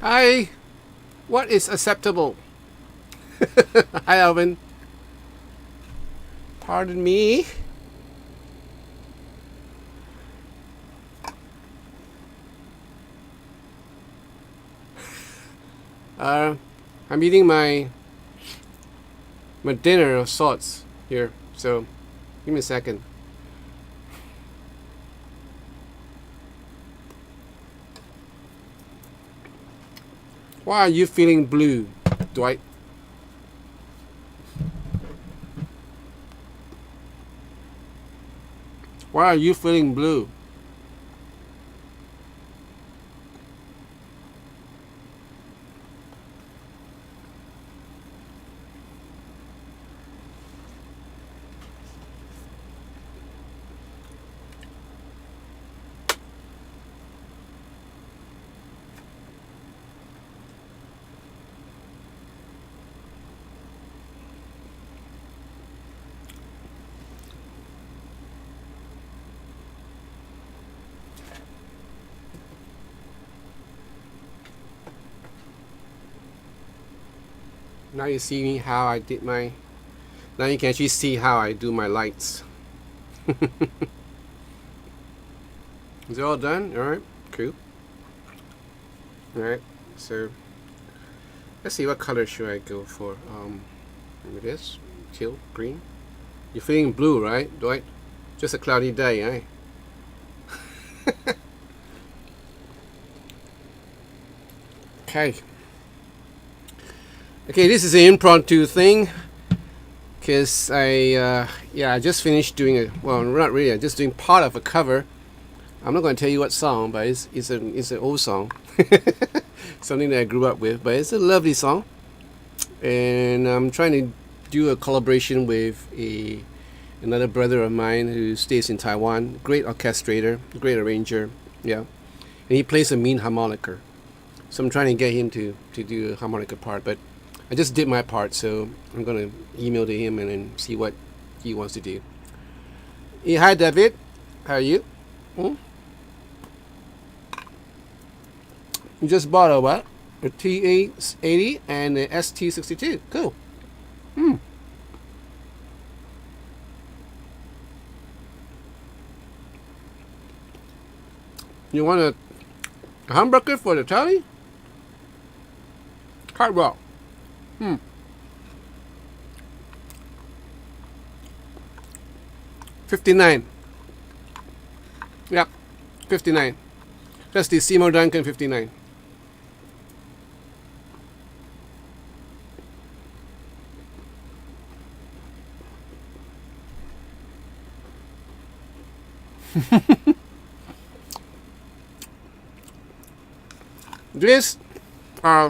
What is acceptable? Hi, Alvin. Pardon me. I'm eating my dinner of sorts here, so give me a second. Why are you feeling blue, Dwight? Why are you feeling blue? Now you see me how I did my. Now you can actually see how I do my lights. Is it all done? All right, cool. All right, so let's see what color should I go for. Maybe this teal green. You're feeling blue, right, Dwight? Just a cloudy day, eh? Okay. Okay, this is an impromptu thing because I just finished doing a, well, not really, I'm just doing part of a cover. I'm not going to tell you what song, but it's an old song. Something that I grew up with, but it's a lovely song. And I'm trying to do a collaboration with another brother of mine who stays in Taiwan. Great orchestrator, great arranger, yeah. And he plays a mean harmonica. So I'm trying to get him to do a harmonica part, but I just did my part, so I'm gonna email to him and then see what he wants to do. Hey, hi David, how are you? You just bought a what? A TA80 and a ST62. Cool. You want a humbucker for the tally? Hardwell. 59. Yep, 59. That's the Seymour Duncan 59. This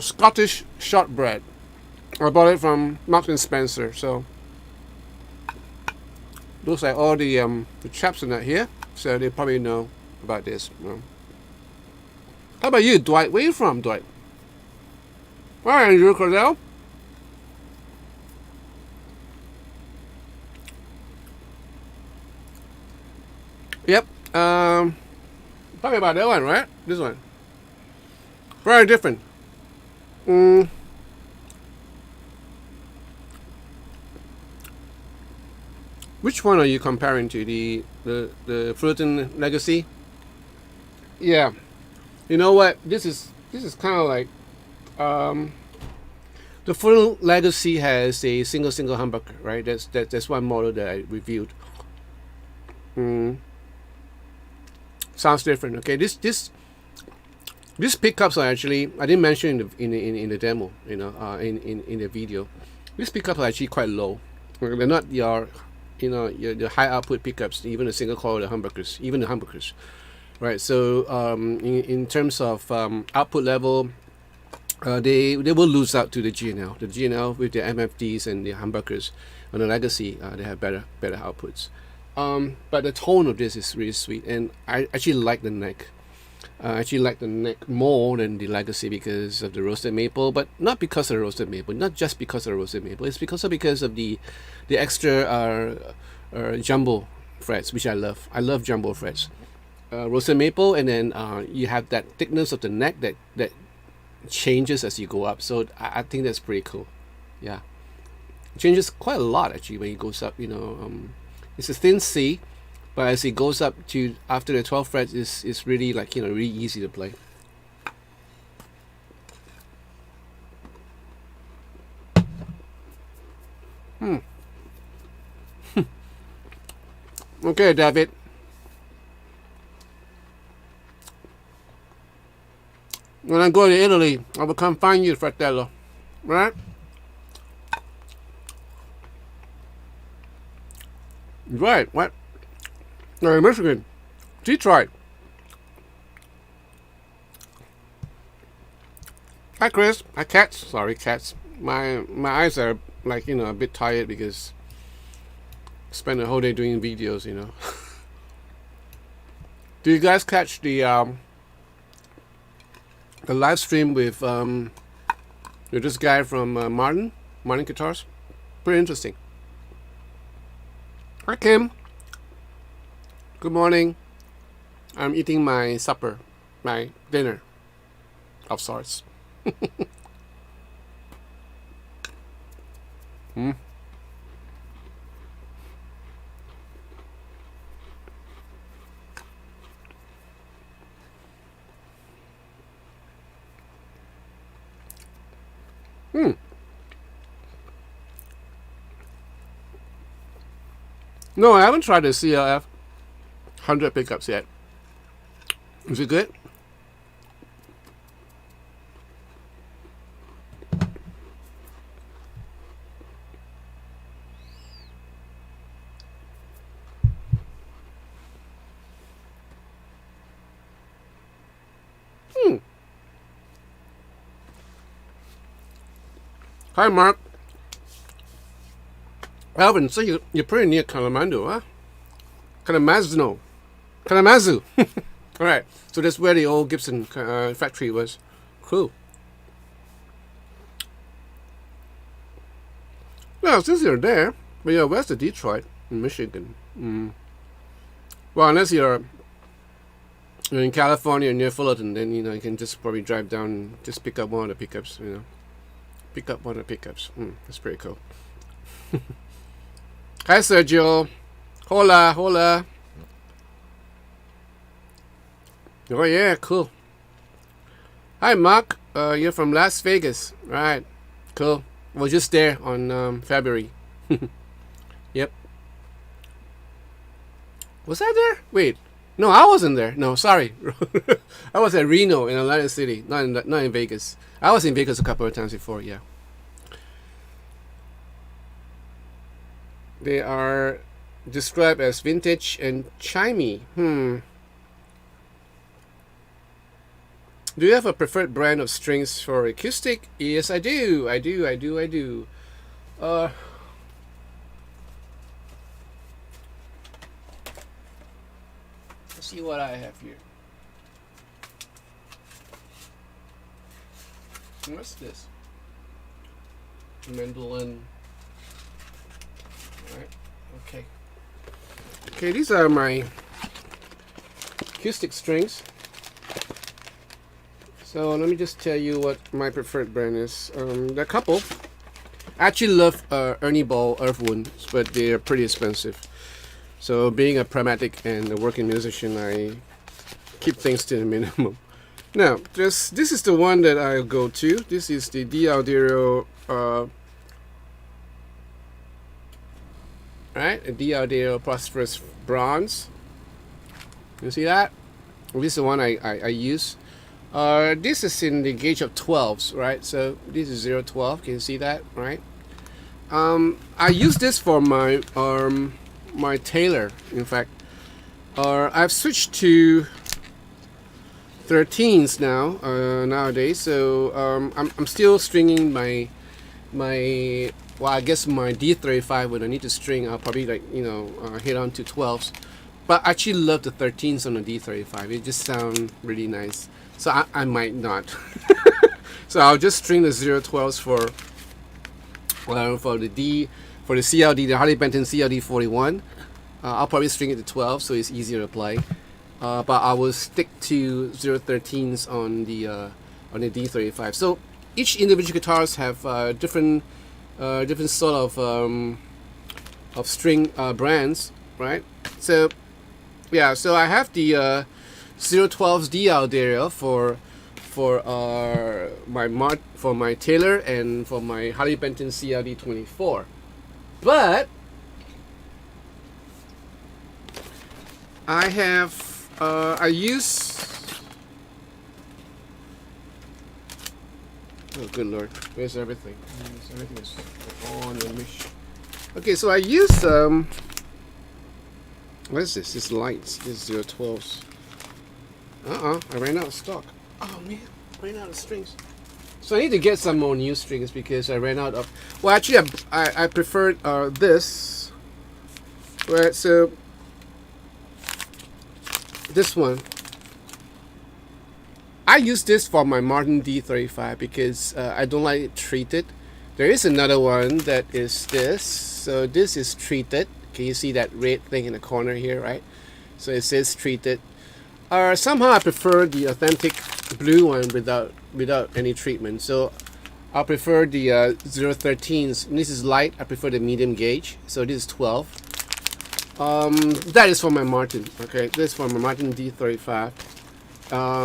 Scottish shortbread. I bought it from Marks and Spencer. So looks like all the chaps in that here, so they probably know about this. How about you, Dwight? Where are you from, Dwight? Hi, Andrew Cordell. Yep. Probably about that one, right? This one. Very different. Which one are you comparing to? The Fulton Legacy? Yeah. You know what? This is kind of like the Fulton Legacy has a single humbucker, right? That's one model that I reviewed. Sounds different. Okay, these pickups are actually, I didn't mention in the demo, in the video. These pickups are actually quite low. They're not your high output pickups, even the single coil, the humbuckers, right? So in terms of output level, they will lose out to the GNL. The GNL with the MFDs and the humbuckers on the Legacy, they have better outputs. But the tone of this is really sweet, and I actually like the neck. I actually like the neck more than the Legacy because of the roasted maple, but not because of the roasted maple, not just because of the roasted maple. It's because of the extra jumbo frets, which I love. I love jumbo frets. Roasted maple, and then you have that thickness of the neck that changes as you go up. So I think that's pretty cool. Yeah, it changes quite a lot actually when it goes up. You know, it's a thin C, but as it goes up to after the 12th fret, it's really like, you know, really easy to play. Okay, David. When I go to Italy, I will come find you, fratello. Right? Right, what? No, Michigan. Detroit. Hi, Chris. Hi, cats. Sorry, cats. My eyes are, like, you know, a bit tired because I spent the whole day doing videos, you know. Do you guys catch the live stream with this guy from Martin Guitars? Pretty interesting. Hi, Kim. Good morning. I'm eating my supper, my dinner of sorts. Hmm. Hmm. No, I haven't tried the CLF 100 pickups yet. Is it good? Hi, Mark. Alvin, so you're pretty near Kalamazoo, huh? Kalamazoo. All right, so that's where the old Gibson factory was. Cool. Well, since you're there, but you're west of Detroit, in Michigan. Well, unless you're in California near Fullerton, then, you know, you can just probably drive down and just pick up one of the pickups, you know. Pick up one of the pickups. That's pretty cool. Hi, Sergio. Hola, hola. Oh, yeah, cool. Hi, Mark. You're from Las Vegas. Right. Cool. I was just there on February. Yep. Was I there? Wait. No, I wasn't there. No, sorry. I was at Reno in Atlantic City, not in Vegas. I was in Vegas a couple of times before, yeah. They are described as vintage and chimey. Do you have a preferred brand of strings for acoustic? Yes, I do. I do. Let's see what I have here. What's this? Mandolin. Alright, okay. Okay, these are my acoustic strings. So let me just tell you what my preferred brand is. There are a couple. I actually love Ernie Ball Earthwood, but they're pretty expensive. So being a pragmatic and a working musician, I keep things to the minimum. Now, this is the one that I'll go to. This is the D'Aldero, right? A D'Aldero Prosperous Bronze. You see that? This is the one I use. This is in the gauge of 12s, right? So this is 012. Can you see that, right? I use this for my my Taylor. In fact, I've switched to 13s now nowadays. So I'm still stringing my well, I guess my D35 when I need to string. I'll probably, like, you know, hit on to 12s. But I actually love the 13s on the D35. It just sounds really nice. So I might not. So I'll just string the 012s for the CLD, the Harley Benton CLD 41. I'll probably string it to 12, so it's easier to play. But I will stick to 013s on the on the D35. So each individual guitars have different sort of string brands, right? So yeah, so I have the 012D out there for my Taylor and for my Harley Benton CRD24, but I have I use, oh good lord, where's everything? Everything is on the mish. Okay, so I use what is this? This lights, this 012s. I ran out of stock. Oh man, I ran out of strings. So I need to get some more new strings because I ran out of. Well, actually, I preferred this. Right, so this one. I use this for my Martin D35 because I don't like it treated. There is another one that is this. So this is treated. Can you see that red thing in the corner here, right? So it says treated. Somehow I prefer the authentic blue one without any treatment. So I prefer the 013s. This is light. I prefer the medium gauge. So this is 12. That is for my Martin. Okay, this is for my Martin D35.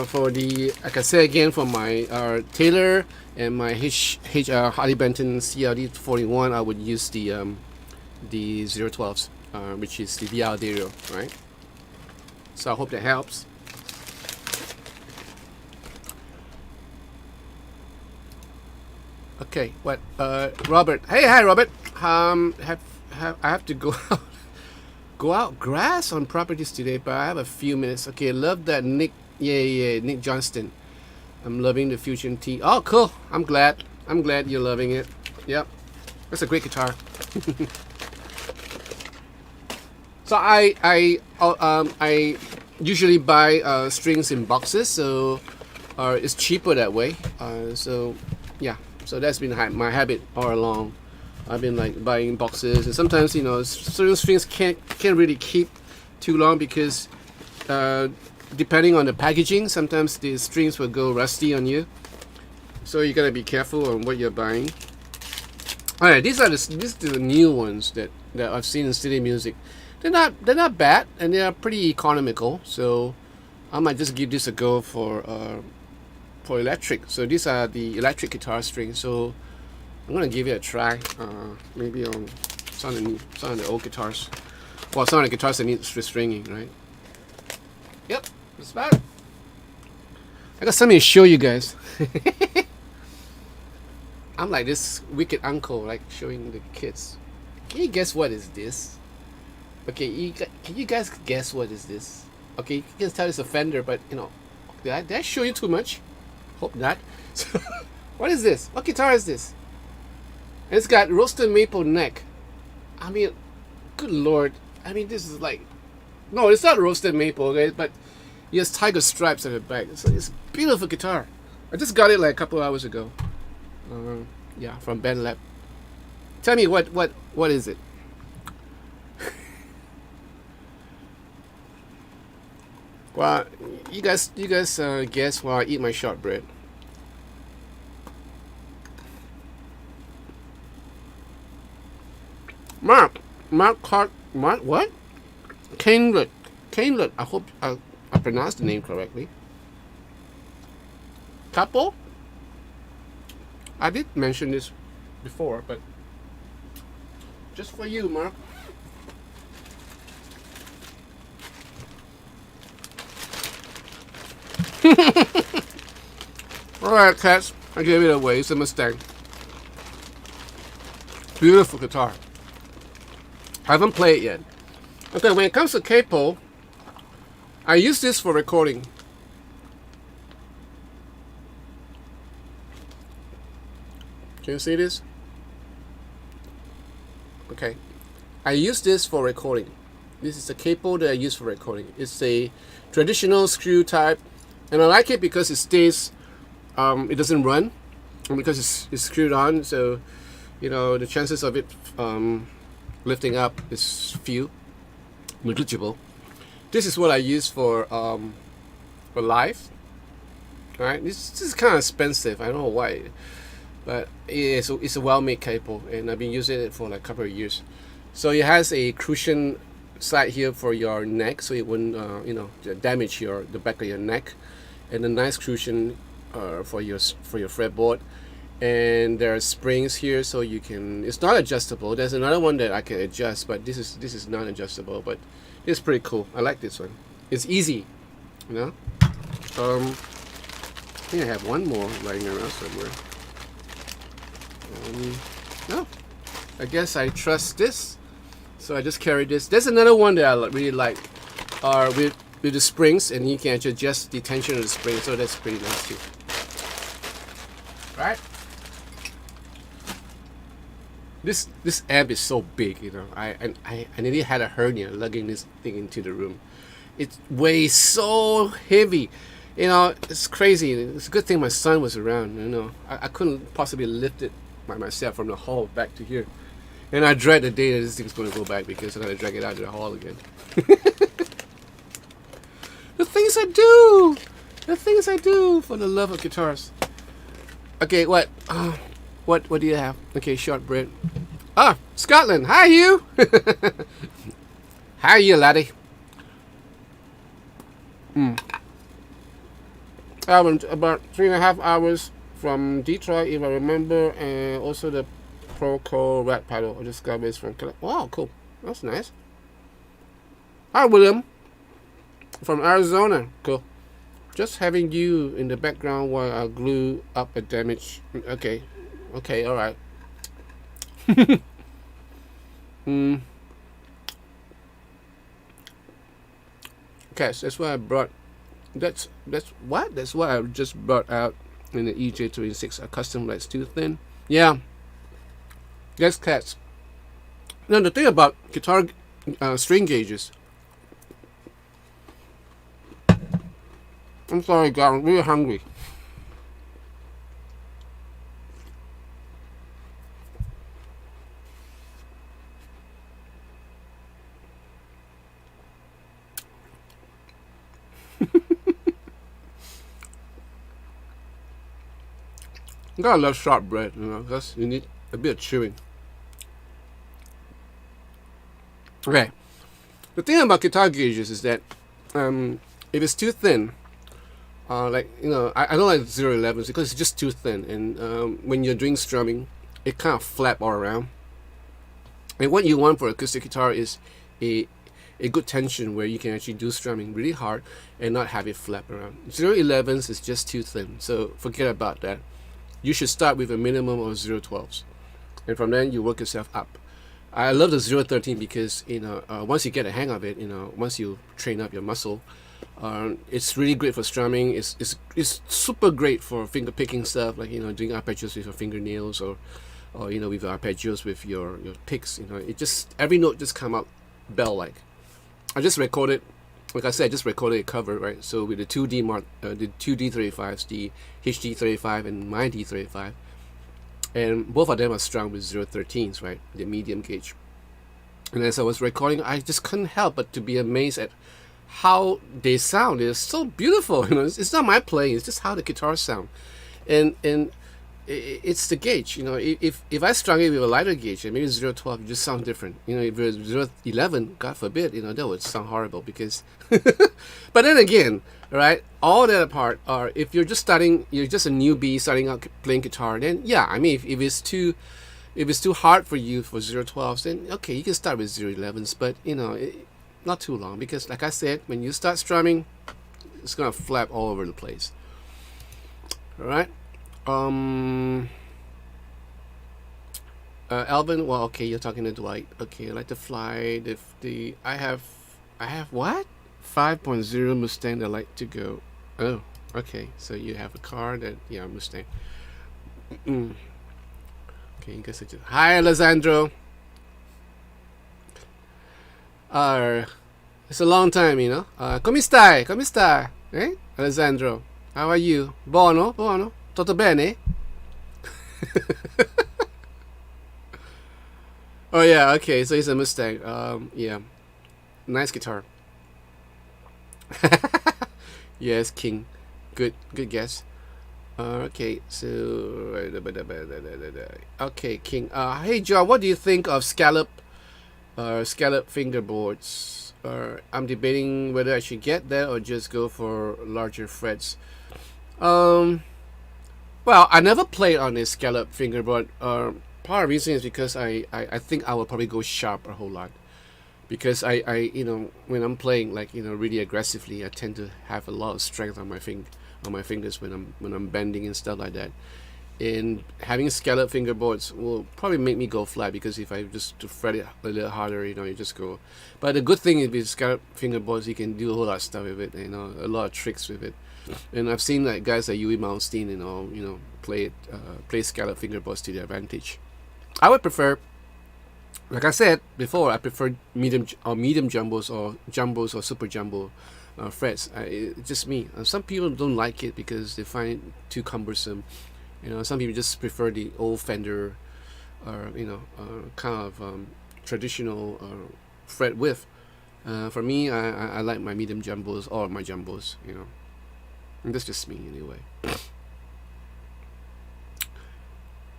For the, like I say again, for my Taylor and my Harley Benton CRD41, I would use the 012s, which is the D'Addario, right? So I hope that helps. Okay, what? Robert. Hey, hi, Robert. I have to go out. Go out grass on properties today, but I have a few minutes. Okay, love that Nick. Yeah, Nick Johnston. I'm loving the Fusion T. Oh, cool. I'm glad you're loving it. Yep, that's a great guitar. So I usually buy strings in boxes, so it's cheaper that way. So yeah, so that's been my habit all along. I've been like buying boxes, and sometimes certain strings can't really keep too long because depending on the packaging, sometimes the strings will go rusty on you. So you gotta be careful on what you're buying. Alright, these are the new ones that I've seen in studio music. They're not bad, and they are pretty economical. So I might just give this a go for electric. So these are the electric guitar strings. So I'm gonna give it a try. Maybe on some of the old guitars. Well, some of the guitars that need restringing, right? Yep, that's about it. I got something to show you guys. I'm like this wicked uncle, like showing the kids. Can you guess what is this? Okay, can you guys guess what is this? Okay, you can tell it's a Fender, but did I show you too much? Hope not. So, what is this? What guitar is this? It's got roasted maple neck. I mean, good lord. I mean, this is like, no, it's not roasted maple, okay? But it has tiger stripes on the back. It's a beautiful guitar. I just got it like a couple hours ago. Yeah, from Ben Lab. Tell me what is it? Well, you guys guess while I eat my shortbread. Mark what? Canelet. I hope I pronounced the name correctly. Capo? I did mention this before, but just for you, Mark. Alright, cats. I gave it away. It's a Mustang. Beautiful guitar. I haven't played it yet. Okay, when it comes to capo, I use this for recording. Can you see this? Okay. I use this for recording. This is a capo that I use for recording. It's a traditional screw type, and I like it because it stays, it doesn't run, and because it's screwed on, so the chances of it lifting up is few, negligible. This is what I use for live. right? This is kind of expensive. I don't know why, but it's a well-made capo, and I've been using it for like a couple of years. So it has a cushion side here for your neck, so it wouldn't damage the back of your neck, and a nice cushion for your fretboard. And there are springs here, so you can. It's not adjustable. There's another one that I can adjust, but this is not adjustable. But it's pretty cool. I like this one. It's easy, you know. I think I have one more lying around somewhere. No, I guess I trust this, so I just carry this. There's another one that I really like, with the springs, and you can adjust the tension of the spring, so that's pretty nice too. Right? This amp is so big, you know. I nearly had a hernia lugging this thing into the room. It weighs so heavy, you know. It's crazy. It's a good thing my son was around, you know. I couldn't possibly lift it by myself from the hall back to here, and I dread the day that this thing's going to go back, because I gotta drag it out to the hall again. The things I do for the love of guitars. Okay, what do you have? Okay, shortbread. Ah, Scotland. Hi, you. How are you, laddie? I went about 3.5 hours from Detroit, if I remember, and also the Proco rat paddle or the Skybass from Canada. Wow, cool. That's nice. Hi, William. From Arizona. Cool. Just having you in the background while I glue up a damage. Okay. Okay, alright. Okay, so that's what I brought. That's what I just brought out in the EJ26, a custom lights too thin. Yeah. That's cats. Now the thing about guitar string gauges. I'm sorry, guys. I'm really hungry. You gotta love sharp bread, you know, because you need a bit of chewing. Okay. The thing about guitar gauges is that if it's too thin, like, you know, I don't like 011s because it's just too thin, and when you're doing strumming, it kind of flap all around. And what you want for acoustic guitar is a good tension where you can actually do strumming really hard and not have it flap around. 011s is just too thin, so forget about that. You should start with a minimum of 012s, and from then you work yourself up. I love the 013 because, you know, once you get a hang of it, you know, once you train up your muscle, it's really great for strumming. It's super great for finger picking stuff, like, you know, doing arpeggios with your fingernails, or you know, with arpeggios with your picks. You know, it just, every note just come out bell like. I just recorded, like I said, I just recorded a cover, right? So with the two D35s, the HD35 and my D35, and both of them are strung with 013s, right? The medium gauge. And as I was recording, I just couldn't help but to be amazed at how they sound. It's so beautiful, you know. It's not my playing; it's just how the guitars sound, and it's the gauge. You know, if I strung it with a lighter gauge, and maybe 012, it just sound different. You know, if it was 011, God forbid, you know, that would sound horrible because. But then again, right? All that apart, are if you're just starting, you're just a newbie starting out playing guitar, then yeah, I mean, if it's too hard for you for 012s, then okay, you can start with 011s, but you know, not too long, because like I said, when you start strumming, it's gonna flap all over the place. All right. Alvin, well, okay, you're talking to Dwight. Okay, I like to fly. I have what? 5.0 Mustang that I like to go. Oh, okay. So you have a car that, yeah, Mustang. Okay, you guys are just, hi, Alessandro. It's a long time, you know. Come stai? Come stai? Eh? Alessandro, how are you? Buono? Buono? Tutto bene? Oh yeah, okay, so it's a Mustang. Yeah. Nice guitar. Yes, King. Good guess. Okay, so okay, King. Hey John, what do you think of scallop fingerboards? I'm debating whether I should get that or just go for larger frets. Um, well, I never played on a scallop fingerboard. Part of the reason is because I think I will probably go sharp a whole lot. Because I when I'm playing like really aggressively, I tend to have a lot of strength on my fingers when I'm bending and stuff like that. And having scallop fingerboards will probably make me go flat, because if I just to fret it a little harder, you just go. But the good thing is with scallop fingerboards, you can do a whole lot of stuff with it, a lot of tricks with it. And I've seen like guys like Yui Malmsteen play scallop fingerboards to their advantage. I would prefer, like I said before, I prefer medium jumbos or super jumbo frets. It's just me. Some people don't like it because they find it too cumbersome. Some people just prefer the old Fender, kind of traditional fret width. For me, I like my medium jumbos or my jumbos. And that's just me anyway.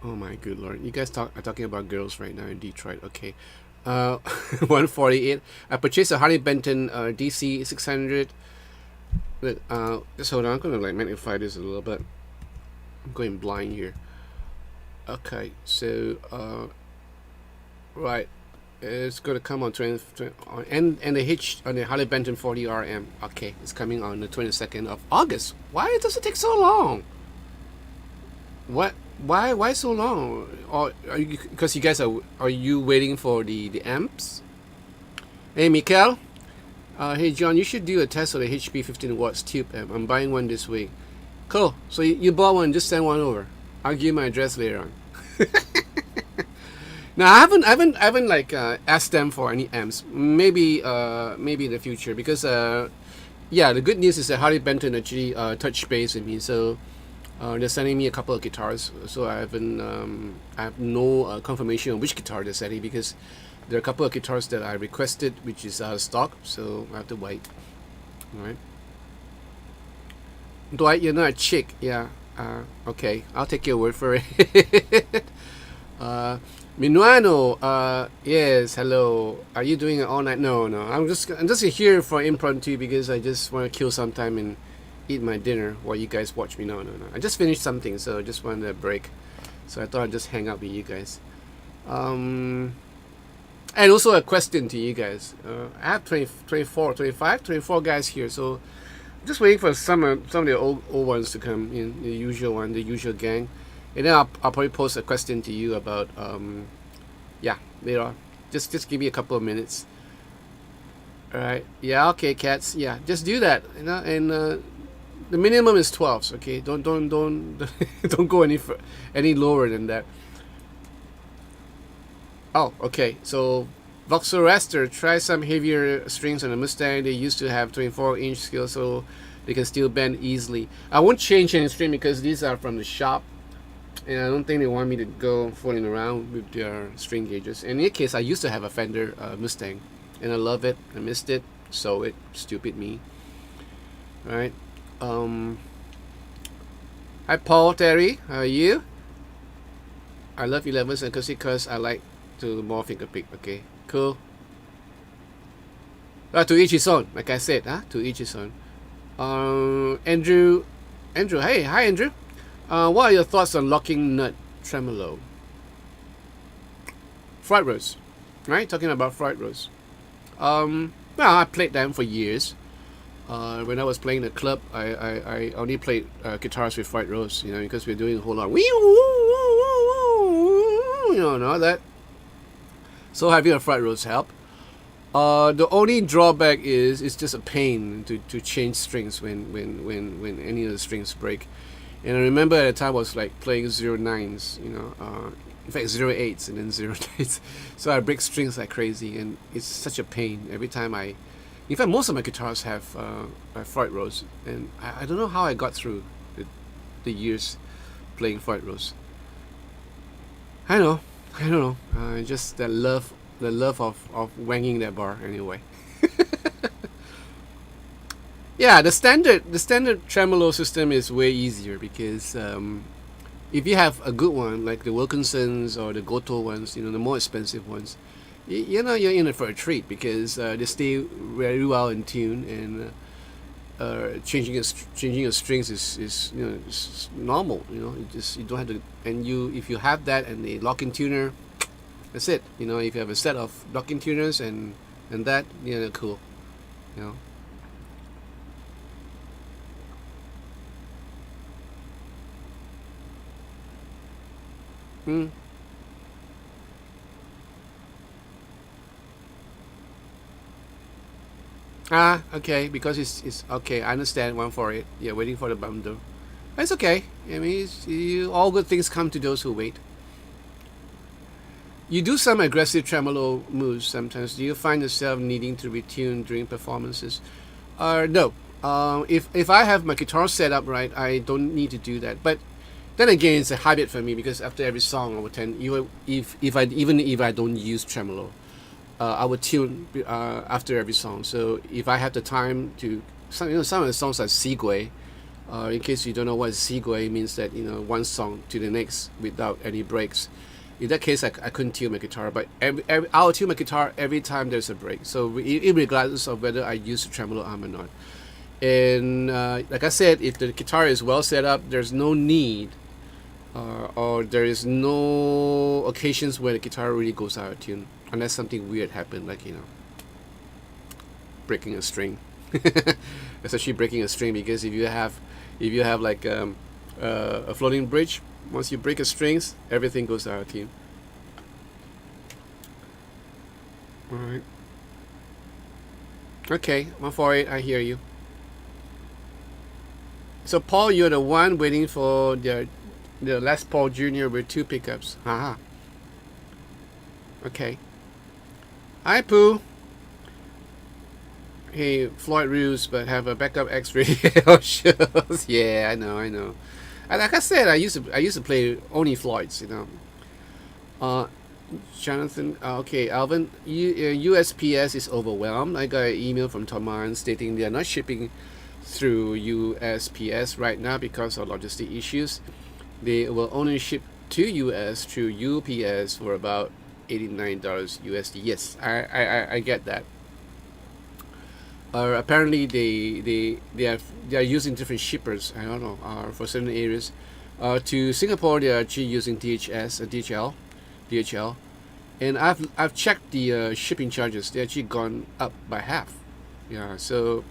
Oh my good lord! You guys are talking about girls right now in Detroit. Okay, 148. I purchased a Harley Benton DC 600. Just hold on. I'm gonna like magnify this a little bit. I'm going blind here. Okay, so right, it's gonna come on 20 and the hitch on the Harley Benton 40 RM. Okay, it's coming on the 22nd of August. Why does it take so long? What? Why so long? Or because you guys are you waiting for the amps? Hey, Mikael. Hey John, you should do a test of the HP 15 watts tube amp. I'm buying one this week. Cool. So you bought one, just send one over. I'll give you my address later on. Now I haven't like asked them for any amps. Maybe in the future, because yeah, the good news is that Harley Benton actually touched base with me, so they're sending me a couple of guitars. So I have no confirmation on which guitar they're sending, because there are a couple of guitars that I requested which is out of stock, so I have to wait. All right. Dwight, you're not a chick. Yeah. Okay. I'll take your word for it. Minuano. Yes. Hello. Are you doing it all night? No. I'm just here for impromptu, because I just want to kill some time and eat my dinner while you guys watch me. No. I just finished something, so I just wanted a break. So I thought I'd just hang out with you guys. And also a question to you guys. I have 24 guys here, so just waiting for some of the old ones to come in, the usual gang, and then I'll probably post a question to you about yeah, later on. Just give me a couple of minutes. All right. Yeah. Okay, cats. Yeah, just do that. And the minimum is 12s. Okay. Don't don't go any lower than that. Oh, okay. So Voxorester, try some heavier strings on the Mustang. They used to have 24-inch scale, so they can still bend easily. I won't change any string because these are from the shop, and I don't think they want me to go fooling around with their string gauges. In any case, I used to have a Fender Mustang, and I love it. I missed it. So it, stupid me. All right. Hi Paul, Terry. How are you? I love 11s and acoustic because I like to more finger pick. Okay. Cool. To each his own, like I said, to each his own. Andrew, hey, hi Andrew. What are your thoughts on locking nut tremolo? Fried roast, right? Talking about fried roast. Well, I played them for years. When I was playing the club, I only played guitars with fried roast, because we're doing a whole lot, and all that. So having a fried roast help. The only drawback is it's just a pain to change strings when any of the strings break. And I remember at the time I was like playing 09s, in fact 08s and then 09s. So I break strings like crazy, and it's such a pain every time in fact most of my guitars have fried roast, and I don't know how I got through the years playing fried roast. I don't know. Just the love of wanging that bar anyway. Yeah, the standard tremolo system is way easier because if you have a good one like the Wilkinsons or the Goto ones, the more expensive ones, you're in it for a treat because they stay very well in tune, and changing your strings is is normal. You don't have to, and if you have that and a locking tuner, that's it. If you have a set of locking tuners and that, cool. You know. Hmm. Ah, okay, because it's okay. I understand. One for it. Yeah, waiting for the bundle. That's okay. I mean, all good things come to those who wait. You do some aggressive tremolo moves sometimes. Do you find yourself needing to retune during performances? No. If I have my guitar set up right, I don't need to do that. But then again, it's a habit for me because after every song, I would tend, even if I don't use tremolo, I would tune after every song. So if I have the time to, some of the songs are segue. In case you don't know what segue means, that one song to the next without any breaks. In that case, I couldn't tune my guitar, but I'll tune my guitar every time there's a break. So regardless of whether I use the tremolo arm or not. And like I said, if the guitar is well set up, there's no need, or there is no occasions where the guitar really goes out of tune, unless something weird happened, like breaking a string. Especially breaking a string, because if you have like a floating bridge, once you break a strings, everything goes out of tune. All right. Okay, 148. I hear you. So Paul, you're the one waiting for the Les Paul Jr. with 2 pickups. Haha. Okay. Hi Pooh. Hey, Floyd Ruse, but have a backup X radio shows. Yeah, I know. And like I said, I used to play only Floyds. Uh, Jonathan. Okay, Alvin. USPS is overwhelmed. I got an email from Toman stating they are not shipping through USPS right now because of logistic issues. They will only ship to US through UPS for about $89 USD. Yes, I get that. Apparently they are using different shippers. I don't know. For certain areas, to Singapore they are actually using DHL, and I've checked the shipping charges. They actually gone up by half. Yeah. So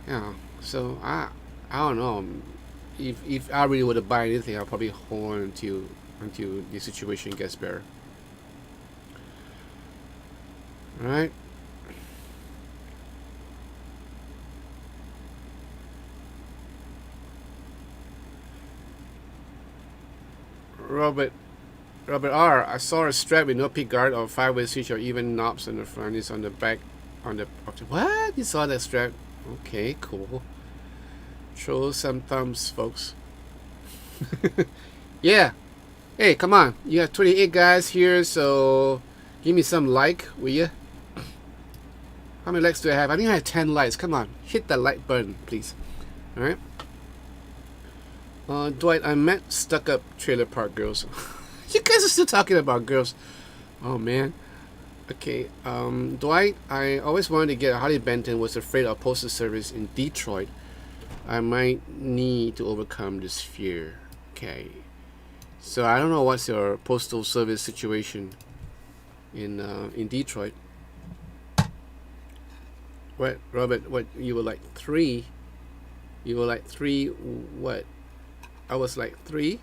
yeah. So I don't know. If I really were to buy anything, I'll probably hold on until the situation gets better. All right. Robert R. I saw a strap with no pick guard or 5-way switch or even knobs on the front. It's on the back of the what? You saw that strap? Okay, cool. Show some thumbs, folks. Yeah. Hey, come on. You have 28 guys here, so give me some like, will you? How many likes do I have? I think I have 10 likes. Come on, hit that like button, please. All right. Dwight, I met stuck-up trailer park girls. You guys are still talking about girls. Oh man. Okay. Dwight, I always wanted to get a Harley Benton. Was afraid of postal service in Detroit. I might need to overcome this fear. Okay. So I don't know what's your postal service situation in Detroit. What, Robert? What, you were like 3? You were like 3. What? I was like 3.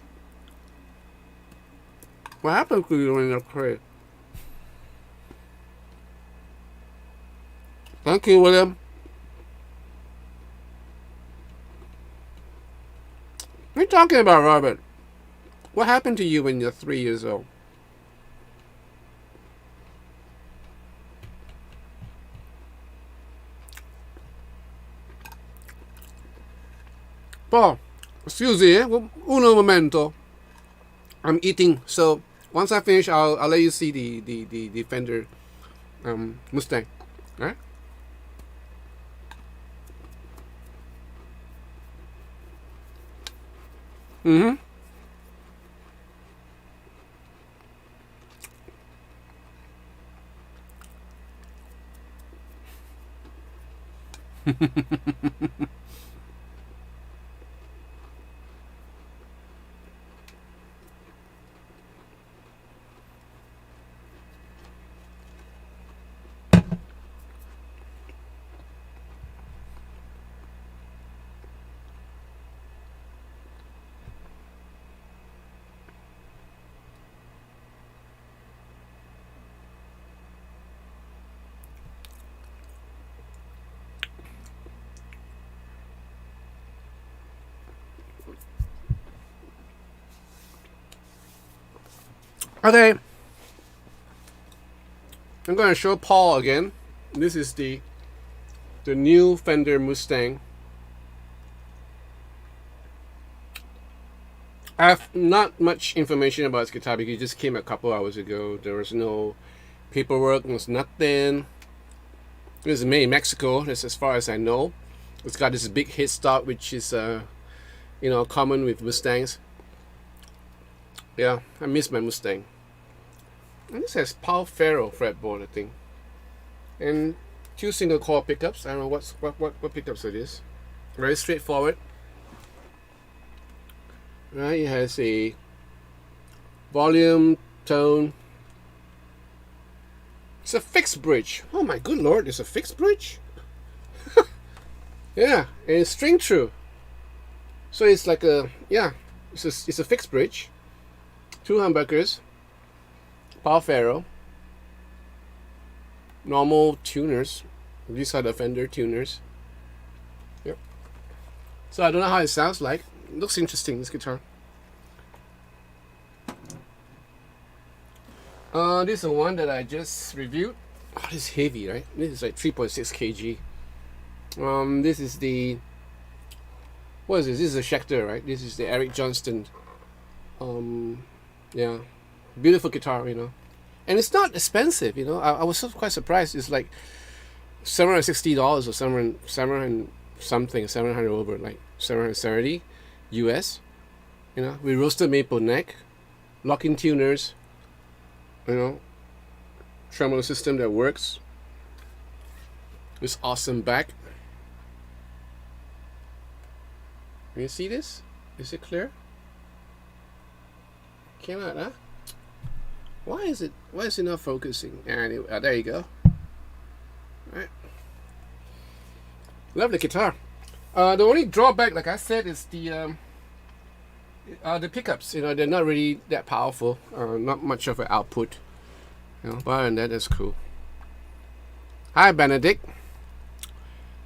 What happened to you in your career? Thank you, William. What are you talking about, Robert? What happened to you when you're 3 years old? Paul, scusi, uno momento. I'm eating, so once I finish, I'll let you see the Fender Mustang. All right? Mm-hmm. Okay, I'm going to show Paul again. This is the new Fender Mustang. I have not much information about this guitar because it just came a couple hours ago. There was no paperwork, there was nothing. This is made in Mexico, that's as far as I know. It's got this big headstock, which is you know, common with Mustangs. Yeah, I miss my Mustang. And this has Paul Ferro fretboard, I think, and 2 single core pickups. I don't know what pickups it is. Very straightforward. Right, it has a volume, tone. It's a fixed bridge. Oh my good lord, it's a fixed bridge. Yeah, and it's string true. So it's like a, yeah, it's a fixed bridge. 2 humbuckers, Paul Ferro, normal tuners. These are the Fender tuners. Yep. So I don't know how it sounds like. It looks interesting, this guitar. This is the one that I just reviewed. Oh, this is heavy, right? This is like 3.6 kg. This is the, what is this? This is a Schecter, right? This is the Eric Johnston. Yeah, beautiful guitar, you know, and it's not expensive, you know. I was quite surprised. It's like $760 or $700 over, like 730 US. You know, with roasted maple neck, lock-in tuners, you know, tremolo system that works. This awesome back. Can you see this? Is it clear? Cannot, huh? Why is it not focusing? Anyway, there you go. Right. Love the guitar. The only drawback, like I said, is the pickups. You know, they're not really that powerful. Not much of an output. You know, but other than that, that's cool. Hi, Benedict.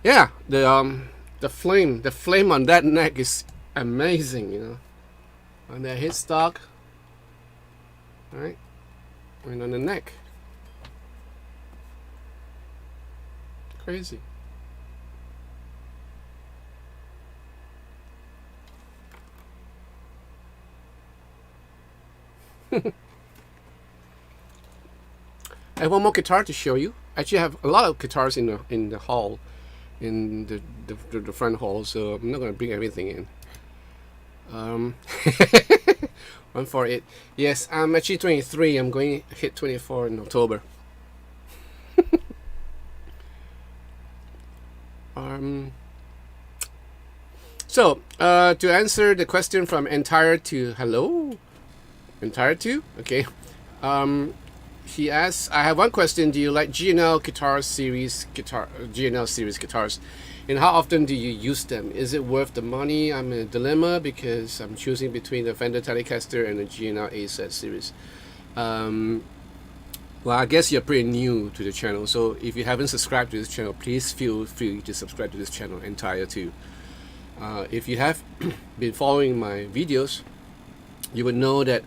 Yeah, the flame on that neck is amazing. You know, on that headstock. Right, and on the neck, crazy. I have one more guitar to show you. Actually, I have a lot of guitars in the hall, in the front hall. So I'm not going to bring everything in. 148. Yes, I'm actually 23. I'm going to hit 24 in October. So to answer the question from Entire to hello, Entire to okay. He asks, I have one question. Do you like GNL GNL series guitars? And how often do you use them? Is it worth the money? I'm in a dilemma because I'm choosing between the Fender Telecaster and the GNL AZ series. Well, I guess you're pretty new to the channel, so if you haven't subscribed to this channel, please feel free to subscribe to this channel, Entire too. If you have been following my videos, you would know that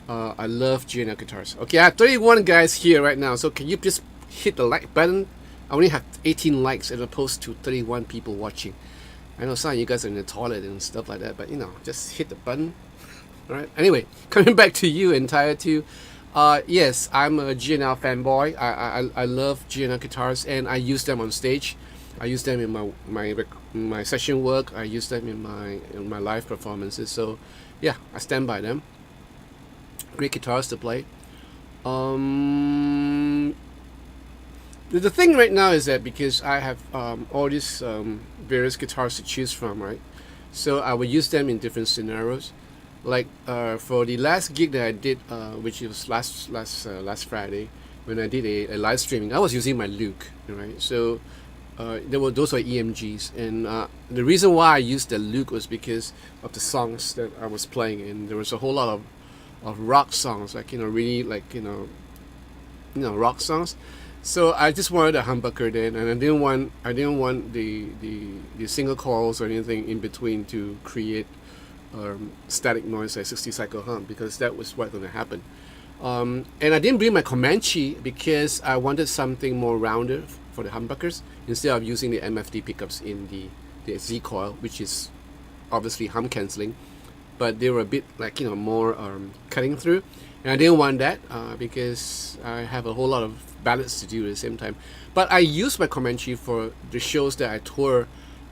I love GNL guitars. Okay, I have 31 guys here right now, so can you just hit the like button? I only have 18 likes as opposed to 31 people watching. I know some of you guys are in the toilet and stuff like that, but you know, just hit the button. Alright, anyway, coming back to you, Entire too. Yes, I'm a GNL fanboy. I love GNL guitars and I use them on stage. I use them in my my session work. I use them in my live performances. So yeah, I stand by them. Great guitars to play. The thing right now is that because I have all these various guitars to choose from, right? So I will use them in different scenarios. Like for the last gig that I did, which was last Friday, when I did a live streaming, I was using my Luke, right? So those were EMGs, and the reason why I used the Luke was because of the songs that I was playing, and there was a whole lot of rock songs, like really like rock songs. So I just wanted a humbucker then, and I didn't want the single coils or anything in between to create static noise like 60 cycle hum, because that was what's going to happen. And I didn't bring my Comanche because I wanted something more rounded for the humbuckers instead of using the MFD pickups in the Z coil, which is obviously hum cancelling, but they were a bit like more cutting through, and I didn't want that because I have a whole lot of ballads to do at the same time. But I use my Comanche for the shows that I tour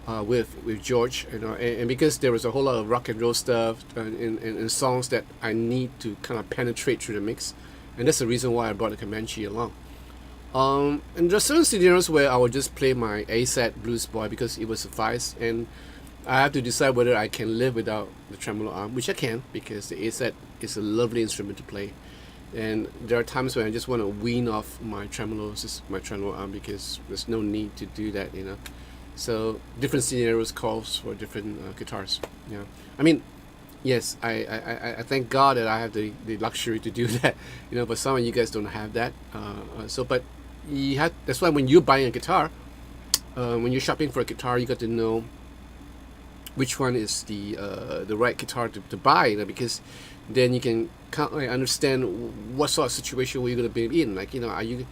with George, and because there was a whole lot of rock and roll stuff and songs that I need to kind of penetrate through the mix, and that's the reason why I brought the Comanche along. And there are certain scenarios where I would just play my A-set Blues Boy because it would suffice, and I have to decide whether I can live without the tremolo arm, which I can because the A-set is a lovely instrument to play. And there are times when I just want to wean off my tremolo arm because there's no need to do that, So different scenarios calls for different guitars. Yeah, I mean, yes, I thank God that I have the luxury to do that. But some of you guys don't have that. But that's why when you're buying a guitar, when you're shopping for a guitar, you got to know which one is the right guitar to buy, because then you can understand what sort of situation you're going to be in. Like, are you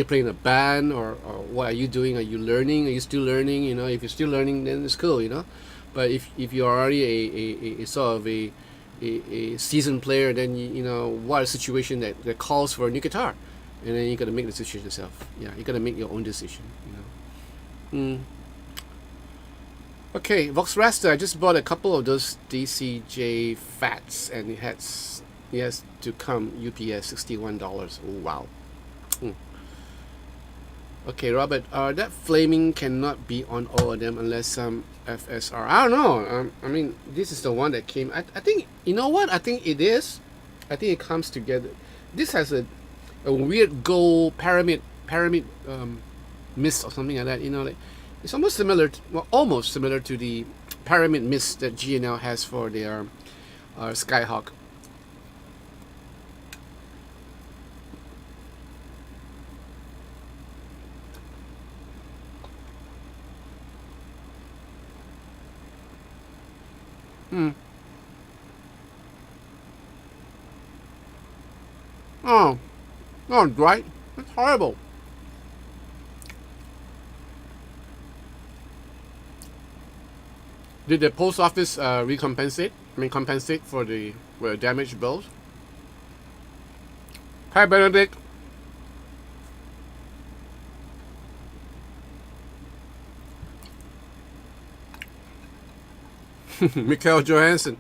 playing a band, or what are you doing? Are you learning? Are you still learning? If you're still learning, then it's cool, But if you're already a sort of a seasoned player, then what a situation that calls for a new guitar, and then you got to make the decision yourself. Yeah, you got to make your own decision. Okay, Vox Raster. I just bought a couple of those DCJ Fats, and it has to come UPS $61. Oh, wow. Okay, Robert. That flaming cannot be on all of them unless some FSR. I don't know. I mean, this is the one that came. I think what? I think it is. I think it comes together. This has a weird gold pyramid mist or something like that. Like. It's almost similar to the pyramid mist that G&L has for their Skyhawk. Oh, right. That's horrible. Did the post office compensate for the damaged bills? Hi, Benedict. Mikael Johansson.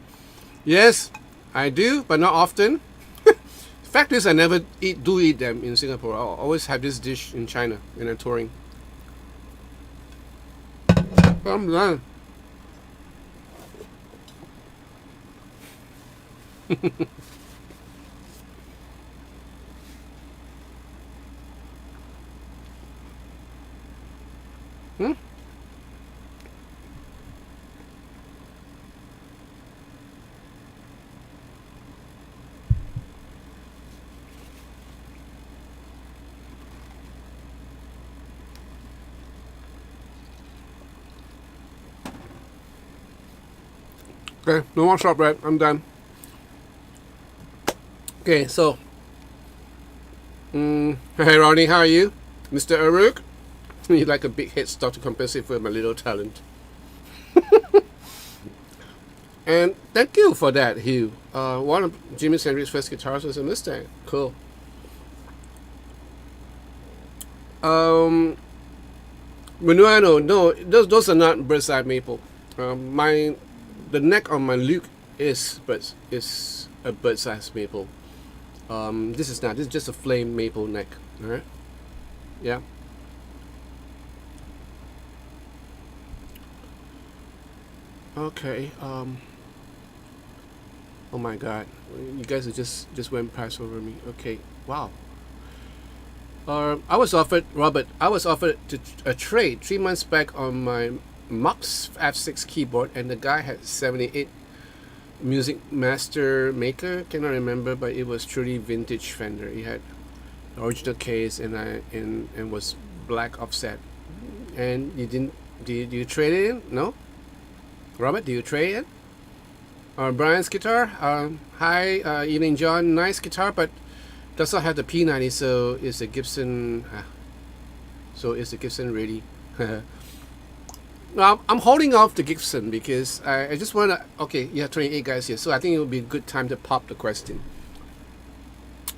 Yes, I do, but not often. Fact is, I never eat them in Singapore. I always have this dish in China when I'm touring. I'm done. Okay, no more shortbread. I'm done. Okay, so, hey Ronnie, how are you? Mr. Uruk? You like a big head start to compensate for my little talent. And thank you for that, Hugh. One of Jimi Hendrix's first guitars was a Mustang. Cool. Bueno, no, those are not bird's eye maple. The neck on my Luke is a bird's eye maple. This is not. This is just a flame maple neck. All right. Yeah. Okay. Oh my God, you guys are just went past over me. Okay. Wow. I was offered, Robert. I was offered a trade 3 months back on my Mux F6 keyboard, and the guy had 78 Music Master Maker. Cannot remember, but it was truly vintage Fender. He had the original case, and was black offset. And you didn't? Do you trade it in? No, Robert. Do you trade it? Brian's guitar. Hi, evening, John. Nice guitar, but does not have the P90, so is the Gibson. So is the Gibson ready? Now I'm holding off the Gibson because I just want to. Okay, you have 28 guys here, so I think it would be a good time to pop the question.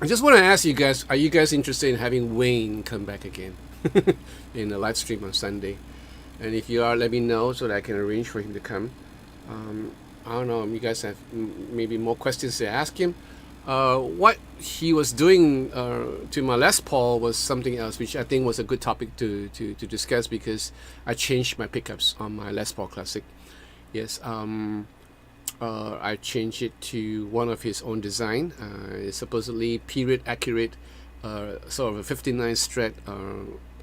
I just want to ask you guys: are you guys interested in having Wayne come back again in the live stream on Sunday? And if you are, let me know so that I can arrange for him to come. I don't know. You guys have maybe more questions to ask him. What he was doing to my Les Paul was something else, which I think was a good topic to discuss, because I changed my pickups on my Les Paul Classic. Yes, I changed it to one of his own design. It's supposedly period accurate, sort of a 59 strat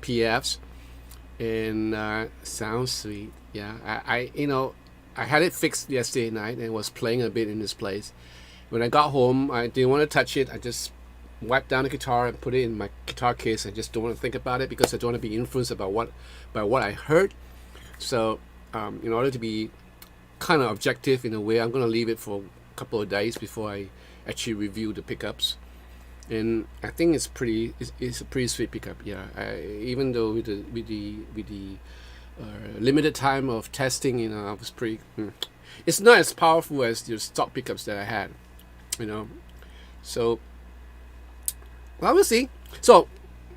PFs, and sounds sweet. Yeah, I had it fixed yesterday night and was playing a bit in this place. When I got home, I didn't want to touch it. I just wiped down the guitar and put it in my guitar case. I just don't want to think about it because I don't want to be influenced by what I heard. So, in order to be kind of objective in a way, I'm going to leave it for a couple of days before I actually review the pickups. And I think it's a pretty sweet pickup. Yeah, even though with the limited time of testing, I was pretty. It's not as powerful as the stock pickups that I had, So, well, we'll see. So,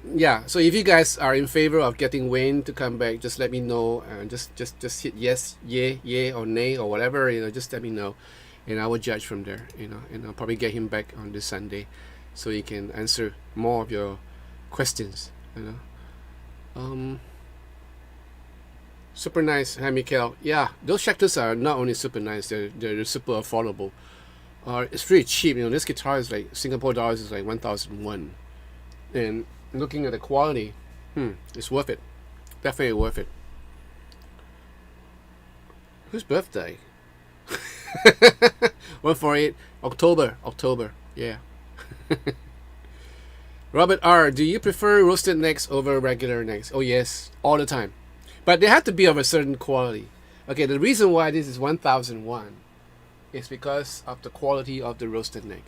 yeah. So if you guys are in favor of getting Wayne to come back, just let me know, and just hit yes, yay, or nay, or whatever. Just let me know, and I will judge from there. And I'll probably get him back on this Sunday, so he can answer more of your questions. Super nice, hi Mikael. Yeah, those Schecters are not only super nice, they're super affordable. It's really cheap. This guitar is like Singapore dollars is like 1,001, and looking at the quality, it's worth it. Definitely worth it. Whose birthday? 148 October. Yeah. Robert R, do you prefer roasted necks over regular necks? Oh yes, all the time. But they have to be of a certain quality. Okay, the reason why this is 1001 is because of the quality of the roasted neck.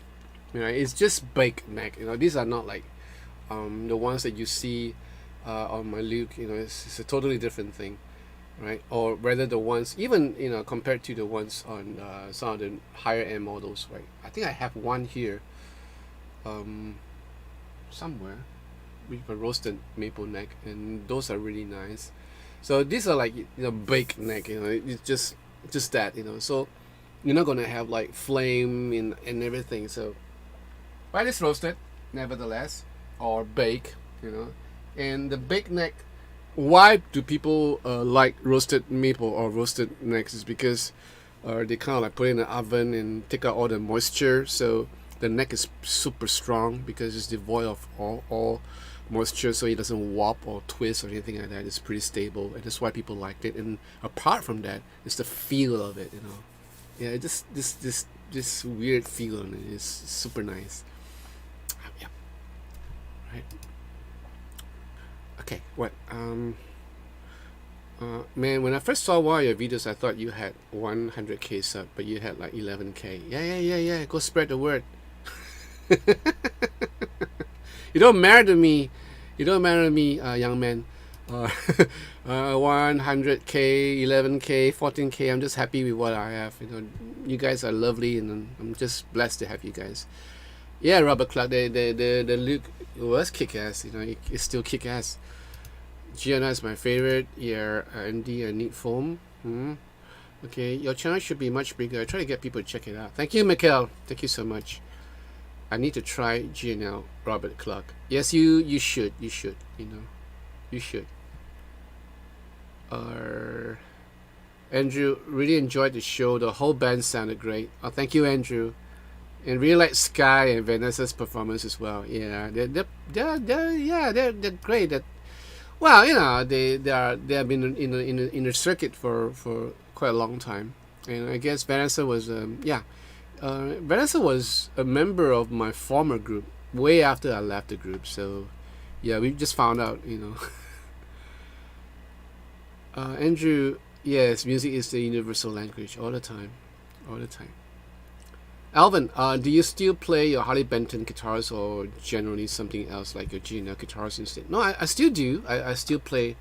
It's just baked neck. These are not like the ones that you see on my Luke. It's a totally different thing, right? Or rather, the ones even compared to the ones on some of the higher end models, right? I think I have one here, somewhere, with a roasted maple neck, and those are really nice. So these are like baked neck, it's just that, so you're not gonna have like flame and everything. So but it's roasted nevertheless, or bake, and the baked neck. Why do people like roasted maple or roasted necks? Is because they kind of like put it in the oven and take out all the moisture, so the neck is super strong because it's devoid of all moisture, so it doesn't warp or twist or anything like that. It's pretty stable, and that's why people liked it. And apart from that, it's the feel of it, Yeah, just this weird feel on it is super nice. Yeah. Right. Okay. What? Man, when I first saw one of your videos, I thought you had 100k sub, but you had like 11k. Yeah. Go spread the word. You don't matter to me. Young man. 100k, 11k, 14k. I'm just happy with what I have. You guys are lovely, and I'm just blessed to have you guys. Yeah, Robert Clark. The Luke was kick ass. It's still kick ass. Gianna is my favorite. Yeah, Andy, I need foam. Okay, your channel should be much bigger. I try to get people to check it out. Thank you, Mikhail. Thank you so much. I need to try GNL Robert Clark. Yes, you should. You should. You know, you should. Andrew, really enjoyed the show. The whole band sounded great. Oh, thank you, Andrew. And really like Sky and Vanessa's performance as well. Yeah, they're great. That, well, you know, they have been in the circuit for quite a long time. And I guess Vanessa was Vanessa was a member of my former group way after I left the group. So yeah, we just found out, you know. Andrew, yes, music is the universal language all the time, all the time. Alvin, do you still play your Harley Benton guitars or generally something else like your GNL guitars instead? No, I still do. I still play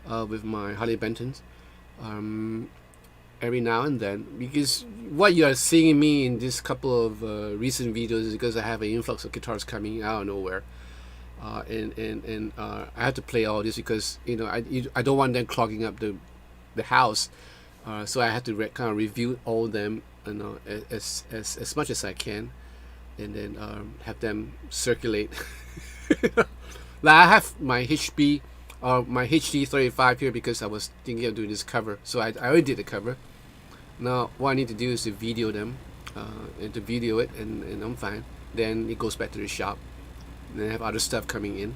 with my Harley Bentons every now and then, because what you are seeing me in this couple of recent videos is because I have an influx of guitars coming out of nowhere. And I have to play all this because, you know, I don't want them clogging up the house, so I have to kind of review all of them, you know, as much as I can, and then have them circulate. Like I have my HB or my HD35 here because I was thinking of doing this cover, so I already did the cover. Now what I need to do is to video them, and to video it, and I'm fine. Then it goes back to the shop. And I have other stuff coming in,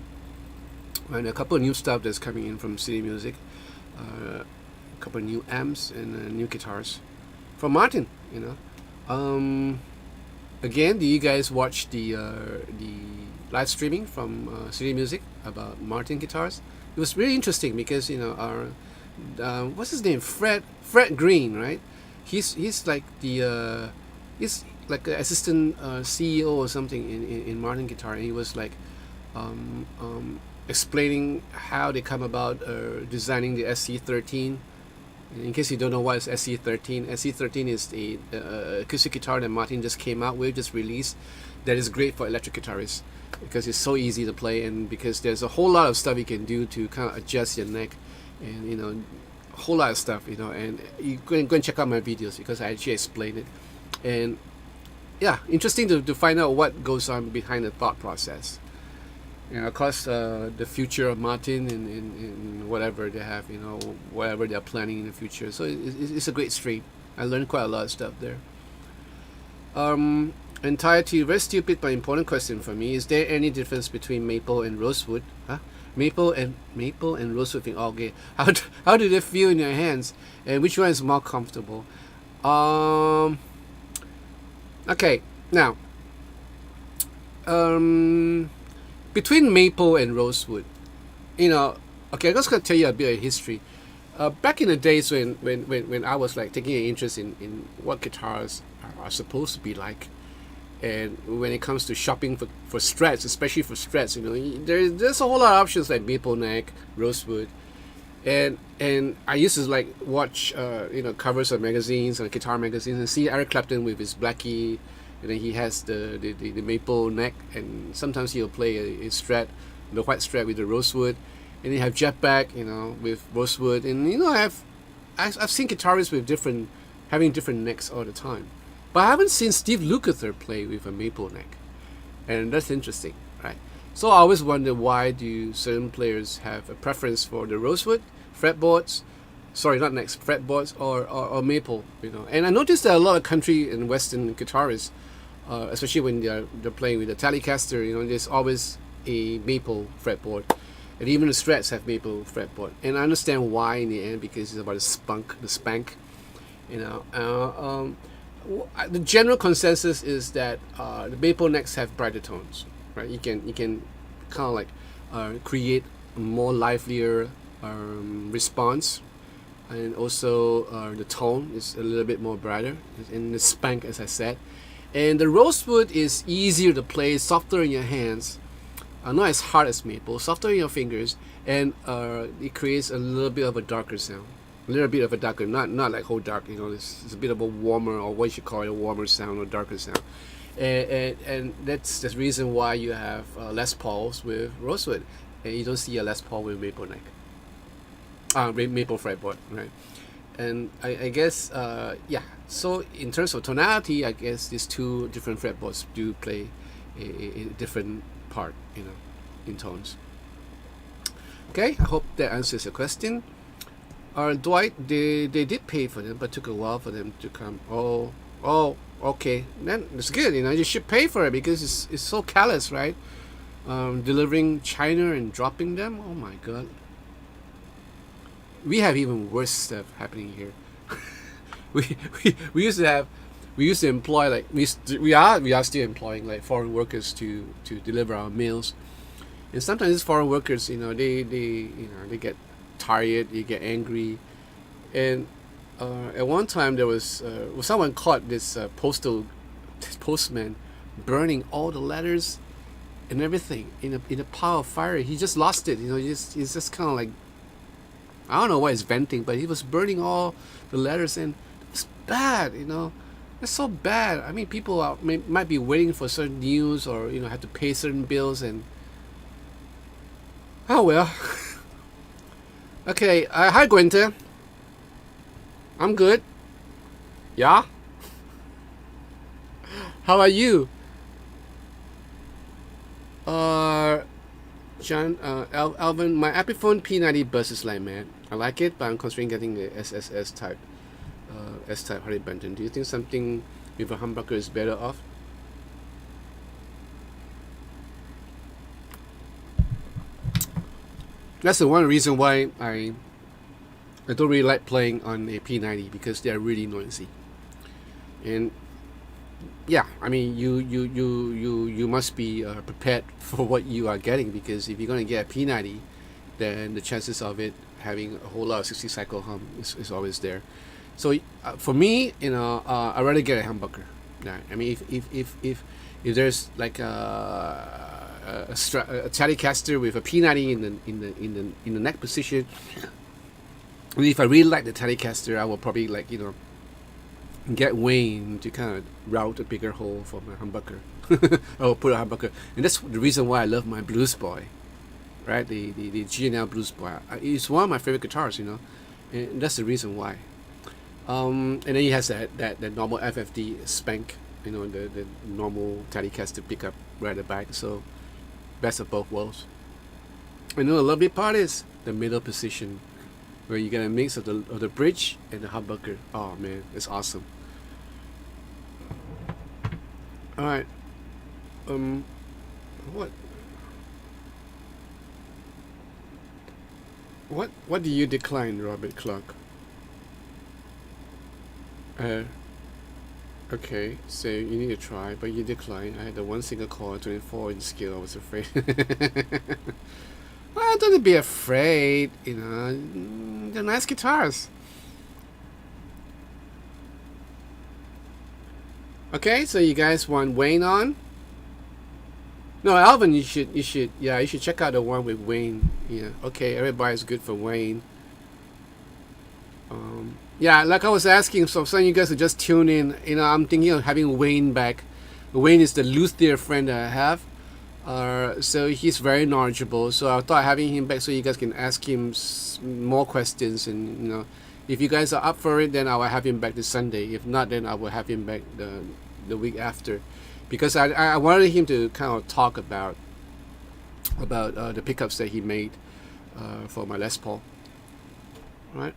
and a couple of new stuff that's coming in from City Music, a couple of new amps and new guitars from Martin. You know, again, do you guys watch the live streaming from City Music about Martin guitars? It was really interesting because, you know, our what's his name, Fred Green, right? He's like the he's like an assistant CEO or something in Martin Guitar, and he was like explaining how they come about designing the SC13. In case you don't know what is SC13, SC13 is the acoustic guitar that Martin just came out with, just released, that is great for electric guitarists because it's so easy to play, and because there's a whole lot of stuff you can do to kind of adjust your neck, and, you know, a whole lot of stuff, you know. And you go and check out my videos because I actually explain it. And yeah, interesting to find out what goes on behind the thought process. And of course, the future of Martin and whatever they have, you know, whatever they're planning in the future. So it's a great stream. I learned quite a lot of stuff there. Entirety, very stupid but important question for me. Is there any difference between Maple and Rosewood? Huh? Maple and Rosewood. Okay. How do they feel in your hands? And which one is more comfortable? Okay, now, between Maple and Rosewood, you know, okay, I'm just gonna tell you a bit of history. Back in the days when I was like taking an interest in what guitars are supposed to be like, and when it comes to shopping for Strats, especially for Strats, you know, there's a whole lot of options like Maple neck, Rosewood, and I used to like watch you know, covers of magazines and guitar magazines and see Eric Clapton with his Blackie, and then he has the Maple neck, and sometimes he'll play a Strat, the white Strat with the Rosewood, and you have Jeff Beck, you know, with Rosewood, and you know, I've seen guitarists with having different necks all the time, but I haven't seen Steve Lukather play with a Maple neck, and that's interesting, right? So I always wonder, why do certain players have a preference for the Rosewood fretboards, sorry, not necks, fretboards, or Maple, you know? And I noticed that a lot of country and western guitarists, especially when they're playing with a Telecaster, you know, there's always a Maple fretboard, and even the Strats have Maple fretboard. And I understand why in the end, because it's about the spank, you know. The general consensus is that the Maple necks have brighter tones, right? You can kind of like create a more livelier response, and also the tone is a little bit more brighter in the spank, as I said. And the Rosewood is easier to play, softer in your hands, not as hard as Maple, softer in your fingers, and it creates a little bit of a darker sound. A little bit of a darker, not like whole dark, you know, it's a bit of a warmer, or what you call it, a warmer sound or darker sound. And that's the reason why you have Les Pauls with Rosewood, and you don't see a Les Paul with Maple neck. maple fretboard, right? And I guess yeah. So in terms of tonality, I guess these two different fretboards do play a different part, you know, in tones. Okay, I hope that answers your question. Dwight, they did pay for them, but took a while for them to come. Oh, okay. Then it's good, you know. You should pay for it because it's so callous, right? Delivering China and dropping them. Oh my God. We have even worse stuff happening here. we used to employ, like, we are still employing like foreign workers to deliver our meals. And sometimes these foreign workers, you know, they get tired, they get angry, and at one time there was someone caught this postman burning all the letters and everything in a pile of fire. He just lost it, you know. He's just kind of like, I don't know why he's venting, but he was burning all the letters, and it's bad, you know. It's so bad. I mean, people might be waiting for certain news, or, you know, have to pay certain bills, and oh well. Okay, hi Gwenta. I'm good. Yeah? How are you? John, Alvin, my Epiphone P90 bus is like mad. I like it, but I'm considering getting the SSS type, S-type Harley Benton. Do you think something with a humbucker is better off? That's the one reason why I don't really like playing on a P90, because they're really noisy. And yeah, I mean, you must be prepared for what you are getting, because if you're going to get a P90, then the chances of it having a whole lot of 60 cycle hum is always there. So for me, you know, I'd rather get a humbucker. Yeah, I mean, if there's like a Telecaster with a P90 in the neck position, and if I really like the Telecaster, I will probably, like, you know, get Wayne to kind of route a bigger hole for my humbucker. I will put a humbucker, and that's the reason why I love my Blues Boy, right? The G&L Blues Boy. It's one of my favorite guitars, you know, and that's the reason why. And then he has that normal FFD spank, you know, the normal Telecaster pickup right at the back. So best of both worlds. And then the lovely part is the middle position, where you get a mix of the bridge and the humbucker. Oh man, it's awesome. All right. What do you decline, Robert Clark? Okay, so you need to try, but you decline. I had the one single coil, 24-inch scale. I was afraid. Well, don't be afraid, you know. They're nice guitars. Okay, so you guys want Wayne on? No, Alvin, you should check out the one with Wayne. Yeah, okay, everybody's good for Wayne. Yeah, like I was asking, so some of you guys are just tune in. You know, I'm thinking of having Wayne back. Wayne is the luthier friend that I have. So he's very knowledgeable. So I thought having him back so you guys can ask him more questions. And, you know, if you guys are up for it, then I will have him back this Sunday. If not, then I will have him back the week after, because I wanted him to kind of talk about the pickups that he made for my Les Paul. Right.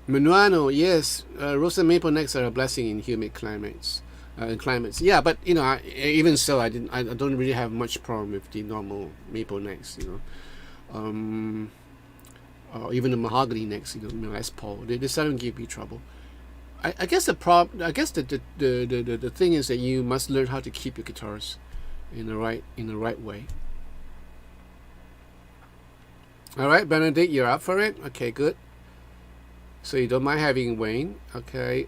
Manuano, yes, roasted maple necks are a blessing in humid climates. Yeah, but, you know, even so, I don't really have much problem with the normal maple necks, you know, or even the mahogany necks, you know, Les Paul. They seldom give me trouble. I guess the thing is that you must learn how to keep your guitars in the right way. All right, Benedict, you're up for it. Okay, good. So you don't mind having Wayne, okay?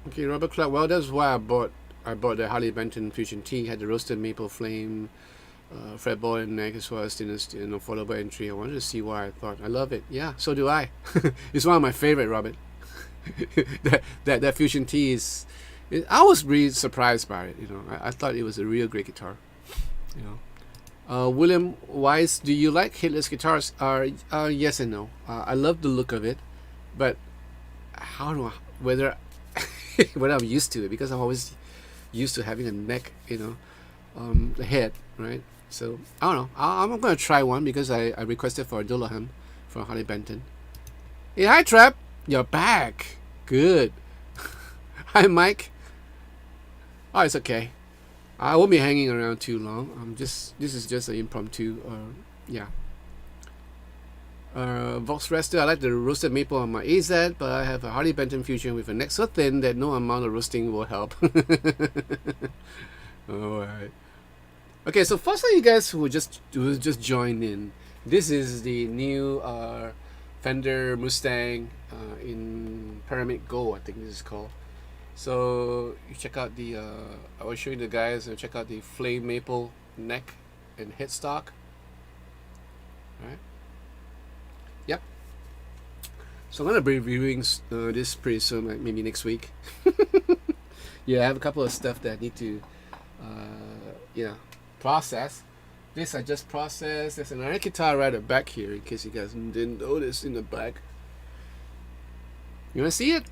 Okay, Robert Clark. Well, that's why I bought the Harley Benton Fusion T. Had the roasted maple flame, fretboard and neck, as well as stainless steel, foldable entry. I wanted to see why. I thought I love it. Yeah, so do I. It's one of my favorite, Robert. that Fusion T is. I was really surprised by it. You know, I thought it was a real great guitar. You know, William Wise, do you like hitless guitars? Yes and no. I love the look of it, but how do I, whether whether I'm used to it, because I'm always used to having a neck, the head, right? So I don't know. I'm gonna try one because I requested for a Dullahan from Harley Benton. Hey, hi Trap, you're back. Good. Hi Mike. Oh, it's okay. I won't be hanging around too long. This is just an impromptu. Yeah. Vox Rester, I like the roasted maple on my AZ, but I have a Harley Benton Fusion with a neck so thin that no amount of roasting will help. Alright. Okay, so first of all, you guys who just joined in, this is the new Fender Mustang in Pyramid Gold, I think this is called. So you check out the I was showing the guys check out the flame maple neck and headstock. Alright. Yep. So I'm gonna be reviewing this pretty soon, like maybe next week. Yeah, I have a couple of stuff that I need to process. This I just processed. There's another guitar right at the back here, in case you guys didn't notice, in the back. You wanna see it?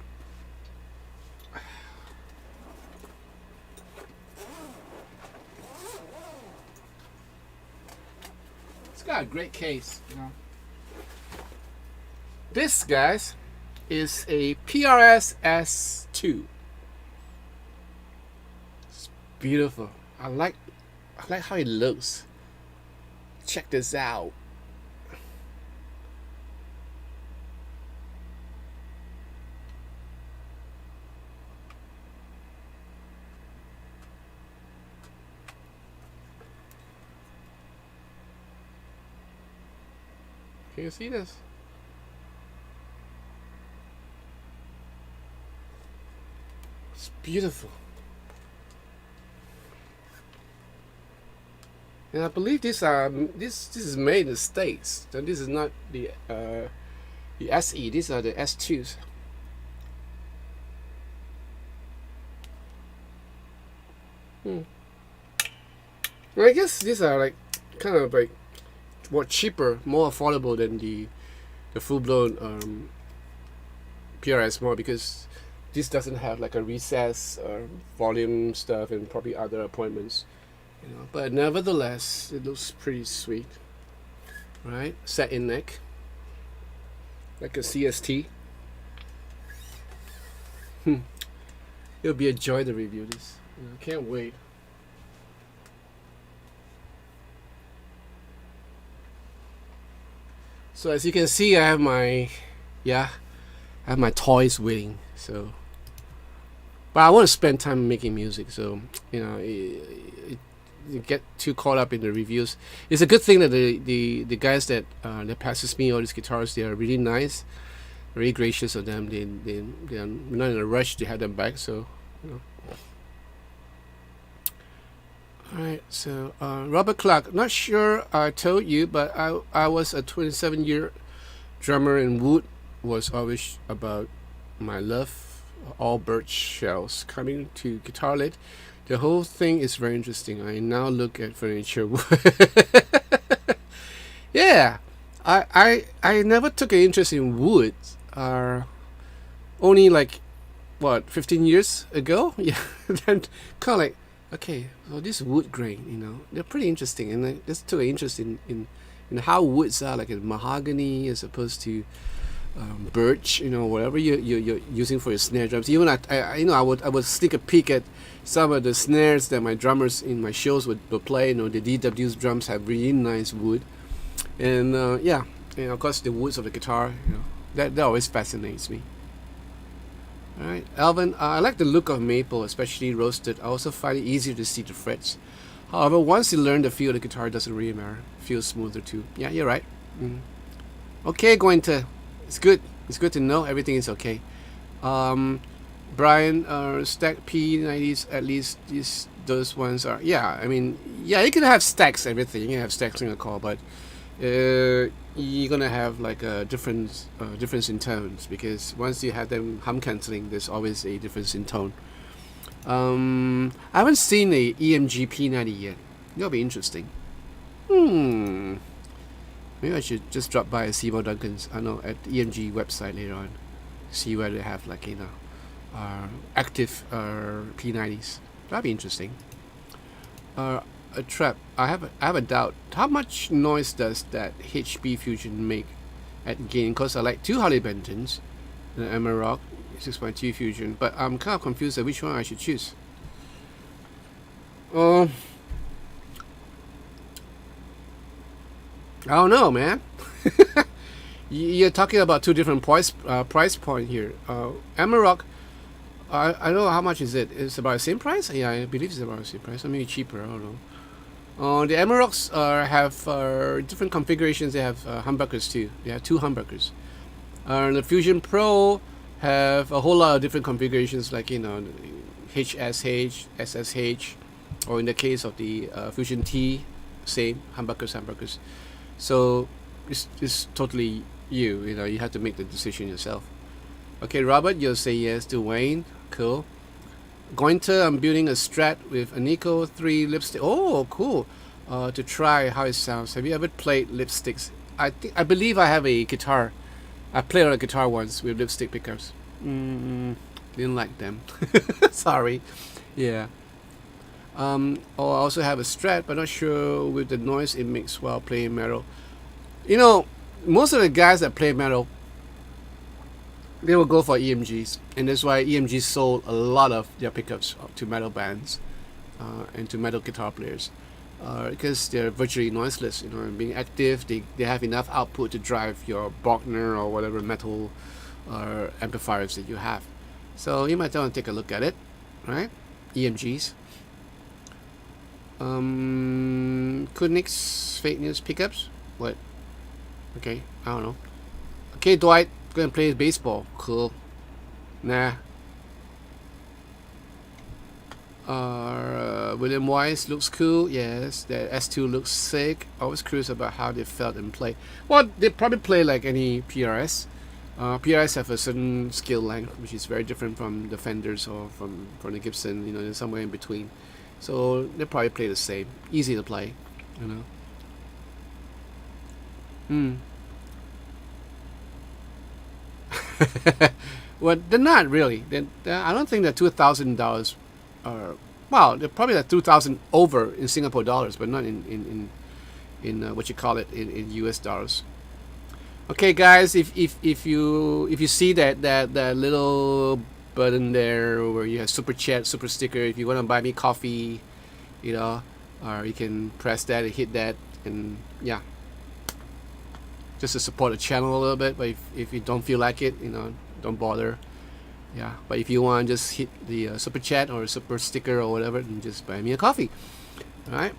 It's got a great case, This, guys, is a PRS S2. It's beautiful. I like how it looks. Check this out. Can you see this? It's beautiful. And I believe this is made in the States. So this is not the SE. These are the S2s. Well, I guess these are like kind of like more cheaper, more affordable than the full-blown PRS more, because this doesn't have like a recess or volume stuff and probably other appointments, but nevertheless it looks pretty sweet, right? Set in neck like a CST. It'll be a joy to review this. Can't wait. So as you can see, I have my toys waiting. So, but I want to spend time making music. So you get too caught up in the reviews. It's a good thing that the guys that passes me all these guitars, they are really nice, very gracious of them. They are not in a rush to have them back. So. Alright, so Robert Clark, not sure I told you, but I was a 27-year drummer, and wood was always about my love. All birch shells coming to guitar lid. The whole thing is very interesting. I now look at furniture. Yeah, I never took an interest in wood. Only like what, 15 years ago? Yeah, then kind of like, okay, so this wood grain, they're pretty interesting, and I just took an interest in how woods are, like in mahogany as opposed to birch, whatever you're using for your snare drums. Even I would sneak a peek at some of the snares that my drummers in my shows would play. The DW's drums have really nice wood, and of course the woods of the guitar, that always fascinates me. Alright, Alvin, I like the look of maple, especially roasted. I also find it easier to see the frets. However, once you learn the feel of the guitar, it doesn't really matter. It feels smoother too. Yeah, you're right. Okay, going to. It's good. It's good to know everything is okay. Brian, stack P90s, at least those ones are. Yeah, I mean, yeah, you can have stacks, everything. You can have stacks in a call, but you're gonna have like a difference in tones, because once you have them hum canceling, there's always a difference in tone. I haven't seen a EMG P90 yet. That'll be interesting. Maybe I should just drop by Seymour Duncan's. I know at the EMG website later on, see where they have like active P90s. That'd be interesting. A trap. I have a doubt. How much noise does that HB Fusion make at gain? Because I like two Harley Bentons, the Amarok 6.2 Fusion, but I'm kind of confused at which one I should choose. I don't know, man. You're talking about two different price point here. Amarok, I don't know how much is it. It's about the same price. Yeah, I believe it's about the same price. Or maybe cheaper. I don't know. The Amaroks have different configurations. They have humbuckers too. They have two humbuckers. The Fusion Pro have a whole lot of different configurations, like HSH, SSH, or in the case of the Fusion T, same humbuckers. So it's totally you. You have to make the decision yourself. Okay, Robert, you'll say yes to Wayne. Cool. Gointer, I'm building a Strat with a Nico 3 lipstick. Oh, cool. To try how it sounds. Have you ever played lipsticks? I believe I have a guitar. I played on a guitar once with lipstick pickups. Didn't like them. Sorry. Yeah. I also have a Strat, but not sure with the noise it makes while playing metal. Most of the guys that play metal, they will go for EMGs, and that's why EMGs sold a lot of their pickups to metal bands and to metal guitar players, because they're virtually noiseless. Being active, they have enough output to drive your Bogner or whatever metal amplifiers that you have. So you might want to take a look at it, right? EMGs. Kudnik's fake news pickups. What? Okay, I don't know. Okay, Dwight. Gonna play baseball. Cool. Nah. William Wise looks cool. Yes. The S2 looks sick. Always curious about how they felt and play. Well, they probably play like any PRS. PRS have a certain scale length, which is very different from the Fenders or from the Gibson. They're somewhere in between. So they probably play the same. Easy to play. Well, they're not really. I don't think they're $2,000. Well, they're probably like 2,000 over in Singapore dollars, but not in what you call it in US dollars. Okay, guys, if you see that little button there where you have super chat, super sticker, if you want to buy me coffee, or you can press that and hit that, and yeah, just to support the channel a little bit. But if you don't feel like it, don't bother. Yeah, but if you want, just hit the super chat or super sticker or whatever, and just buy me a coffee. All right.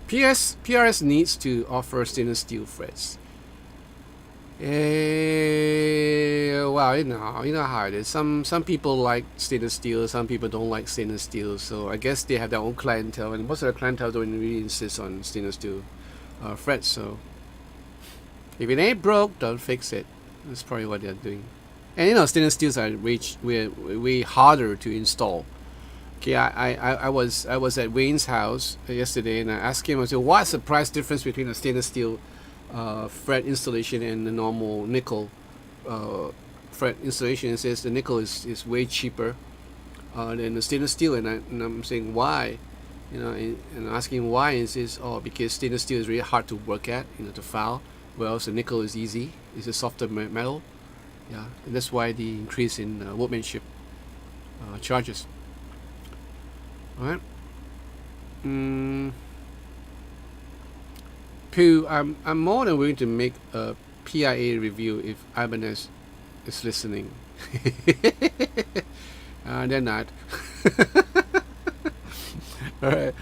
PRS needs to offer stainless steel frets. Well, you know how it is. Some people like stainless steel, some people don't like stainless steel. So I guess they have their own clientele, and most of the clientele don't really insist on stainless steel frets. So if it ain't broke, don't fix it. That's probably what they're doing. And stainless steels are way harder to install. Okay, I was at Wayne's house yesterday, and I asked him, I said, what's the price difference between a stainless steel fret installation and the normal nickel fret installation? It says the nickel is way cheaper than the stainless steel, and I'm saying why, and asking why, and it says, because stainless steel is really hard to work at, to file, whereas the nickel is easy. It's a softer metal, yeah, and that's why the increase in workmanship charges. All right. Pooh, I'm more than willing to make a PIA review if Ibanez is listening. They're not. All right.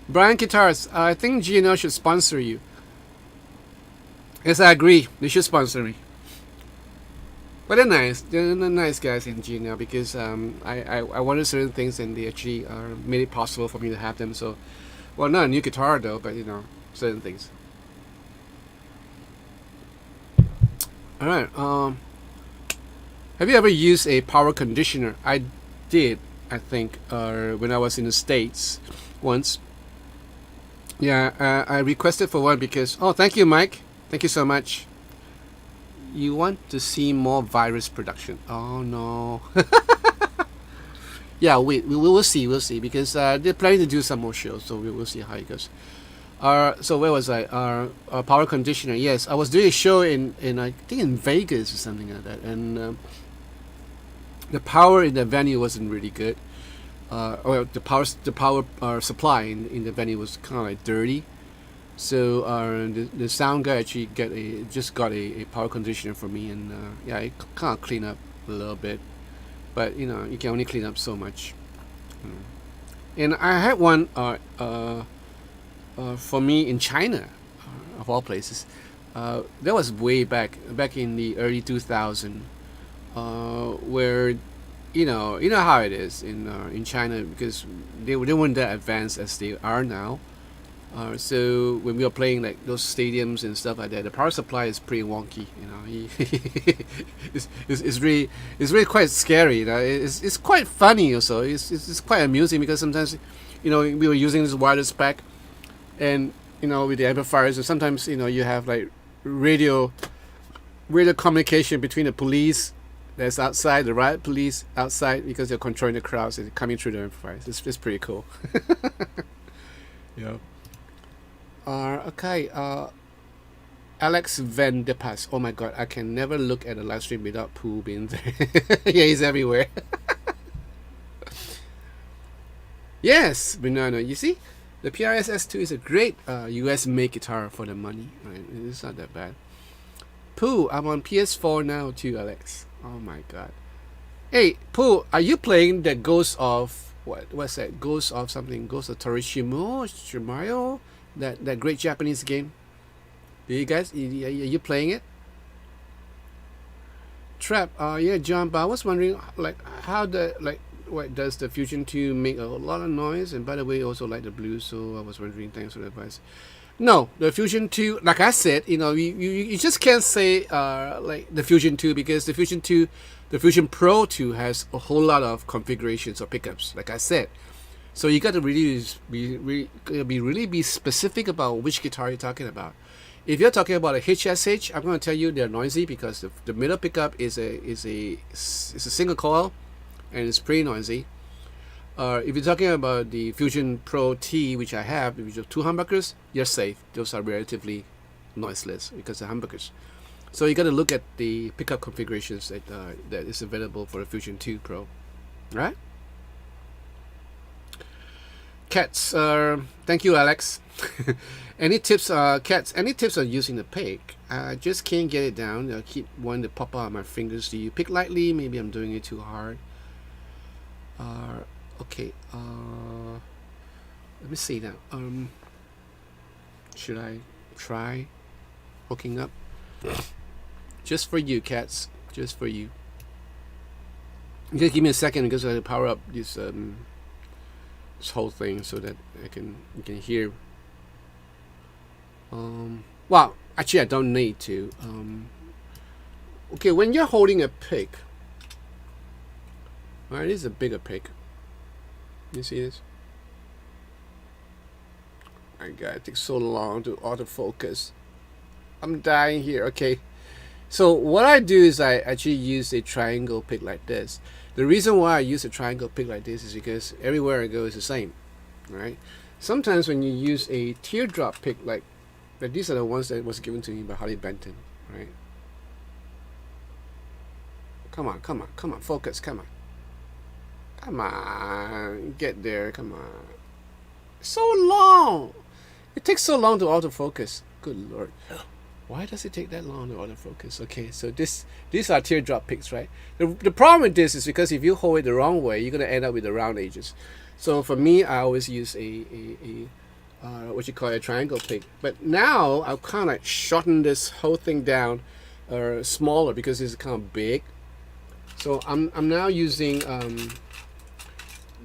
Brian Guitars, I think GNL should sponsor you. Yes, I agree. They should sponsor me. But they're nice. They're nice guys in GNL, because I wanted certain things, and they actually made it possible for me to have them. So, well, not a new guitar though, but certain things. All right. Have you ever used a power conditioner? I did, I think, when I was in the States once. Yeah, I requested for one because, oh, thank you, Mike. Thank you so much. You want to see more virus production? Oh no. Yeah, we will see, because they're planning to do some more shows, so we will see how it goes. So where was I? Power conditioner. Yes, I was doing a show in I think in Vegas or something like that, and the power in the venue wasn't really good. Or the power supply in the venue was kind of like dirty. So the sound guy actually got a power conditioner for me, and yeah, it kind of cleaned up a little bit, but you know, you can only clean up so much. And I had one for me in China, of all places. That was way back in the early 2000, where you know how it is in China, because they weren't that advanced as they are now. So when we were playing like those stadiums and stuff like that, the power supply is pretty wonky. You know, it's really quite scary. You know, it's quite funny also. It's quite amusing because sometimes, you know, we were using this wireless pack, and you know, with the amplifiers, and sometimes, you know, you have like radio communication between the police that's outside, the riot police outside, because they're controlling the crowds and coming through the amplifiers. It's pretty cool. Yeah. Okay. Alex Van de Pas. Oh my God, I can never look at a live stream without Pooh being there. Yeah, he's everywhere. Yes, Banana. You see, the PRS S2 is a great US made guitar for the money. Right? It's not that bad. Pooh, I'm on PS4 now too, Alex. Oh my God. Hey, Pooh, are you playing the Ghost of what's that? Ghost of something? Ghost of Shimayo? That great Japanese game. Do you guys? Are you playing it? Trap. Yeah, John. But I was wondering, like, how what does the Fusion 2 make a lot of noise? And by the way, also like the blues. So I was wondering. Thanks for the advice. No, the Fusion 2, like I said, you know, you just can't say like the Fusion 2, because the Fusion 2, the Fusion Pro 2 has a whole lot of configurations or pickups, like I said. So you got to really be specific about which guitar you're talking about. If you're talking about a HSH, I'm going to tell you they're noisy because the middle pickup is a single coil, and it's pretty noisy. If you're talking about the Fusion Pro T, which I have, which are 2 humbuckers, you're safe. Those are relatively noiseless because they're humbuckers. So you got to look at the pickup configurations that is available for the Fusion 2 Pro, right? Cats. Thank you, Alex. Any tips, cats? Any tips on using the pick? I just can't get it down. I keep wanting to pop out my fingers. Do you pick lightly? Maybe I'm doing it too hard. Okay. Let me see now. Should I try hooking up? Just for you, cats. Just for you. Just give me a second because I have to power up this this whole thing so that you can hear. Well, actually, I don't need to. Okay, when you're holding a pick, well, it is a bigger pick. You see this? My God, it takes so long to autofocus. I'm dying here. Okay, so what I do is I actually use a triangle pick like this. The reason why I use a triangle pick like this is because everywhere I go is the same, right? Sometimes when you use a teardrop pick like these are the ones that was given to me by Harley Benton, right? Come on, focus, come on, get there, come on. So long. It takes so long to autofocus. Good Lord. Why does it take that long to autofocus? Okay, so these are teardrop picks, right? The problem with this is because if you hold it the wrong way, you're gonna end up with the round edges. So for me, I always use a what you call a triangle pick. But now I've kind of shortened this whole thing down, smaller because it's kind of big. So I'm now using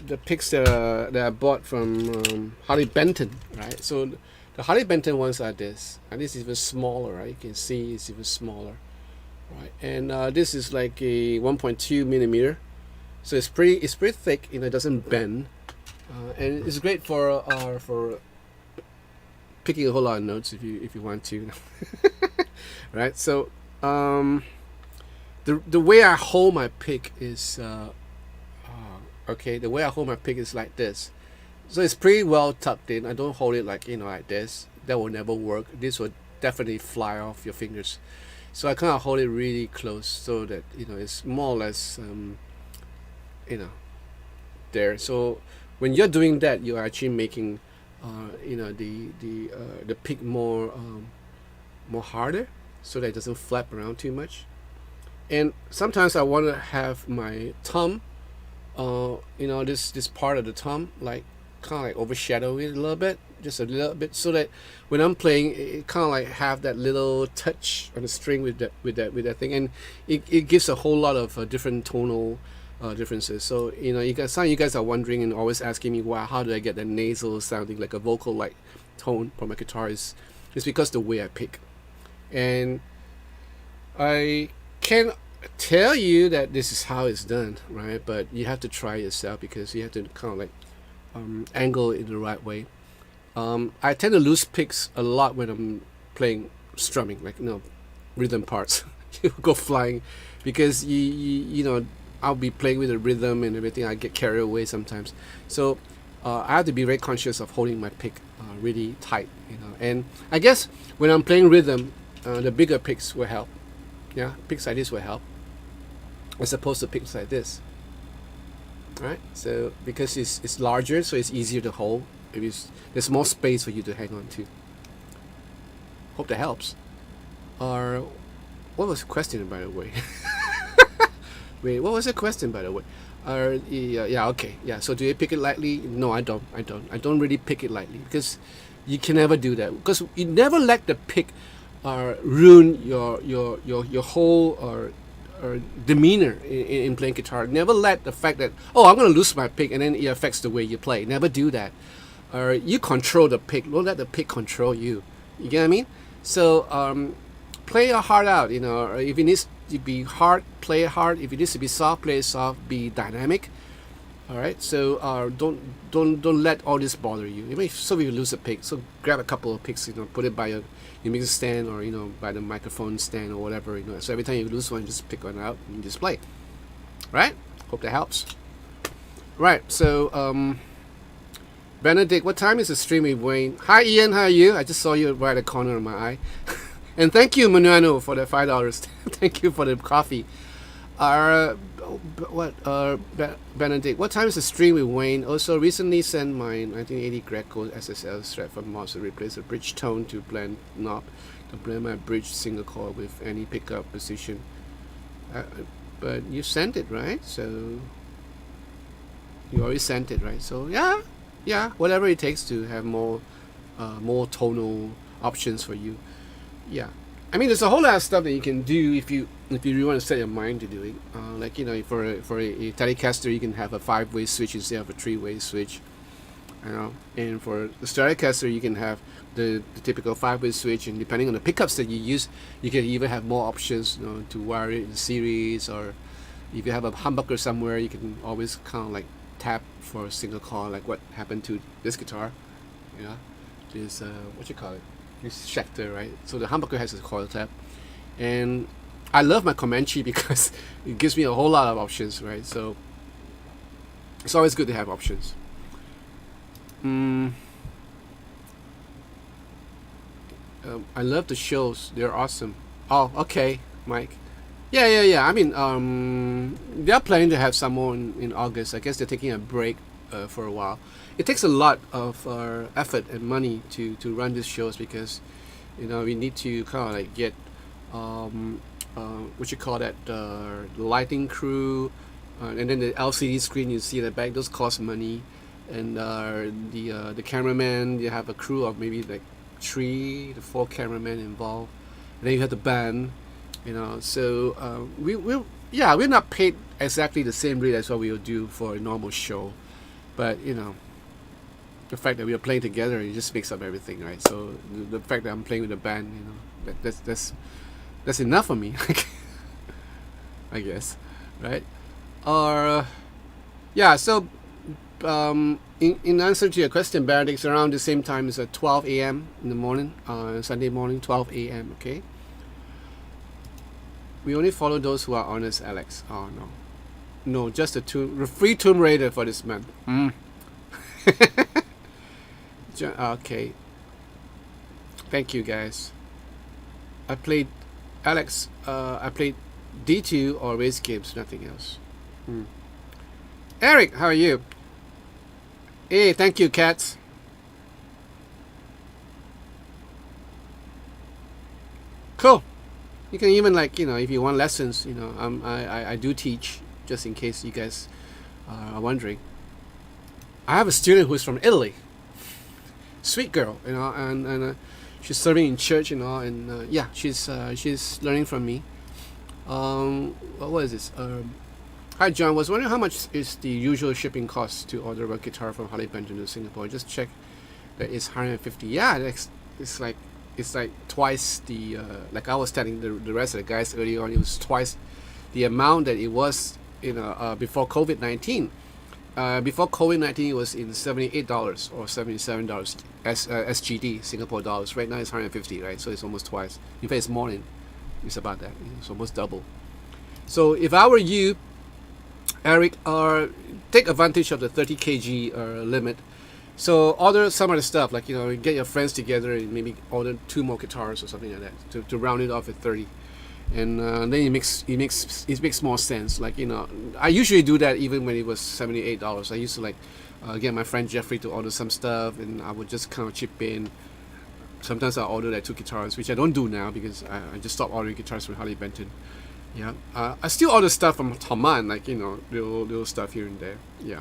the picks that I bought from Harley Benton, right? So the Harley Benton ones are this, and this is even smaller, right? You can see it's even smaller. right? And this is like a 1.2 millimeter, so it's pretty thick. You know, it doesn't bend, and it's great for picking a whole lot of notes if you want to, right? So the way I hold my pick is okay. The way I hold my pick is like this. So it's pretty well tucked in. I don't hold it like, you know, like this. That will never work. This will definitely fly off your fingers. So I kind of hold it really close so that, you know, it's more or less you know, there. So when you're doing that, you're actually making you know, the pick more harder, so that it doesn't flap around too much. And sometimes I want to have my thumb, you know, this part of the thumb, like kind of like overshadow it a little bit, just a little bit, so that when I'm playing, it kind of like have that little touch on the string with that thing, and it gives a whole lot of different tonal differences. So, you know, some of you guys are wondering and always asking me, why, how do I get that nasal sounding, like a vocal like tone from my guitar? It's because the way I pick. And I can't tell you that this is how it's done, right? But you have to try it yourself, because you have to kind of like angle it in the right way. I tend to lose picks a lot when I'm playing strumming, like, you know, rhythm parts. You go flying, because you know, I'll be playing with the rhythm and everything. I get carried away sometimes. So I have to be very conscious of holding my pick really tight, you know. And I guess when I'm playing rhythm, the bigger picks will help. Yeah, picks like this will help, as opposed to picks like this. Right? So because it's larger, so it's easier to hold. There's more space for you to hang on to. Hope that helps. Or what was the question, by the way? Wait, what was the question, by the way? Yeah, okay, yeah. So do you pick it lightly? No, I don't. I don't really pick it lightly, because you can never do that. Because you never let the pick ruin your whole or demeanor in playing guitar. Never let the fact that, oh, I'm gonna lose my pick, and then it affects the way you play. Never do that. Or you control the pick. Don't let the pick control you. You get what I mean? So play your heart out. You know, or if it needs to be hard, play it hard. If it needs to be soft, play it soft. Be dynamic. All right. So don't let all this bother you. Even if you lose a pick, so grab a couple of picks. You know, put it by your mixer stand, or, you know, by the microphone stand or whatever. You know, so every time you lose one, just pick one out and just play. Right. Hope that helps. Right. So Benedict, what time is the stream with Wayne? Hi Ian, how are you? I just saw you right at the corner of my eye. And thank you, Manuano, for the $5. Thank you for the coffee. Benedict, what time is the stream with Wayne? Also, recently sent my 1980 Greco SSL Strat from Moss to replace the bridge tone to blend knob to blend my bridge single coil with any pickup position. But you sent it, right? So you already sent it, right? So yeah, whatever it takes to have more tonal options for you. Yeah, I mean, there's a whole lot of stuff that you can do if you really want to set your mind to do it. Like, you know, for a Telecaster, you can have a 5-way switch instead of a 3-way switch. You know, and for the Stratocaster, you can have the typical 5-way switch, and depending on the pickups that you use, you can even have more options, you know, to wire it in series, or if you have a humbucker somewhere, you can always kind of like tap for a single coil, like what happened to this guitar. Yeah, this what you call it, this Schecter, right? So the humbucker has a coil tap, and I love my Comanche because it gives me a whole lot of options, right? So it's always good to have options. I love the shows, they're awesome. Oh, okay, Mike. Yeah. I mean, they're planning to have some more in August. I guess they're taking a break for a while. It takes a lot of effort and money to run these shows, because, you know, we need to kind of like get what you call that, the lighting crew, and then the LCD screen you see at the back. Those cost money, and the cameraman. You have a crew of maybe like 3 to 4 cameramen involved, and then you have the band. You know, so we're not paid exactly the same rate as what we would do for a normal show, but, you know, the fact that we are playing together, it just makes up everything, right? So the fact that I'm playing with a band, you know, that's enough for me. I guess, right? Or yeah. So in answer to your question, Benedict, around the same time as 12 a.m. in the morning, Sunday morning, 12 a.m. Okay. We only follow those who are honest, Alex. Oh no, no, just the free Tomb Raider for this man. Okay. Thank you, guys. I played Alex. I played D2 or race games, nothing else. Eric, how are you? Hey, thank you, cats. Cool. You can even, like, if you want lessons, I do teach, just in case you guys are wondering. I have a student who's from Italy. Sweet girl, and she's serving in church, and yeah, she's learning from me. What is this? Hi John, was wondering how much is the usual shipping cost to order a guitar from Harley Benton to Singapore? Just check that it's 150. Yeah, it's like twice the like I was telling the rest of the guys earlier on. It was twice the amount that it was before COVID-19. Before COVID-19, it was in $78 or $77 SGD, Singapore dollars. Right now it's 150, right? So it's almost twice. In fact, it's more than, it's about that. It's almost double. So if I were you, Eric, take advantage of the 30 kg limit. So order some of the stuff, like get your friends together and maybe order 2 more guitars or something like that to round it off at 30. And then it makes more sense. Like I usually do that even when it was $78. I used to get my friend Jeffrey to order some stuff, and I would just kind of chip in. Sometimes I order like 2 guitars, which I don't do now because I just stopped ordering guitars from Harley Benton. Yeah, I still order stuff from Thomann, like little stuff here and there. Yeah.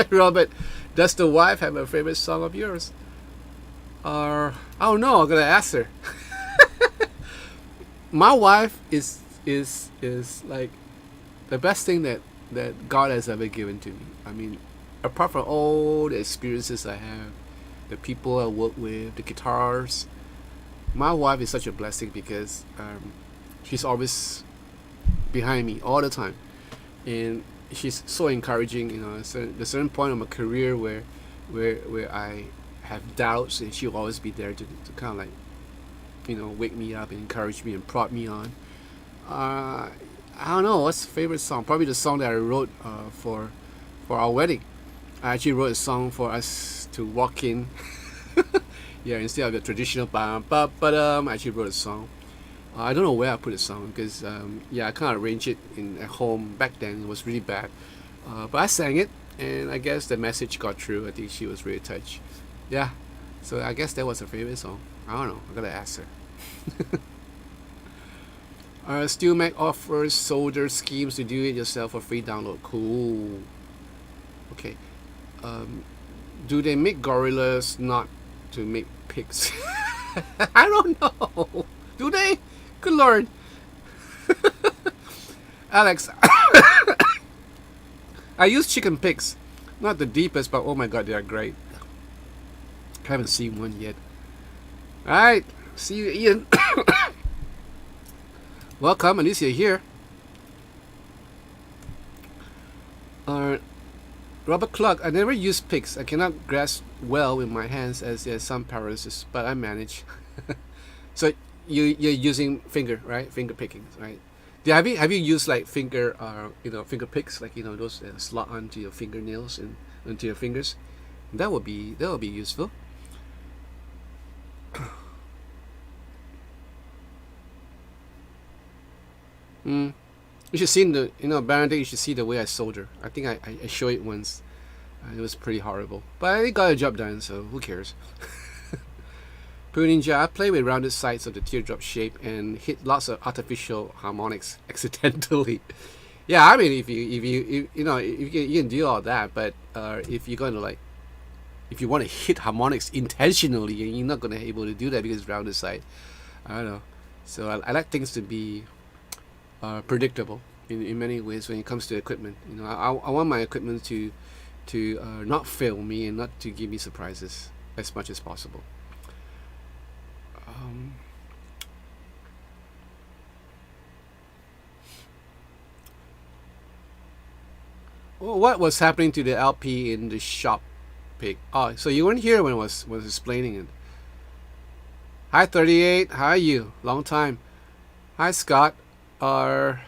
Robert, does the wife have a favorite song of yours? I don't know. I'm gonna ask her. My wife is like the best thing that God has ever given to me. I mean, apart from all the experiences I have, the people I work with, the guitars, my wife is such a blessing because she's always behind me all the time, and she's so encouraging. There's a certain point of my career where I have doubts, and she'll always be there to kind of like wake me up and encourage me and prod me on. I don't know what's the favorite song. Probably the song that I wrote for our wedding. I actually wrote a song for us to walk in. Yeah, instead of the traditional bam ba ba dum, I actually wrote a song. I don't know where I put the song because yeah, I kind of arranged it at home back then. It was really bad, but I sang it, and I guess the message got through. I think she was really touched. Yeah, so I guess that was her favorite song. I don't know. I gotta ask her. Steel Mac offers solder schemes to do it yourself for free download. Cool. Okay. Do they make gorillas not to make pigs? I don't know. Do they? Good Lord. Alex, I use chicken pigs. Not the deepest, but oh my god, they are great. Haven't seen one yet. Alright, see you, Ian. Welcome, at least you're here. Robert Clark, I never use picks. I cannot grasp well with my hands as there's some paralysis, but I manage. So you're using finger, right? Finger picking, right? Have you used like finger finger picks, like those slot onto your fingernails and onto your fingers? That would be useful. You should see Benedict, you should see the way I solder. I think I showed it once. It was pretty horrible, but I got a job done, so who cares? Poo Ninja, I play with rounded sides of the teardrop shape and hit lots of artificial harmonics accidentally. Yeah, I mean, if you can do all that, but if you're gonna if you want to hit harmonics intentionally, you're not gonna be able to do that because it's rounded side. I don't know. So I like things to be predictable in many ways when it comes to equipment. I want my equipment to not fail me and not to give me surprises as much as possible. what was happening to the LP in the shop pick? Oh, so you weren't here when I was explaining it. Hi 38, how are you? Long time. Hi Scott. So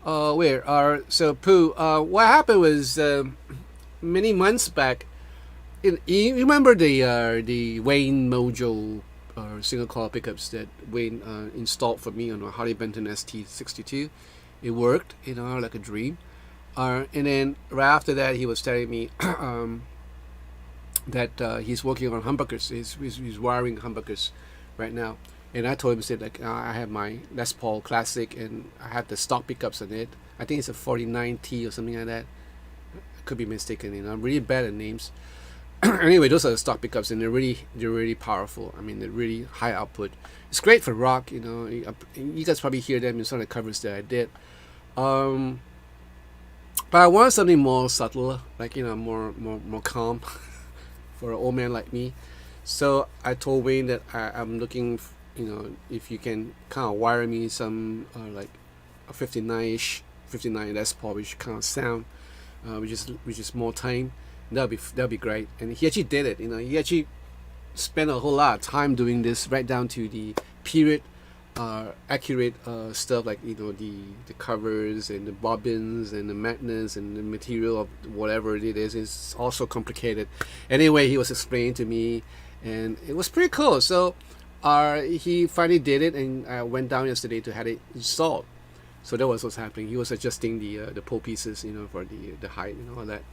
Pooh, what happened was many months back. You remember the Wayne Mojo single coil pickups that Wayne installed for me on a Harley Benton ST62? It worked, like a dream. And then right after that, he was telling me that he's working on humbuckers. He's wiring humbuckers right now. And I told him, said like, I have my Les Paul Classic and I have the stock pickups on it. I think it's a 49T or something like that. I could be mistaken. I'm really bad at names. Anyway, those are the stock pickups, and they're really powerful. I mean, they're really high output. It's great for rock. You guys probably hear them in some of the covers that I did. But I wanted something more subtle, like more calm for an old man like me. So I told Wayne that I'm looking, if you can kind of wire me some like a 59 Les Paul, which kind of sound, which is more tame. That'll be great. And he actually did it. He actually spent a whole lot of time doing this, right down to the period accurate stuff, like the covers and the bobbins and the magnets and the material of whatever it is. It's also complicated. Anyway, he was explaining to me, and it was pretty cool. So he finally did it, and I went down yesterday to have it installed. So that was what's happening. He was adjusting the pull pieces, for the height and all that.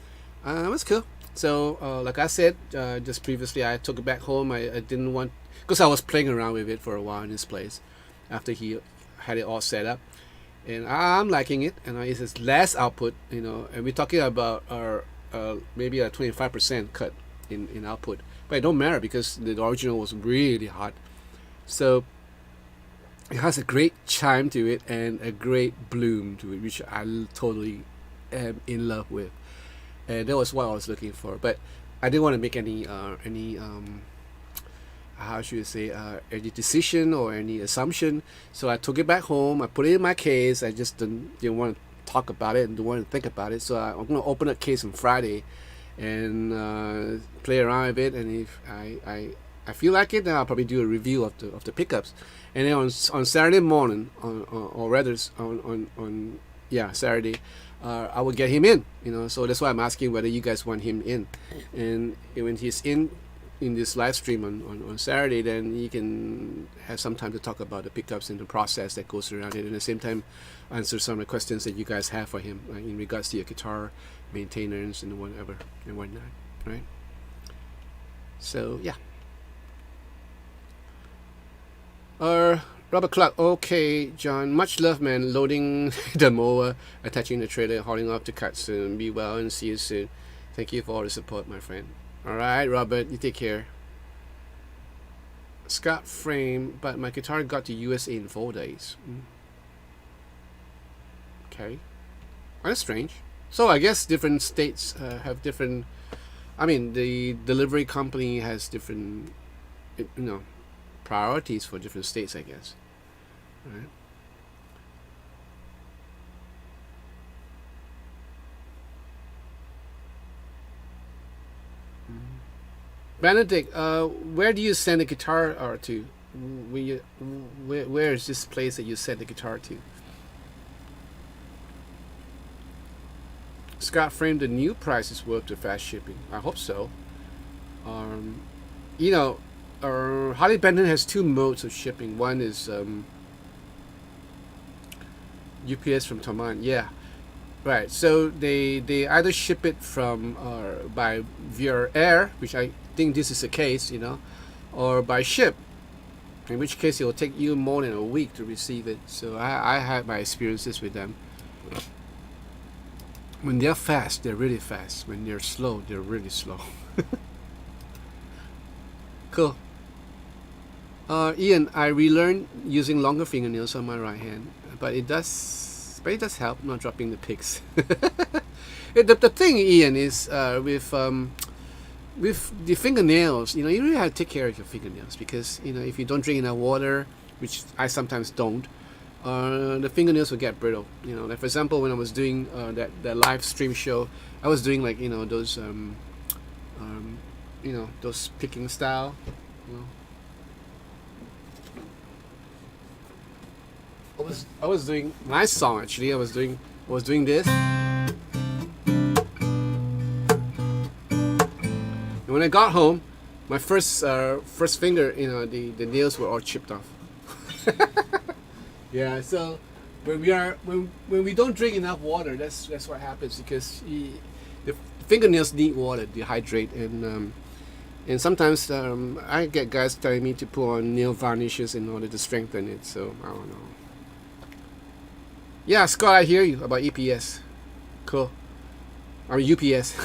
It was cool. So like I said just previously, I took it back home. I didn't want, because I was playing around with it for a while in his place after he had it all set up, and I'm liking it. It has less output, and we're talking about maybe a 25% cut in output, but it don't matter because the original was really hot. So it has a great chime to it and a great bloom to it, which I totally am in love with. And that was what I was looking for, but I didn't want to make any how should you say, any decision or any assumption. So I took it back home. I put it in my case. I just didn't want to talk about it and didn't want to think about it. So I'm going to open a case on Friday and play around with it. And if I feel like it, then I'll probably do a review of the pickups. And then on Saturday morning, or rather on Saturday, I will get him in. So that's why I'm asking whether you guys want him in. And when he's in this live stream on Saturday, then you can have some time to talk about the pickups and the process that goes around it, and at the same time answer some of the questions that you guys have for him in regards to your guitar maintenance and whatever and whatnot, right? So yeah. Robert Clark, okay, John, much love, man. Loading the mower, attaching the trailer, hauling off to cut soon. Be well and see you soon. Thank you for all the support, my friend. All right, Robert, you take care. Scott frame, but my guitar got to USA in 4 days. Okay, that's strange. So I guess different states have different. I mean, the delivery company has different, priorities for different states, I guess. All right. Benedict, where do you send the guitar to? Where is this place that you send the guitar to? Scott framed the new price is worth the fast shipping. I hope so. Harley Benton has two modes of shipping. One is UPS from Taman. Yeah, right. So they either ship it from by via air, which I think this is the case, or by ship, in which case it will take you more than a week to receive it. So I had my experiences with them. When they're fast, they're really fast. When they're slow, they're really slow. Cool. Ian, I relearned using longer fingernails on my right hand, but it does help not dropping the picks. The thing, Ian, is with the fingernails, you really have to take care of your fingernails, because if you don't drink enough water, which I sometimes don't, the fingernails will get brittle. You know, like for example, when I was doing that live stream show, I was doing like, you know, those you know, those picking style. You know, I was doing my song actually. I was doing this. And when I got home, my first finger, you know, the nails were all chipped off. Yeah, so when we don't drink enough water, that's what happens, because the fingernails need water to hydrate, and sometimes I get guys telling me to put on nail varnishes in order to strengthen it. So I don't know. Yeah, Scott, I hear you about EPS. Cool. Or UPS.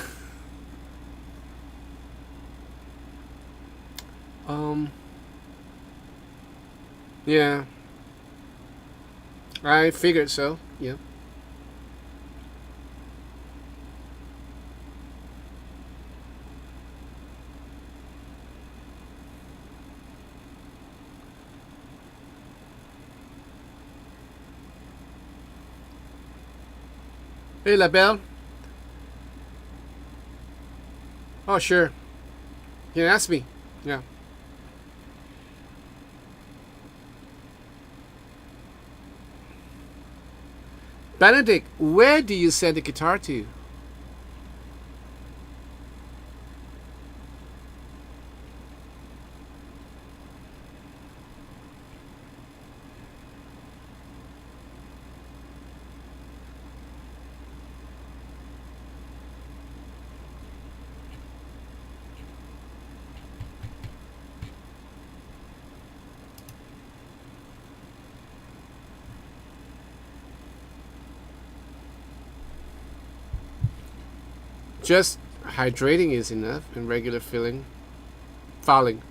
Yeah. I figured so. Yeah. Hey, LaBelle. Oh, sure. You can ask me. Yeah. Benedict, where do you send the guitar to? Just hydrating is enough, and regular fouling.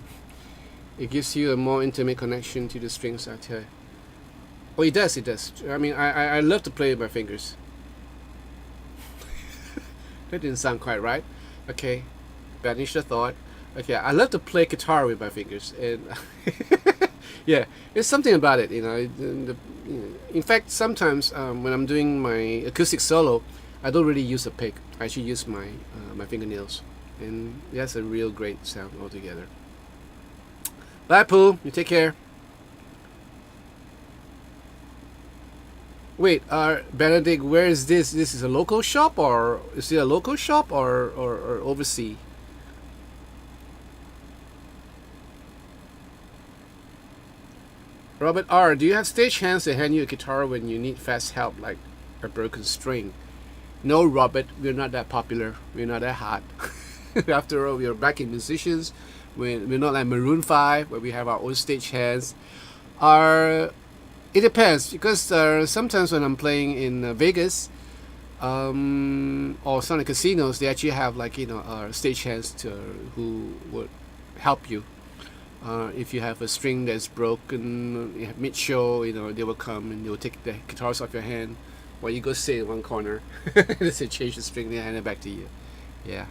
It gives you a more intimate connection to the strings out here. Oh, it does, it does. I mean, I love to play with my fingers. That didn't sound quite right. Okay, banish the thought. Okay, I love to play guitar with my fingers, and yeah, there's something about it, you know. In fact, sometimes when I'm doing my acoustic solo, I don't really use a pick. I actually use my my fingernails, and that's a real great sound altogether. Bye, Pooh. You take care. Wait, Benedict, where is this? This is a local shop, or is it a local shop, or overseas? Robert R, do you have stagehands to hand you a guitar when you need fast help, like a broken string? No, Robert, we're not that popular. We're not that hot. After all, we are backing musicians. We're not like Maroon 5, where we have our own stagehands. It depends, because sometimes when I'm playing in Vegas, or some of the casinos, they actually have, like, you know, stagehands who would help you. If you have a string that's broken mid-show, you know, they will come and they will take the guitars off your hand while you go sit in one corner. They say change the string, they hand it back to you. Yeah.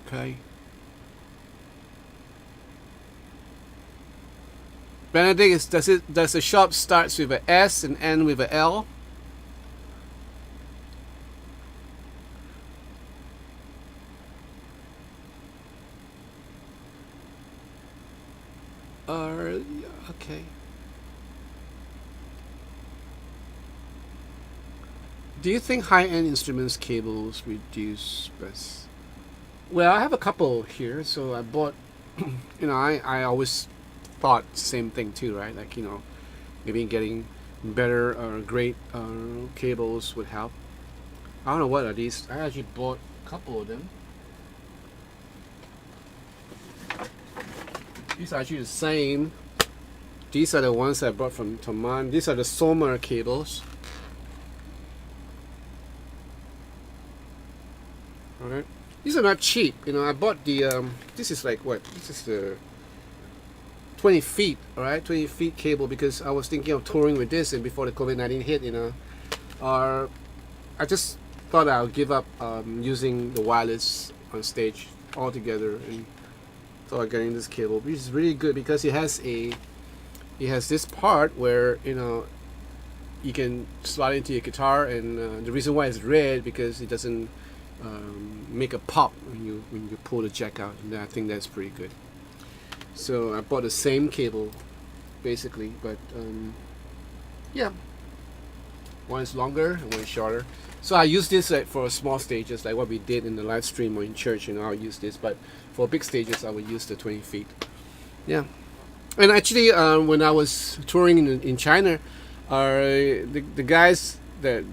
Okay. Benedict, does the shop starts with a S and end with a L? Okay. Do you think high-end instruments cables reduce bass? Well, I have a couple here, so I bought. You know, I always thought the same thing too, right? Like, you know, maybe getting better or great cables would help. I don't know what are these. I actually bought a couple of them. These are actually the same. These are the ones I bought from Toman. These are the Sommer cables. Alright. These are not cheap. You know, I bought the, this is like what? This is the 20 feet, alright? 20 feet cable, because I was thinking of touring with this, and before the COVID-19 hit, you know, I just thought I'll give up using the wireless on stage altogether, and thought getting this cable, which is really good because it has this part where, you know, you can slide into your guitar, and the reason why it's red because it doesn't make a pop when you pull the jack out, and I think that's pretty good. So I bought the same cable basically, but yeah, one is longer and one is shorter. So I use this for small stages, like what we did in the live stream or in church. You know, I'll use this, but for big stages I would use the 20 feet. Yeah. And actually, when I was touring in China, the guys that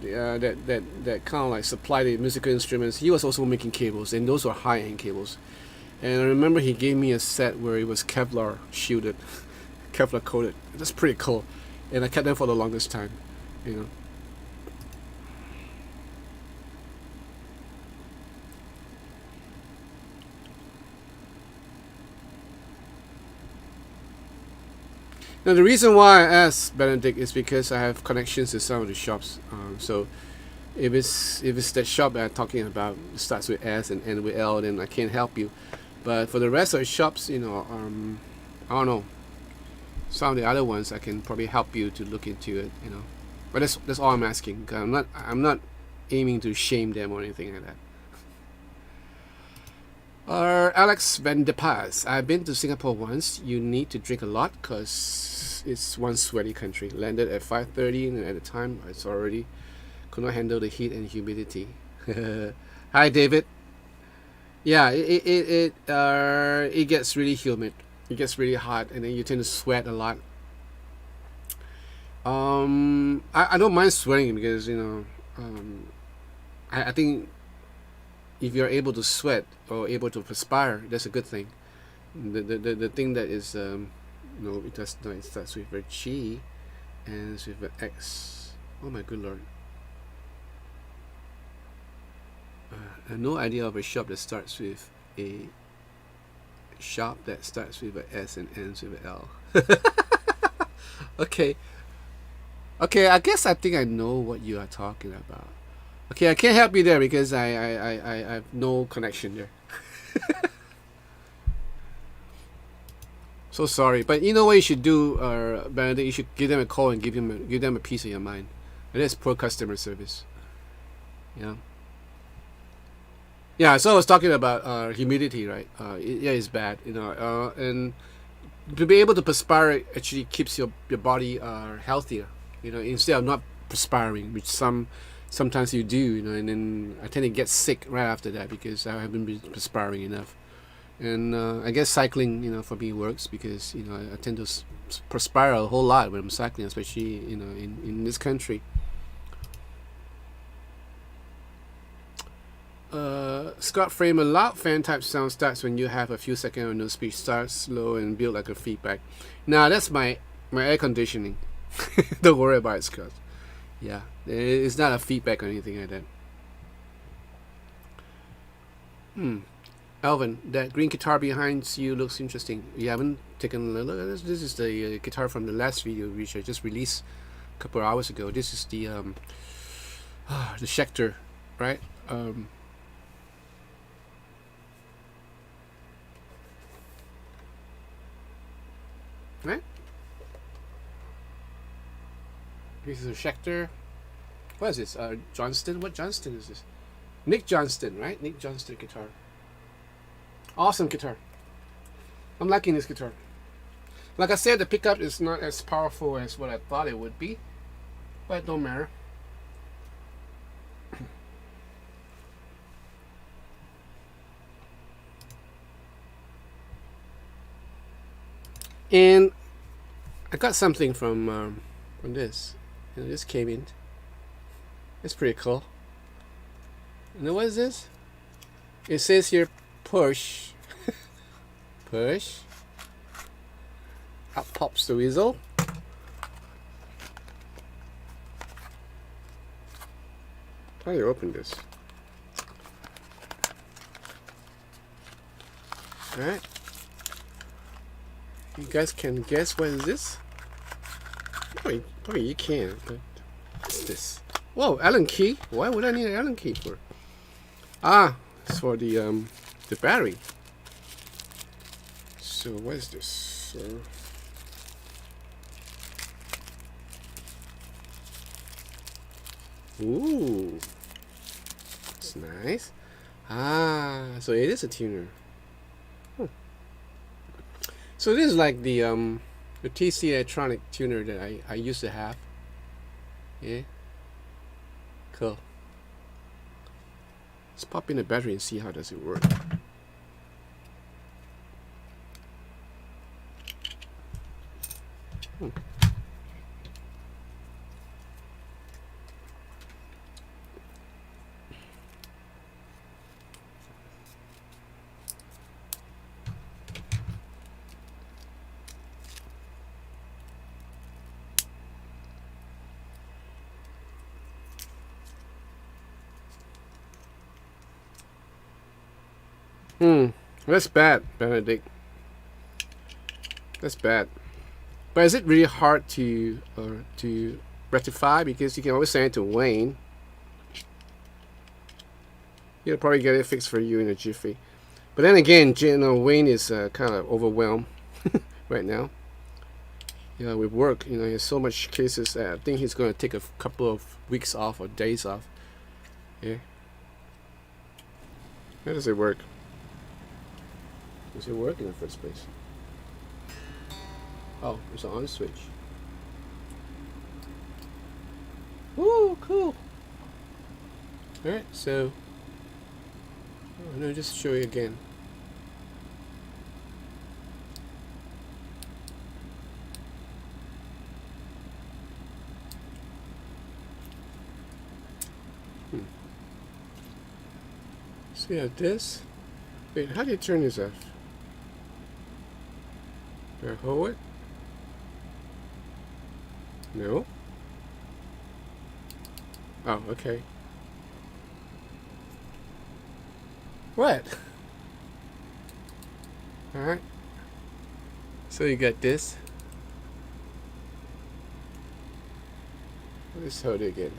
kind of like supply the musical instruments, he was also making cables, and those were high-end cables. And I remember he gave me a set where it was Kevlar shielded, Kevlar coated. That's pretty cool, and I kept them for the longest time, you know. Now the reason why I asked Benedict is because I have connections to some of the shops. So if it's that shop that I'm talking about, it starts with S and ends with L, then I can't help you. But for the rest of the shops, you know, I don't know. Some of the other ones I can probably help you to look into it, you know. But that's all I'm asking. I'm not aiming to shame them or anything like that. Alex Van de Paz. I've been to Singapore once. You need to drink a lot because it's one sweaty country. Landed at 5:30 and at the time it's already could not handle the heat and humidity. Hi David. Yeah, it gets really humid. It gets really hot, and then you tend to sweat a lot. I don't mind sweating because, you know, I think if you're able to sweat or able to perspire, that's a good thing. The thing that is no, it does not. It starts with a G and ends with an X. Oh my good lord! I have no idea of a shop that starts with a shop that starts with an S and ends with an L. Okay. I guess I think I know what you are talking about. Okay, I can't help you there because I have no connection there. So sorry, but you know what you should do, Benedict? You should give them a call and give them a piece of your mind. And that's poor customer service. Yeah. Yeah. So I was talking about humidity, right? Yeah, it's bad, you know. And to be able to perspire actually keeps your body healthier. You know, instead of not perspiring, which sometimes you do, you know, and then I tend to get sick right after that because I haven't been perspiring enough. And I guess cycling, you know, for me works because, you know, I tend to perspire a whole lot when I'm cycling, especially, you know, in this country. Scott Frame, a loud fan type sound starts when you have a few seconds of no speech, starts slow and build like a feedback. Now that's my air conditioning. Don't worry about it, Scott. Yeah, it's not a feedback or anything like that. Alvin, that green guitar behind you looks interesting. You haven't taken a look at this? This is the guitar from the last video which I just released a couple of hours ago. This is the Schecter, right? Right? This is a Schecter. What is this? Johnston? What Johnston is this? Nick Johnston, right? Nick Johnston guitar. Awesome guitar. I'm liking this guitar. Like I said, the pickup is not as powerful as what I thought it would be, but it don't matter. And I got something from this. You know, this came in. It's pretty cool. You know what is this? It says here, push. Push. Up pops the weasel. How do you open this? Alright. You guys can guess what is this? Probably you can, but what's this? Whoa, Allen key? Why would I need an Allen key for? Ah, it's for the battery. So what is this? Ooh, it's nice. Ah, so it is a tuner. So this is like the TC electronic tuner that I used to have. Yeah, cool. Let's pop in the battery and see how does it work. That's bad, Benedict. That's bad. But is it really hard to rectify? Because you can always send it to Wayne. He'll probably get it fixed for you in a jiffy. But then again, Wayne is kind of overwhelmed right now. With work, he has so much cases. I think he's going to take a couple of weeks off or days off. Yeah. How does it work? Does it work in the first place? Oh, it's an on switch. Woo, cool. Alright, so let me just show you again. So yeah, this. Wait, how do you turn this off? Do I hold it? No. Oh, okay. What? Alright. So you got this. Let's hold it again.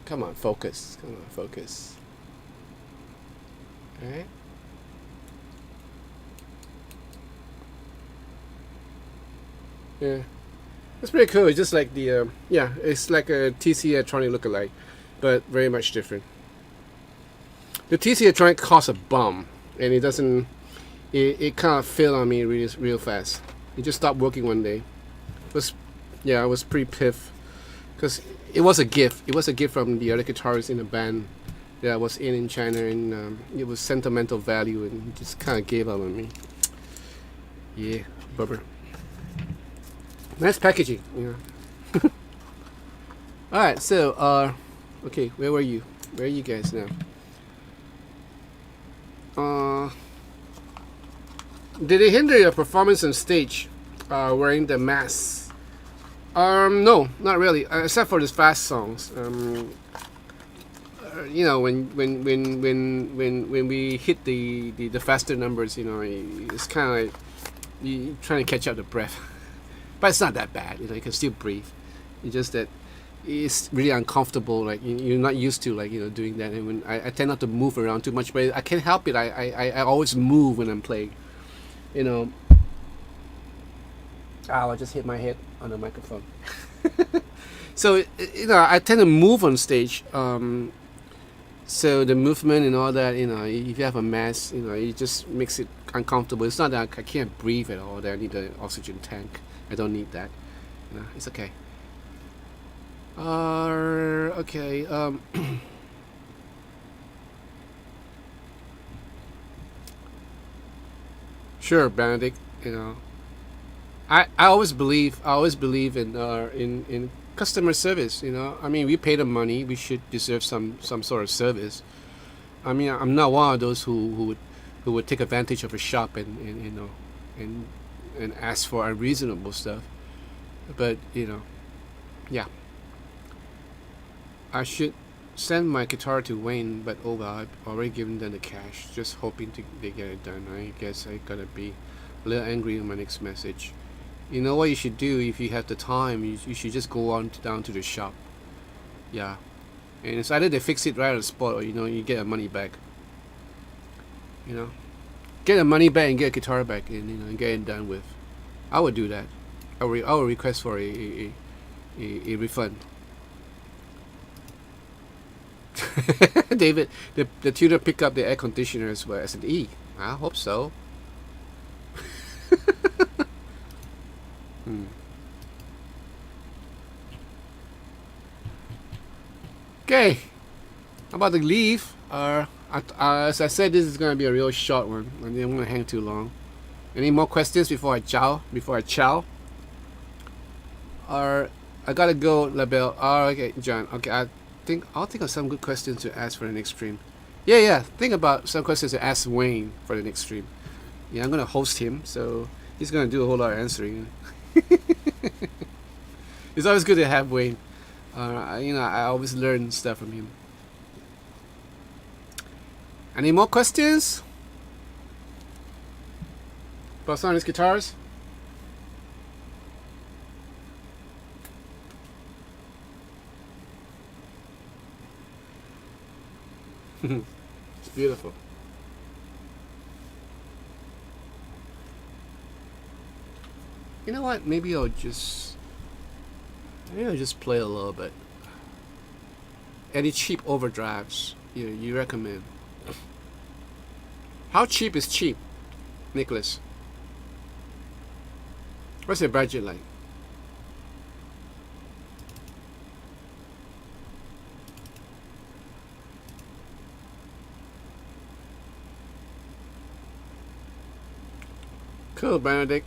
Come on, focus. Come on, focus. Alright. Yeah. It's pretty cool. It's just like the, it's like a TC electronic lookalike, but very much different. The TC electronic costs a bomb, and it doesn't, it kind of failed on me real fast. It just stopped working one day. I was pretty pissed, because it was a gift. It was a gift from the other guitarist in the band that I was in China, and it was sentimental value, and it just kind of gave up on me. Yeah, bummer. Nice packaging, Alright, so, okay, where were you? Where are you guys now? Did it hinder your performance on stage, wearing the mask? No, not really, except for the fast songs. When we hit the faster numbers, it's kind of like you trying to catch up the breath. But it's not that bad, you can still breathe. It's just that it's really uncomfortable, like you're not used to doing that. And when I tend not to move around too much, but I can't help it. I always move when I'm playing. I just hit my head on the microphone. So I tend to move on stage. So the movement and all that, if you have a mask, it just makes it uncomfortable. It's not that I can't breathe at all. That I need an oxygen tank. I don't need that. It's okay. Okay. Sure, Benedict. I always believe in customer service. I mean, we pay the money. We should deserve some sort of service. I mean, I'm not one of those who would take advantage of a shop and ask for unreasonable stuff. But yeah. I should send my guitar to Wayne, but oh well, I've already given them the cash, just hoping they get it done. I guess I gotta be a little angry in my next message. You know what you should do if you have the time? You should just go on down to the shop. Yeah, and it's either they fix it right on the spot, or you get your money back. get the money back and get a guitar back, and and get it done with. I would do that. I would request for a refund. David, the tuner pick up the air conditioner as well. I said, I hope so. Okay, I'm about to leave. As I said, this is gonna be a real short one. I mean, I'm gonna hang too long. Any more questions before I chow? Or I gotta go, Labelle. Oh, okay, John. Okay, I'll think of some good questions to ask for the next stream. Yeah. Think about some questions to ask Wayne for the next stream. Yeah, I'm gonna host him, so he's gonna do a whole lot of answering. It's always good to have Wayne. I always learn stuff from him. Any more questions about some of these guitars? It's beautiful. You know what? Maybe I'll just play a little bit. Any cheap overdrives you recommend? How cheap is cheap, Nicholas? What's your budget like? Cool, Benedict.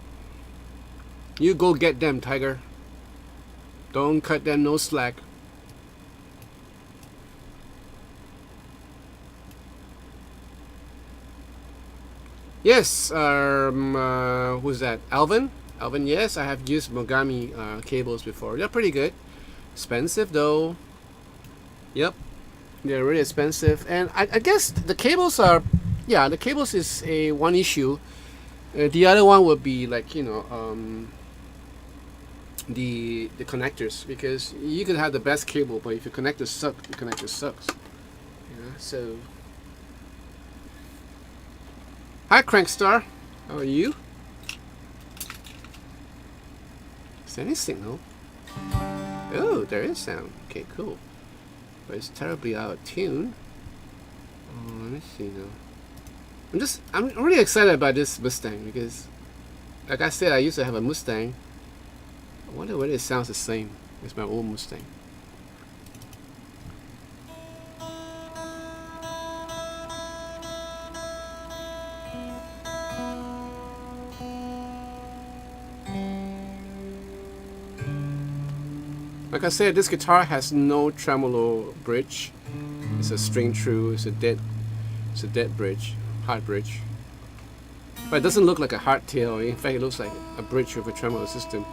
You go get them, Tiger. Don't cut them no slack. Yes, who's that? Alvin? Alvin, yes, I have used Mogami cables before. They're pretty good. Expensive though. Yep, they're really expensive. And I guess the cables are, the cables is one issue. The other one would be like, the connectors, because you could have the best cable, but if your connector sucks, the connector sucks. So. Hi, Crankstar. How are you? Is there any signal? Oh, there is sound. Okay, cool. But it's terribly out of tune. Oh, let me see now. I'm really excited about this Mustang because, like I said, I used to have a Mustang. I wonder whether it sounds the same as my old Mustang. Like I said, this guitar has no tremolo bridge. It's a string true. It's a dead bridge, hard bridge. But it doesn't look like a hardtail. In fact, it looks like a bridge with a tremolo system.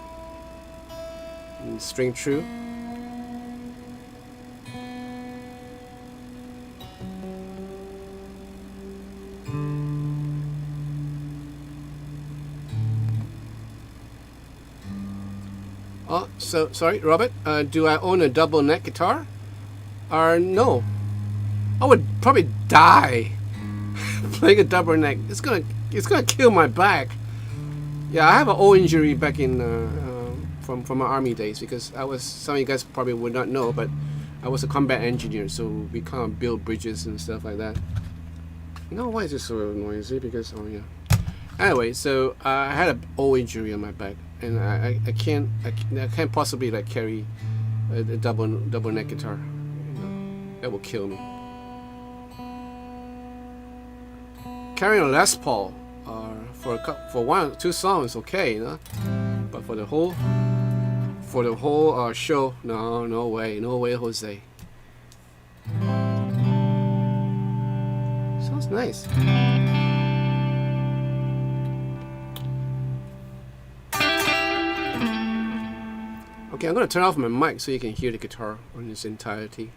And string true. Oh, so sorry, Robert. Do I own a double neck guitar? No. I would probably die playing a double neck. It's gonna kill my back. Yeah, I have an old injury back in from my army days, because some of you guys probably would not know, but I was a combat engineer, so we kind of build bridges and stuff like that. You know why is this so noisy? Because anyway, so I had an old injury on my back, and I can't possibly like carry a double neck guitar. That will kill me. Carrying a Les Paul for one or two songs, okay, but for the whole show, no way, Jose. Sounds nice. Okay, I'm gonna turn off my mic so you can hear the guitar in its entirety.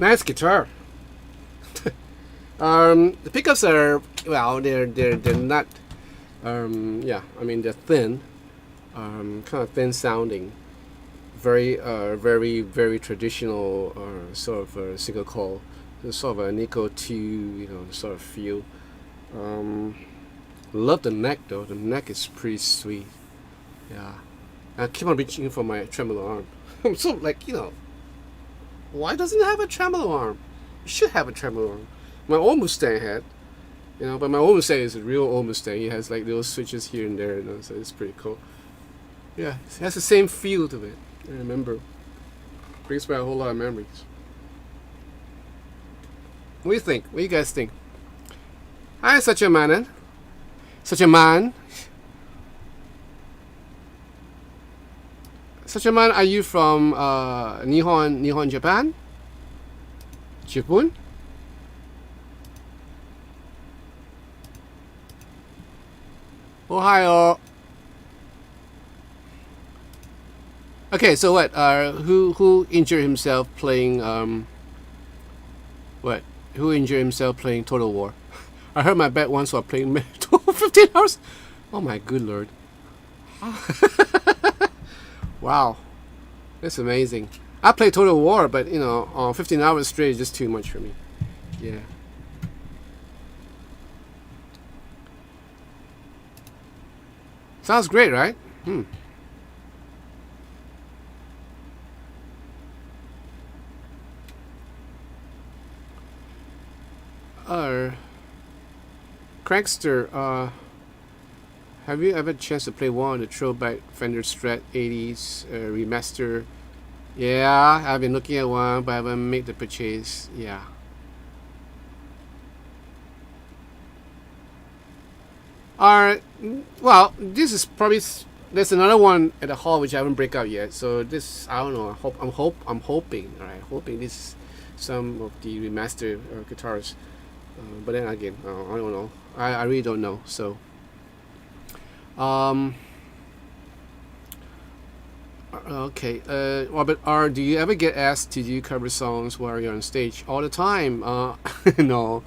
Nice guitar. The pickups are, well, they're not, yeah, I mean they're thin, kind of thin sounding, very very traditional, sort of a single coil, sort of a Nico 2, you know, sort of feel. Love the neck though. The neck is pretty sweet. Yeah, I keep on reaching for my tremolo arm. I'm so, like, you know, why doesn't it have a tremolo arm? It should have a tremolo arm. My old Mustang had, you know, but my old Mustang is a real old Mustang. It has like little switches here and there, you know, so it's pretty cool. Yeah, it has the same feel to it. I remember. Brings back a whole lot of memories. What do you think? What do you guys think? Hi, such a man. Such a man. Such a man, are you from Nihon, Japan? Japan? Ohio. Okay, so what? Who injured himself playing what? Who injured himself playing Total War? I hurt my back once while playing 15 hours. Oh my good lord! Wow, that's amazing. I play Total War, but you know, 15 hours straight is just too much for me. Yeah. Sounds great, right? Crankster, have you ever had a chance to play one of the throwback Fender Strat 80s remaster? Yeah, I've been looking at one, but I haven't made the purchase. Yeah. Well, this is probably, there's another one at the hall which I haven't break out yet. So this, I don't know. I'm hoping. All right, hoping this is some of the remastered guitars. But then again, I don't know. I really don't know. So, okay. Robert R, do you ever get asked to do cover songs while you're on stage? All the time. No.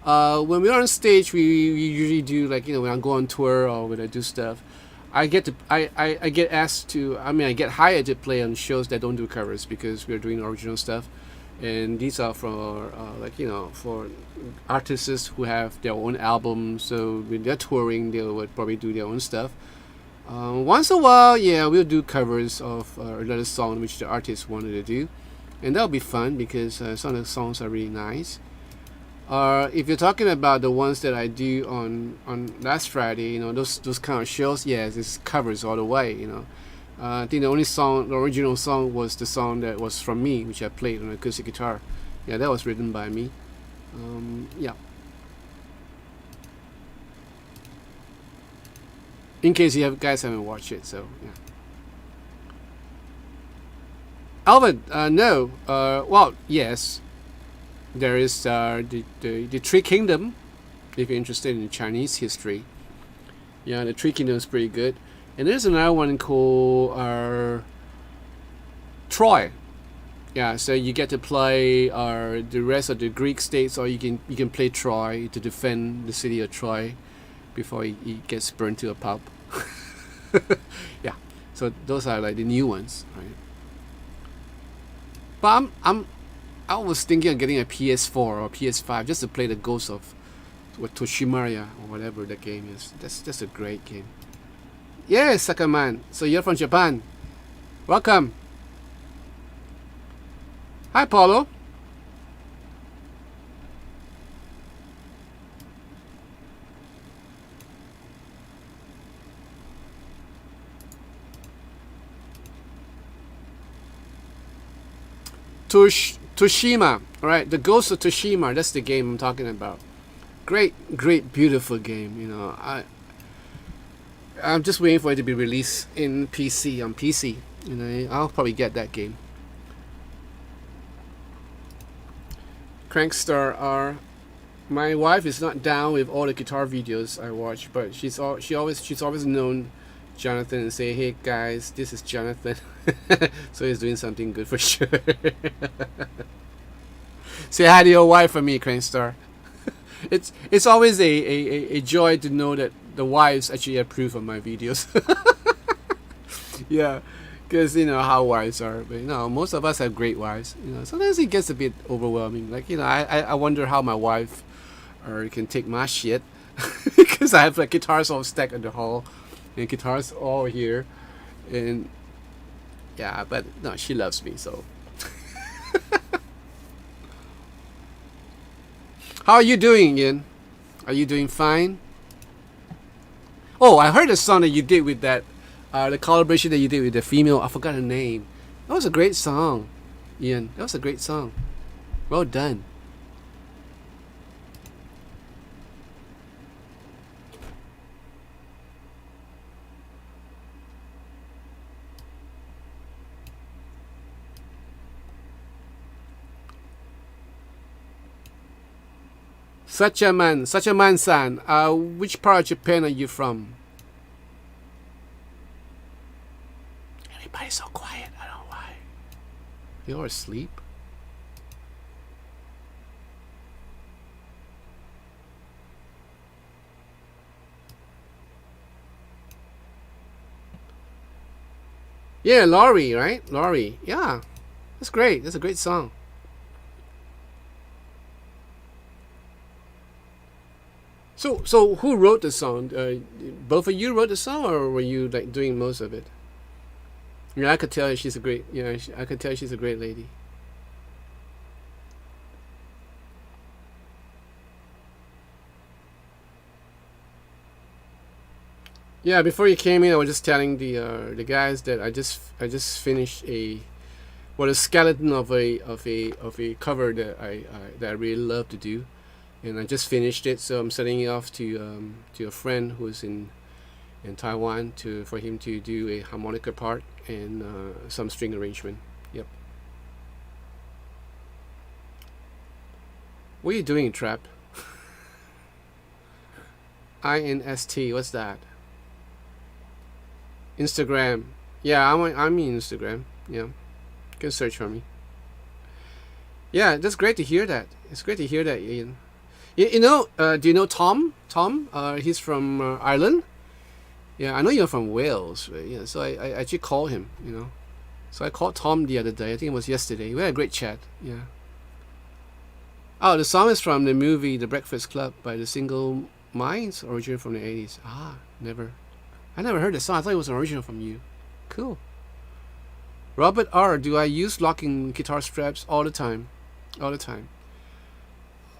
When we're on stage, we usually do, like, you know, when I go on tour or when I do stuff, I get asked to, I mean, I get hired to play on shows that don't do covers because we're doing original stuff. And these are for like, you know, for artists who have their own albums. So when they're touring, they would probably do their own stuff. Once in a while, yeah, we'll do covers of another song which the artist wanted to do, and that'll be fun because some of the songs are really nice. If you're talking about the ones that I do on last Friday, you know, those kind of shows, yes, it's covers all the way, you know. I think the original song was the song that was from me, which I played on acoustic guitar. Yeah, that was written by me. Yeah. In case you guys haven't watched it, so yeah. Alvin, no. Well, yes. There is the Three Kingdom, if you're interested in Chinese history. Yeah, the Three Kingdoms is pretty good. And there's another one called Troy. Yeah, so you get to play the rest of the Greek states, or you can play Troy to defend the city of Troy before he gets burned to a pulp. Yeah, so those are like the new ones, right? But I was thinking of getting a PS4 or PS5 just to play the Ghost of Toshimaya or whatever the game is. That's a great game. Yeah, sucker man. So you're from Japan. Welcome. Hi, Paulo. Toshima. Alright, the Ghost of Toshima. That's the game I'm talking about. Great, beautiful game. You know, I'm just waiting for it to be released in PC, on PC. You know, I'll probably get that game. Crankstar R. My wife is not down with all the guitar videos I watch, but she's always known Jonathan and say, "Hey guys, this is Jonathan." So he's doing something good for sure. Say hi to your wife for me, Crane Star. It's always a joy to know that the wives actually approve of my videos. Yeah, because you know how wives are. But you know, most of us have great wives. You know, sometimes it gets a bit overwhelming. Like you know, I wonder how my wife can take my shit because I have like guitars all stacked in the hall and guitars all here, and yeah, but no, she loves me so. How are you doing, Ian? Are you doing fine? Oh, I heard the song that you did with that, the collaboration that you did with the female. I forgot her name. That was a great song, Ian. That was a great song. Well done. Sachaman-san, which part of Japan are you from? Everybody's so quiet, I don't know why. You're asleep? Yeah, Laurie, right? Laurie, yeah. That's great, that's a great song. So who wrote the song? Both of you wrote the song, or were you like doing most of it? Yeah, I could tell she's a great. Yeah, I could tell she's a great lady. Yeah, before you came in, I was just telling the guys that I just finished a skeleton of a cover that I really love to do, and I just finished it. So I'm sending it off to a friend who's in Taiwan for him to do a harmonica part and some string arrangement. Yep. What are you doing, Trap? INST. What's that? Instagram. Yeah, I'm in Instagram. Yeah, you can search for me. Yeah, that's great to hear that. It's great to hear that, Ian. You know, do you know Tom? Tom, he's from Ireland. Yeah, I know you're from Wales. Right? Yeah, so I actually called him. You know, so I called Tom the other day. I think it was yesterday. We had a great chat. Yeah. Oh, the song is from the movie The Breakfast Club by the Single Minds, originally from the 80s. I never heard the song. I thought it was an original from you. Cool. Robert R. Do I use locking guitar straps all the time? All the time.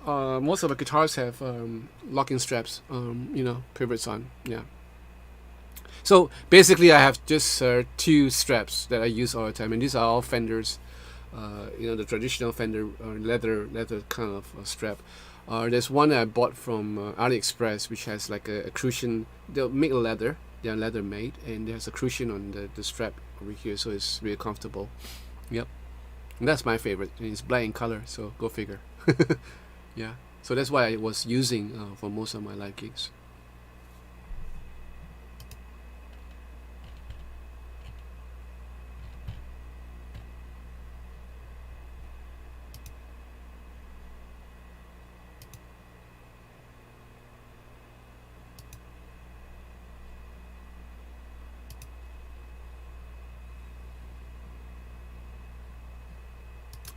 Most of the guitars have locking straps. You know, pivots on. Yeah. So basically, I have just 2 straps that I use all the time, and these are all Fenders. You know, the traditional Fender leather kind of strap. There's one that I bought from AliExpress, which has like a cushion. They'll make leather. They're leather made, and there's a cushion on the strap over here, so it's really comfortable. Yep. And that's my favorite. And it's black in color, so go figure. Yeah. So that's why I was using for most of my live gigs.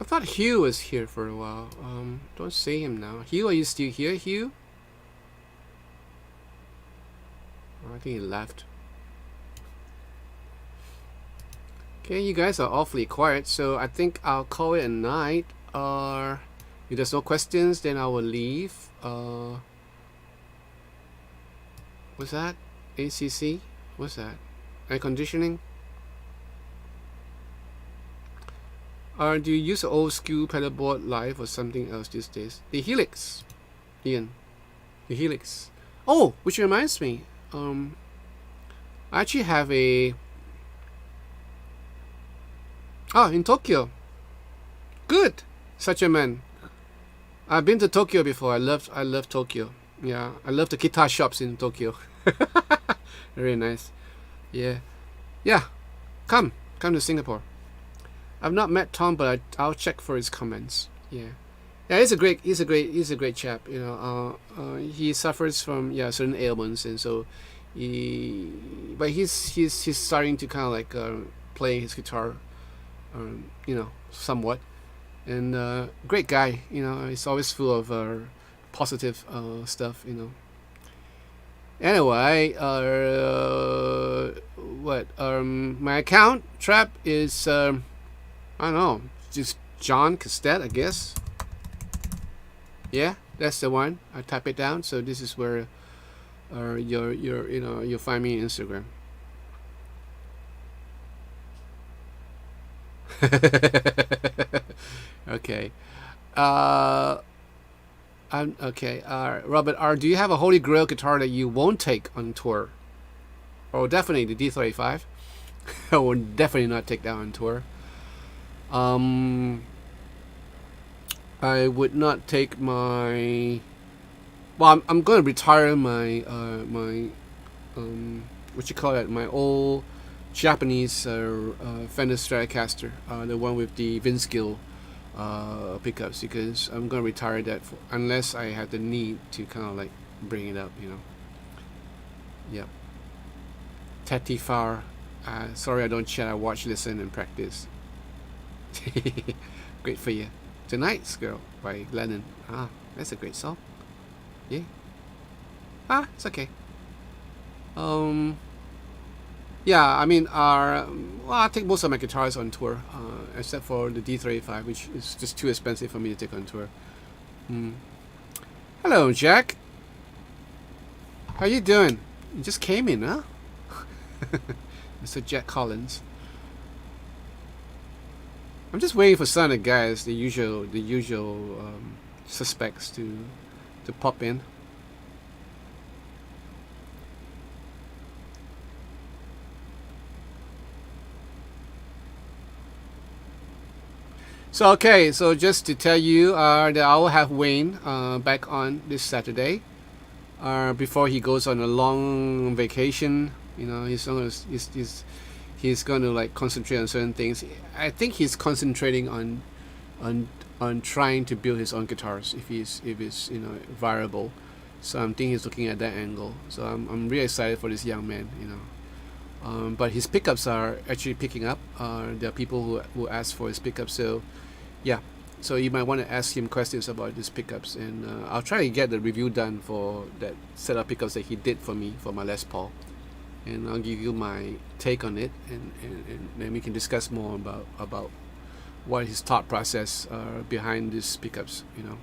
I thought Hugh was here for a while. Don't see him now. Hugh, are you still here, Hugh? Oh, I think he left. Okay, you guys are awfully quiet, so I think I'll call it a night. If there's no questions, then I will leave. What's that? ACC? What's that? Air conditioning? Do you use an old school pedalboard live or something else these days? The Helix, Ian. The Helix. Oh, which reminds me. I actually have a. In Tokyo. Good, such a man. I've been to Tokyo before. I love Tokyo. Yeah, I love the guitar shops in Tokyo. Very nice. Yeah, yeah. Come to Singapore. I've not met Tom, but I'll check for his comments. Yeah. Yeah, he's a great chap. You know, he suffers from certain ailments, and so he's starting to kind of like play his guitar, you know, somewhat. And great guy. You know, he's always full of positive stuff. You know. Anyway, my account trap is I don't know, just John Castet, I guess. Yeah, that's the one. I type it down. So this is where you'll find me on Instagram. Okay. Okay. Robert, do you have a holy grail guitar that you won't take on tour? Oh, definitely the D35. I would definitely not take that on tour. I would not take my. Well, I'm going to retire my what you call it? My old Japanese Fender Stratocaster, the one with the Vince Gill pickups, because I'm going to retire that unless I have the need to kind of like bring it up, you know. Yep. Tetifar. Sorry I don't chat, I watch, listen, and practice. Great for you. Tonight's Girl by Lennon. That's a great song. Yeah. It's okay. Yeah, I mean, I take most of my guitars on tour, except for the D35, which is just too expensive for me to take on tour. Hello, Jack. How you doing? You just came in, huh? Mr. Jack Collins. I'm just waiting for some of the guys, the usual suspects to pop in. So okay, so just to tell you that I will have Wayne back on this Saturday. Before he goes on a long vacation, you know, he's going to like concentrate on certain things. I think he's concentrating on trying to build his own guitars if it's you know viable. So I'm thinking he's looking at that angle. So I'm really excited for this young man, you know. But his pickups are actually picking up. There are people who ask for his pickups. So yeah, so you might want to ask him questions about his pickups, and I'll try to get the review done for that set of pickups that he did for me for my Les Paul, and I'll give you my take on it, and then we can discuss more about what his thought process behind these pickups, you know.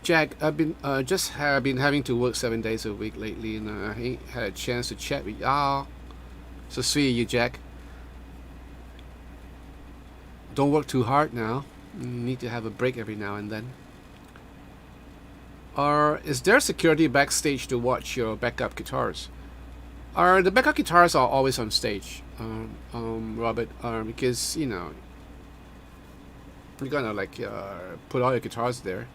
Jack, I've been having to work 7 days a week lately, and I ain't had a chance to chat with y'all. So sweet of you, Jack. Don't work too hard now. You need to have a break every now and then. Is there security backstage to watch your backup guitars? The backup guitars are always on stage, Robert, because you know you're gonna like put all your guitars there.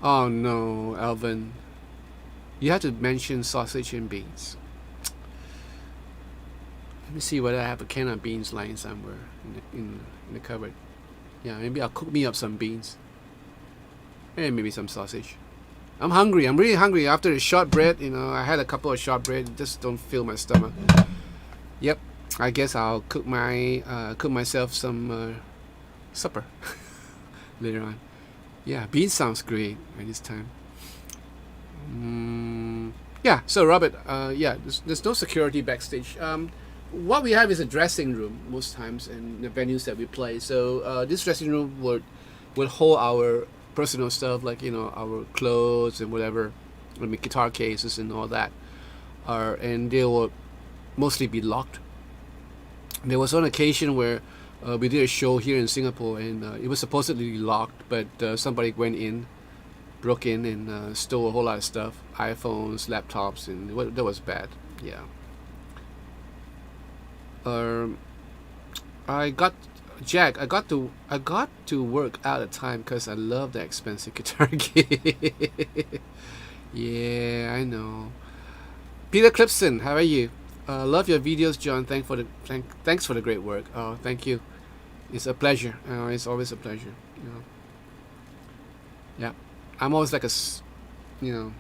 Oh no, Alvin, you have to mention sausage and beans. Let me see whether I have a can of beans lying somewhere in the cupboard. Yeah, maybe I'll cook me up some beans and maybe some sausage. I'm hungry. I'm really hungry after the shortbread. You know, I had a couple of shortbread. Just don't fill my stomach. Yep, I guess I'll cook myself some supper later on. Yeah, beans sounds great at this time. Yeah, so Robert, yeah, there's no security backstage. What we have is a dressing room most times in the venues that we play. So this dressing room would hold our personal stuff, like you know our clothes and whatever, I mean guitar cases and all that, and they will mostly be locked. There was one occasion where we did a show here in Singapore, and it was supposedly locked, but somebody broke in and stole a whole lot of stuff, iPhones, laptops, and that was bad. Yeah. I got to work out of time because I love the expensive guitar gear. Yeah, I know. Peter Clipson, how are you? Love your videos, John. Thanks for the great work. Oh, thank you. It's a pleasure. It's always a pleasure. You know. Yeah, I'm always like you know,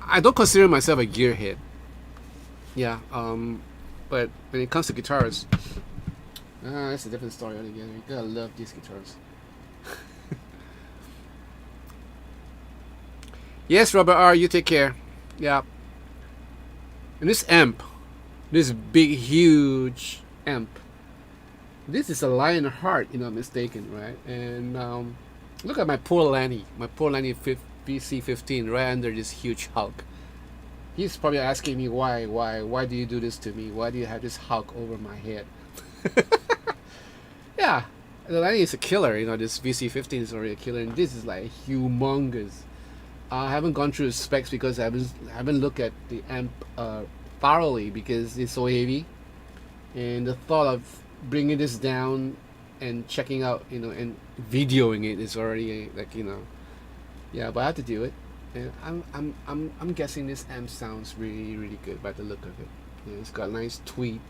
I don't consider myself a gearhead. Yeah, but when it comes to guitars, that's a different story altogether. You gotta love these guitars. Yes, Robert R, you take care. Yeah. And this amp, this big, huge amp, this is a Lionheart, you know, mistaken, right? And look at my poor Lanny VC15 right under this huge Hulk. He's probably asking me why do you do this to me? Why do you have this Hulk over my head? Yeah, the Lanny is a killer, you know. This VC15 is already a killer, and this is like humongous. I haven't gone through the specs because I haven't looked at the amp thoroughly because it's so heavy, and the thought of bringing this down and checking out, you know, and videoing it is already like, you know, yeah. But I have to do it, and I'm guessing this amp sounds really good by the look of it. You know, it's got a nice tweed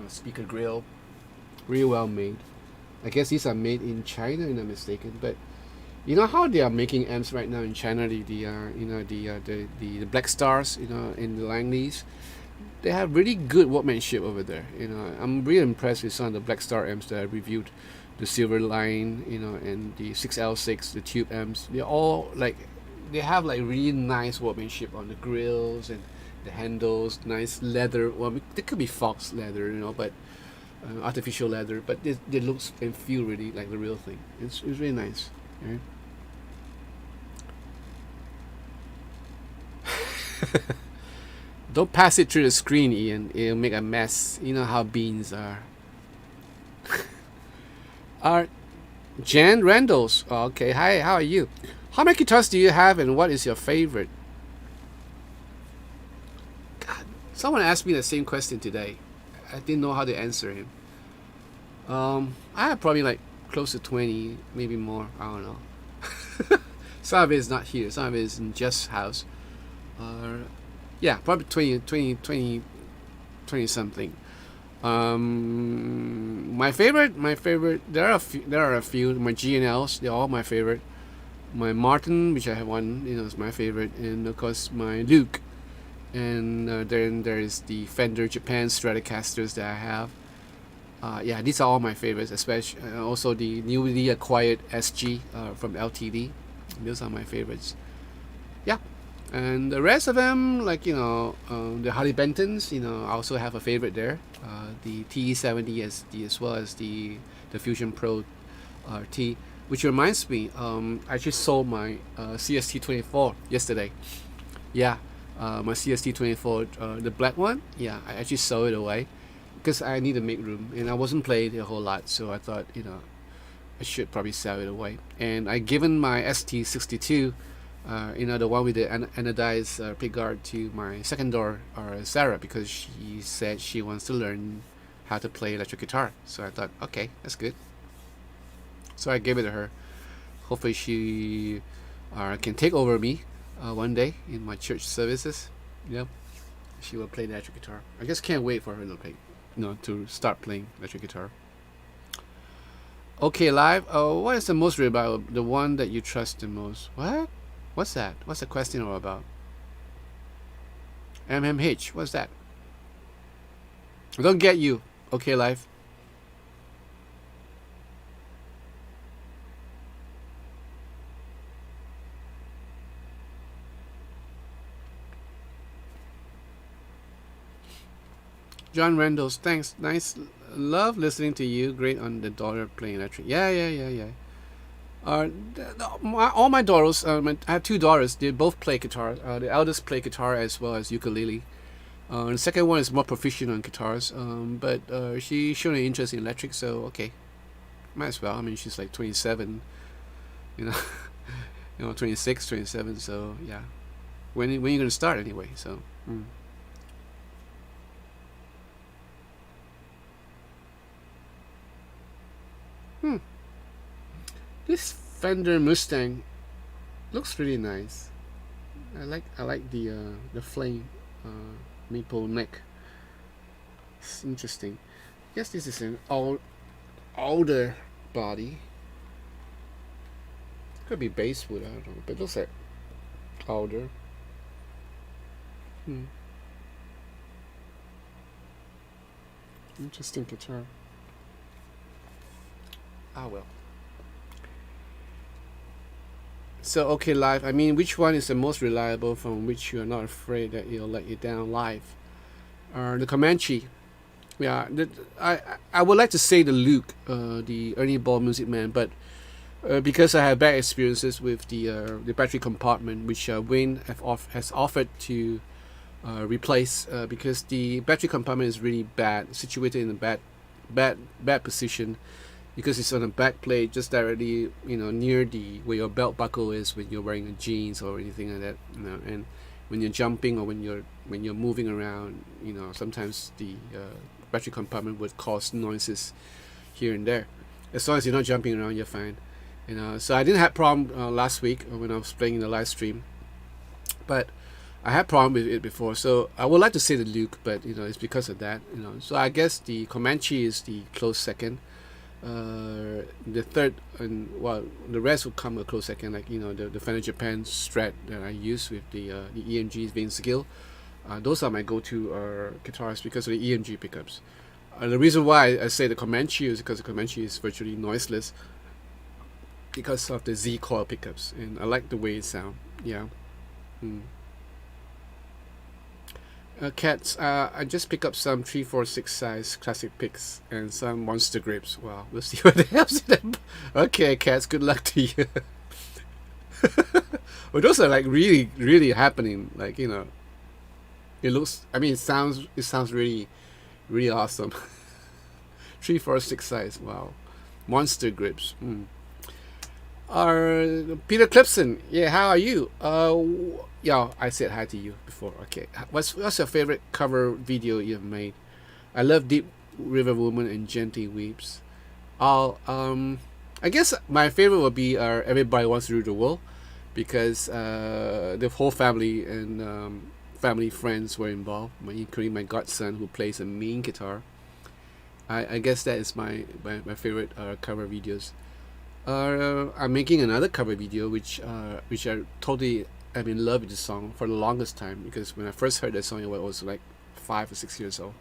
speaker grill, really well made. I guess these are made in China, if I'm not mistaken, but. You know how they are making amps right now in China? The Black Stars, you know, in the Langleys, they have really good workmanship over there. You know, I'm really impressed with some of the Black Star amps that I reviewed, the Silver Line, you know, and the 6L6, the tube amps. They're all like, they have like really nice workmanship on the grills and the handles, nice leather. Well, they could be fox leather, you know, but artificial leather, but they look and feel really like the real thing. It's really nice. Right? Don't pass it through the screen, Ian. It'll make a mess. You know how beans are. Jan Randalls. Oh, okay. Hi, how are you? How many guitars do you have and what is your favorite? God, someone asked me the same question today. I didn't know how to answer him. I have probably like close to 20, maybe more. I don't know. Some of it is not here. Some of it is in Jeff's house. Yeah, probably 20 something. My favorite. There are a few. My G&Ls, they're all my favorite. My Martin, which I have one, you know, is my favorite, and of course my Luke. And then there is the Fender Japan Stratocasters that I have. Yeah, these are all my favorites, especially also the newly acquired SG from LTD. Those are my favorites. Yeah, and the rest of them, like, you know, the Harley Bentons, you know, I also have a favorite there. The TE70 as well as the Fusion Pro T, which reminds me, I actually sold my CST24 yesterday. Yeah, my CST24, the black one. Yeah, I actually sold it away because I need to make room, and I wasn't playing a whole lot, so I thought, you know, I should probably sell it away. And I given my ST62, you know, the one with the anodized pickguard, to my second door, Sarah, because she said she wants to learn how to play electric guitar. So I thought, okay, that's good. So I gave it to her. Hopefully she can take over me one day in my church services. Yep, she will play the electric guitar. I just can't wait for her to play, you know, to start playing electric guitar. Okay, live. What is the most reliable? The one that you trust the most? What? What's that? What's the question all about? MMH. What's that? I don't get you. Okay, live. John Randalls, thanks. Nice. Love listening to you. Great on the daughter playing electric. Yeah. All my daughters, I have two daughters. They both play guitar. The eldest play guitar as well as ukulele. The second one is more proficient on guitars. But she showed an interest in electric, so okay, might as well. I mean, she's like 27, you know, 26, 27. So yeah, when are you gonna start anyway? So. This Fender Mustang looks really nice. I like the flame maple neck. It's interesting. I guess this is an all older body. Could be basswood, I don't know, but it looks like older. Interesting guitar. Ah well. So okay, live. I mean, which one is the most reliable from which you are not afraid that it'll let you down live? The Comanche. Yeah, I would like to say the Luke, the Ernie Ball Music Man, but because I have bad experiences with the battery compartment, which Wayne has offered to replace, because the battery compartment is really bad, situated in a bad position, because it's on a back plate, just directly, near where your belt buckle is when you're wearing jeans or anything like that, and when you're jumping or when you're moving around, sometimes the battery compartment would cause noises here and there. As long as you're not jumping around, you're fine. So I didn't have problem last week when I was playing in the live stream, but I had problem with it before. So I would like to say the Luke, but it's because of that. So I guess the Comanche is the close second. The third, and well, the rest will come a close second, like the Fender Japan Strat that I use with the EMG Vince Gill. Those are my go-to guitars because of the EMG pickups. The reason why I say the Comanche is because the Comanche is virtually noiseless because of the Z coil pickups, and I like the way it sounds. Yeah. Cats, I just picked up some 346 size classic picks and some monster grips. Wow, we'll see what they have to them. Okay, Cats, good luck to you. Well, those are like really, really happening. Like it looks. I mean, it sounds really, really awesome. 346 size. Wow, monster grips. Peter Clipson, yeah, how are you? Yeah, I said hi to you before. Okay, what's your favorite cover video you've made? I love Deep River Woman and Gently Weeps. I guess my favorite would be Everybody Wants to Rule the World, because the whole family and family friends were involved, including my godson who plays a mean guitar. I guess that is my favorite cover videos. I'm making another cover video which I totally am in love with the song for the longest time, because when I first heard that song I was like 5 or 6 years old,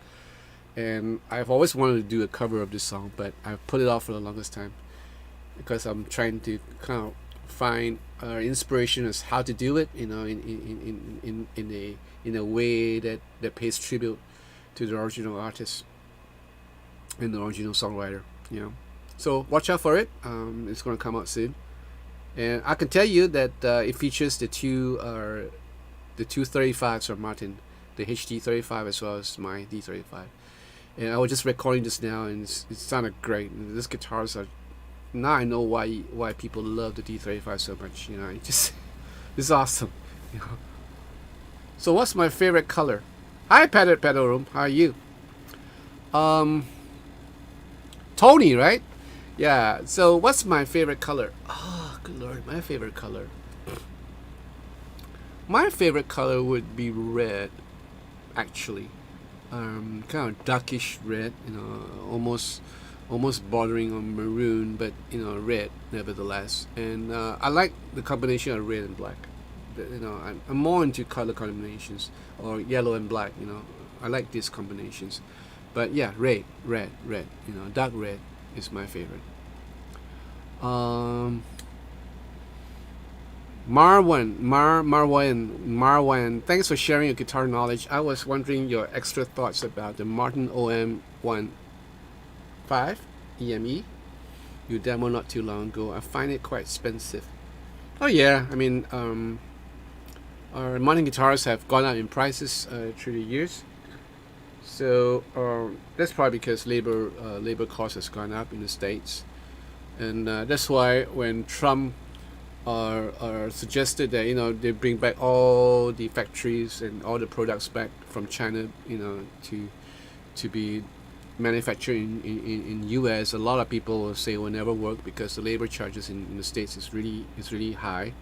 and I've always wanted to do a cover of this song, but I've put it off for the longest time because I'm trying to kind of find inspiration as how to do it, in a way that pays tribute to the original artist and the original songwriter. So watch out for it. It's going to come out soon, and I can tell you that it features the two 35s from Martin, the HD35 as well as my D35. And I was just recording this now, and it sounded great. And these guitars are, now I know why people love the D35 so much. It's awesome. So what's my favorite color? Hi, Pedal Room. How are you? Tony, right? Yeah, so what's my favorite color? Oh, good lord, my favorite color. My favorite color would be red, actually. Kind of darkish red, almost bordering on maroon, but red nevertheless. And I like the combination of red and black. I'm more into color combinations, or yellow and black. I like these combinations. But yeah, red. Dark red is my favorite. Marwan, thanks for sharing your guitar knowledge. I was wondering your extra thoughts about the Martin OM15 EME you demoed not too long ago. I find it quite expensive. Oh yeah, I mean, our Martin guitars have gone up in prices through the years. So that's probably because labor cost has gone up in the States, and that's why when Trump suggested that they bring back all the factories and all the products back from China, to be manufactured in US, a lot of people will say it will never work because the labor charges in the States is really high.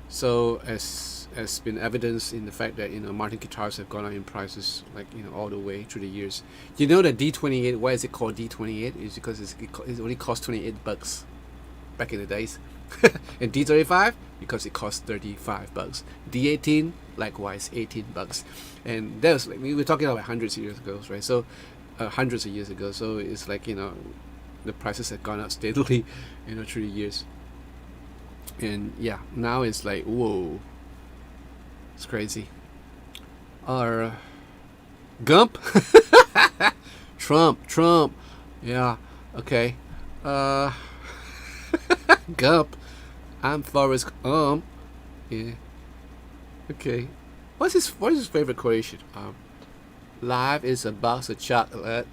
So as has been evidence in the fact that Martin guitars have gone up in prices, like all the way through the years. You know the D28. Why is it called D28? Is because it only cost $28 back in the days. And D35 because it cost $35. D18 likewise $18. And that was like, we were talking about hundreds of years ago, right? So hundreds of years ago. So it's like the prices have gone up steadily through the years. And yeah, now it's like, whoa, it's crazy. Or Gump. Trump, yeah, okay. Gump, I'm Forrest Gump. Yeah, okay. What's his favorite quotation? Life is a box of chocolate.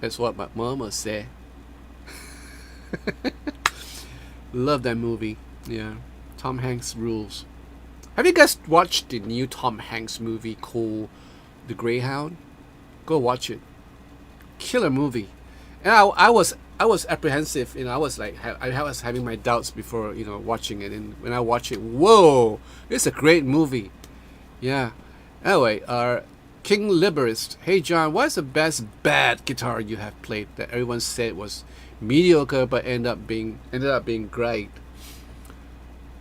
That's what my mama said. Love that movie. Yeah, Tom Hanks rules. Have you guys watched the new Tom Hanks movie called The Greyhound? Go watch it. Killer movie. And I was apprehensive. I was like, I was having my doubts before watching it. And when I watch it, whoa, it's a great movie. Yeah. Anyway, King Liberist. Hey John, what's the best bad guitar you have played that everyone said was mediocre but ended up being great?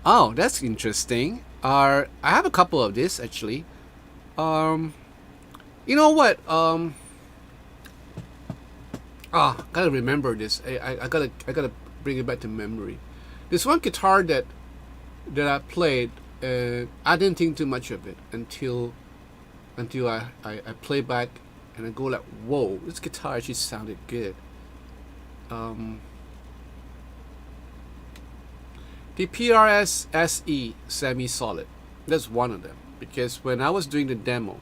Oh, that's interesting. I have a couple of this actually. You know what? Gotta remember this. I gotta bring it back to memory. This one guitar that I played, I didn't think too much of it until I play back and I go like, whoa, this guitar actually sounded good. The PRS SE semi-solid. That's one of them, because when I was doing the demo,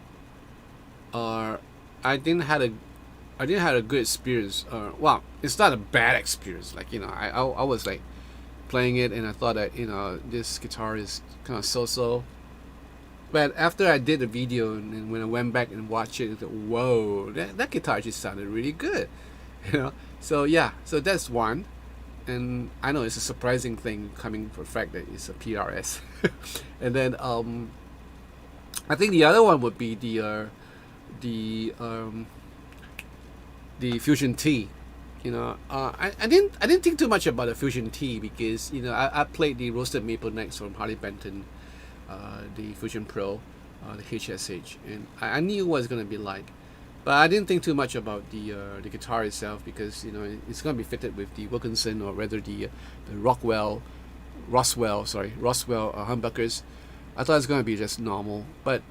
I didn't have a good experience. Well, it's not a bad experience. Like I was like playing it and I thought that this guitar is kind of so. But after I did the video and when I went back and watched it, I thought, whoa, that guitar just sounded really good. So yeah, so that's one. And I know it's a surprising thing coming from the fact that it's a PRS. And then I think the other one would be the Fusion T. I didn't think too much about the Fusion T because I played the roasted maple necks from Harley Benton, the Fusion Pro, the HSH, and I knew what it's gonna be like. But I didn't think too much about the guitar itself because it's gonna be fitted with the Wilkinson or rather the Roswell humbuckers. I thought it's gonna be just normal. But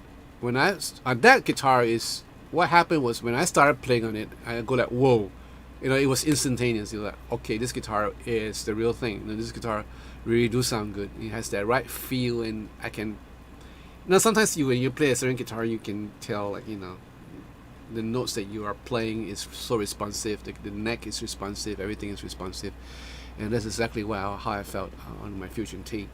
when that guitar is what happened was when I started playing on it, I go like, whoa, it was instantaneous. You're like, okay, this guitar is the real thing. This guitar really do sound good. It has that right feel, and I can. Sometimes when you play a certain guitar, you can tell like the notes that you are playing is so responsive, the neck is responsive, everything is responsive, and that's exactly how I felt on my Fusion T.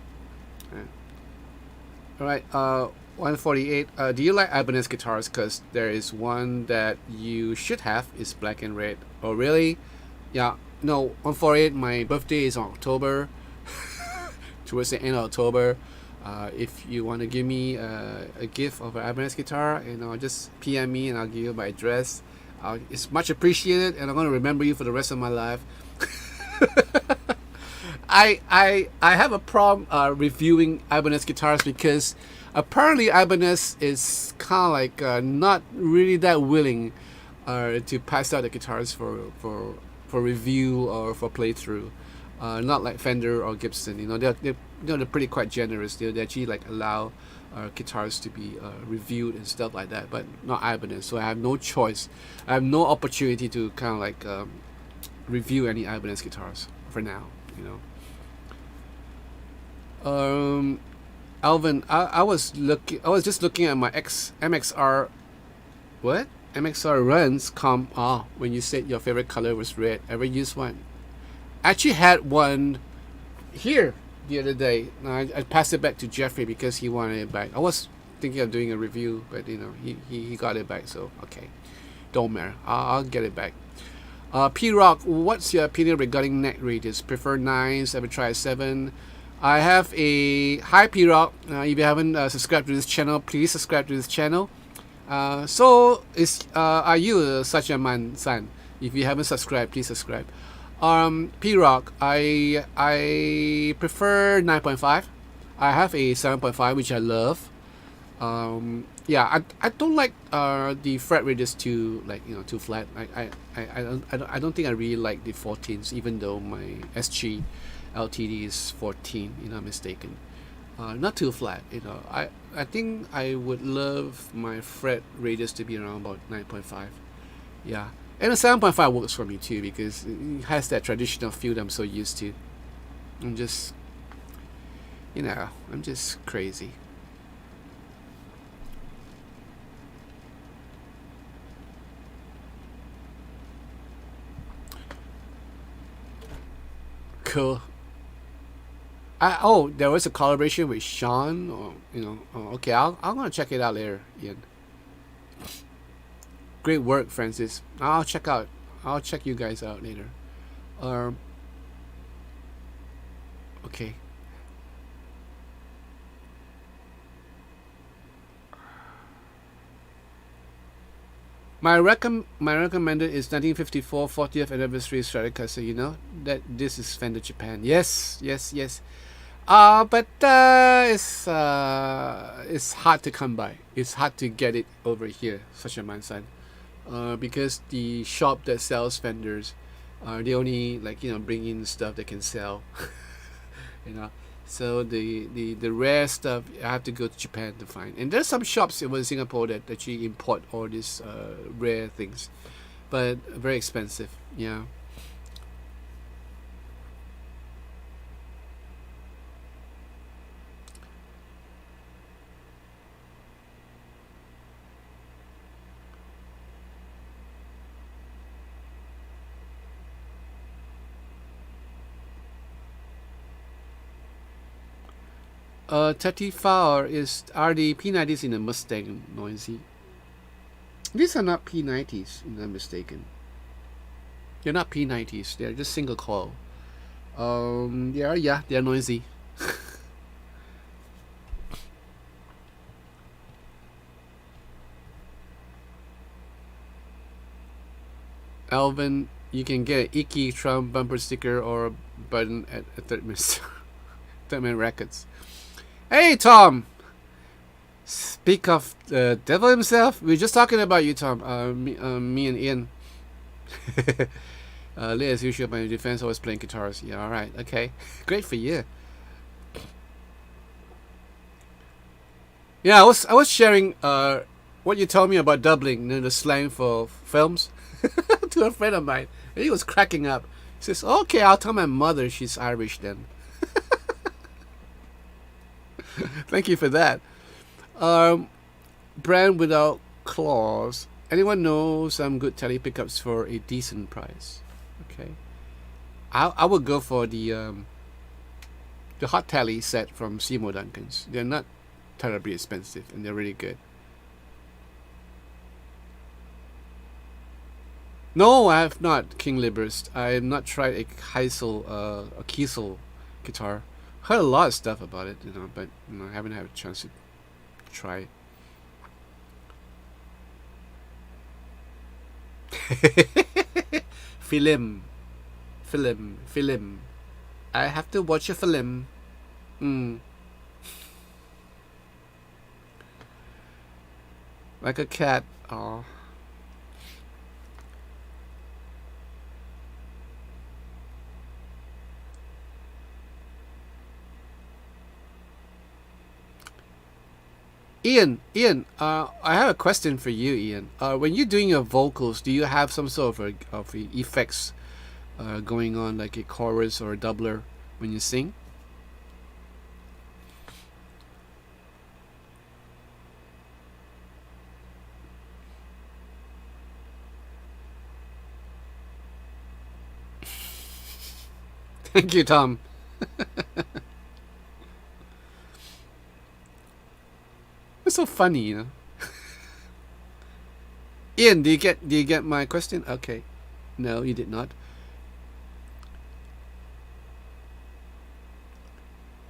Alright, 148. Do you like Ibanez guitars? Because there is one that you should have, is black and red. Oh really? Yeah, no, 148, my birthday is on October, towards the end of October. If you want to give me a gift of an Ibanez guitar, just PM me and I'll give you my address. It's much appreciated, and I'm going to remember you for the rest of my life. I have a problem reviewing Ibanez guitars because apparently Ibanez is kind of like not really that willing to pass out the guitars for review or for playthrough. Not like Fender or Gibson. They're pretty quite generous. They actually like allow guitars to be reviewed and stuff like that, but not Ibanez. So I have no choice. I have no opportunity to kind of like review any Ibanez guitars for now. Alvin, I was just looking at my MXR. What? MXR runs come. When you said your favorite color was red. Ever used one? I actually had one here the other day. I passed it back to Jeffrey because he wanted it back. I was thinking of doing a review, but he got it back, so okay, don't matter. I'll get it back. P Rock, what's your opinion regarding neck radius? Prefer 9s? Ever try a 7? I have a hi P-Rock. If you haven't subscribed to this channel, please subscribe to this channel. Are you such a man san? If you haven't subscribed, please subscribe. P-Rock, I prefer 9.5. I have a 7.5 which I love. Yeah, I don't like the fret radius too, like, you know, too flat. I don't think I really like the 14s, even though my SG LTD is 14, you know, I'm mistaken. Not too flat, you know. I think I would love my fret radius to be around about 9.5. Yeah, and a 7.5 works for me too, because it has that traditional feel that I'm so used to. I'm just, you know, I'm just crazy. Cool. Oh, there was a collaboration with Sean, or, you know. Oh, okay, I'm gonna check it out later, Ian. Great work, Francis. I'll check you guys out later. Okay. My recommended is 1954 40th anniversary Stratocaster. You know that this is Fender Japan. Yes. But it's hard to come by. It's hard to get it over here, such a man-san. Because the shop that sells Fenders, they only, like, you know, bring in stuff that can sell. You know, so the rare stuff I have to go to Japan to find. And there's some shops in Singapore that actually import all these rare things, but very expensive. Yeah. Are the P90s in the Mustang noisy? These are not P90s, if I'm mistaken. They're not P90s. They're just single coil. They're noisy. Alvin, you can get an Icky Trump bumper sticker or a button at Third Man Records. Hey, Tom! Speak of the devil himself. We were just talking about you, Tom. Me and Ian. Late as usual, my defense, always playing guitars. Yeah, alright, okay. Great for you. Yeah, I was sharing what you told me about doubling, you know, the slang for films, to a friend of mine. And he was cracking up. He says, okay, I'll tell my mother she's Irish then. Thank you for that. Brand without claws. Anyone know some good tele pickups for a decent price? Okay, I would go for the hot tele set from Seymour Duncan's. They're not terribly expensive and they're really good. No, I have not, King Liberst. I have not tried a Kiesel guitar. Heard a lot of stuff about it, you know, but, you know, I haven't had a chance to try it. Film. I have to watch a film. Like a cat. Oh. Ian, I have a question for you, Ian. When you're doing your vocals, do you have some sort of effects going on, like a chorus or a doubler when you sing? Thank you, Tom. It's so funny, you know. Ian, do you get my question? Okay. No, you did not.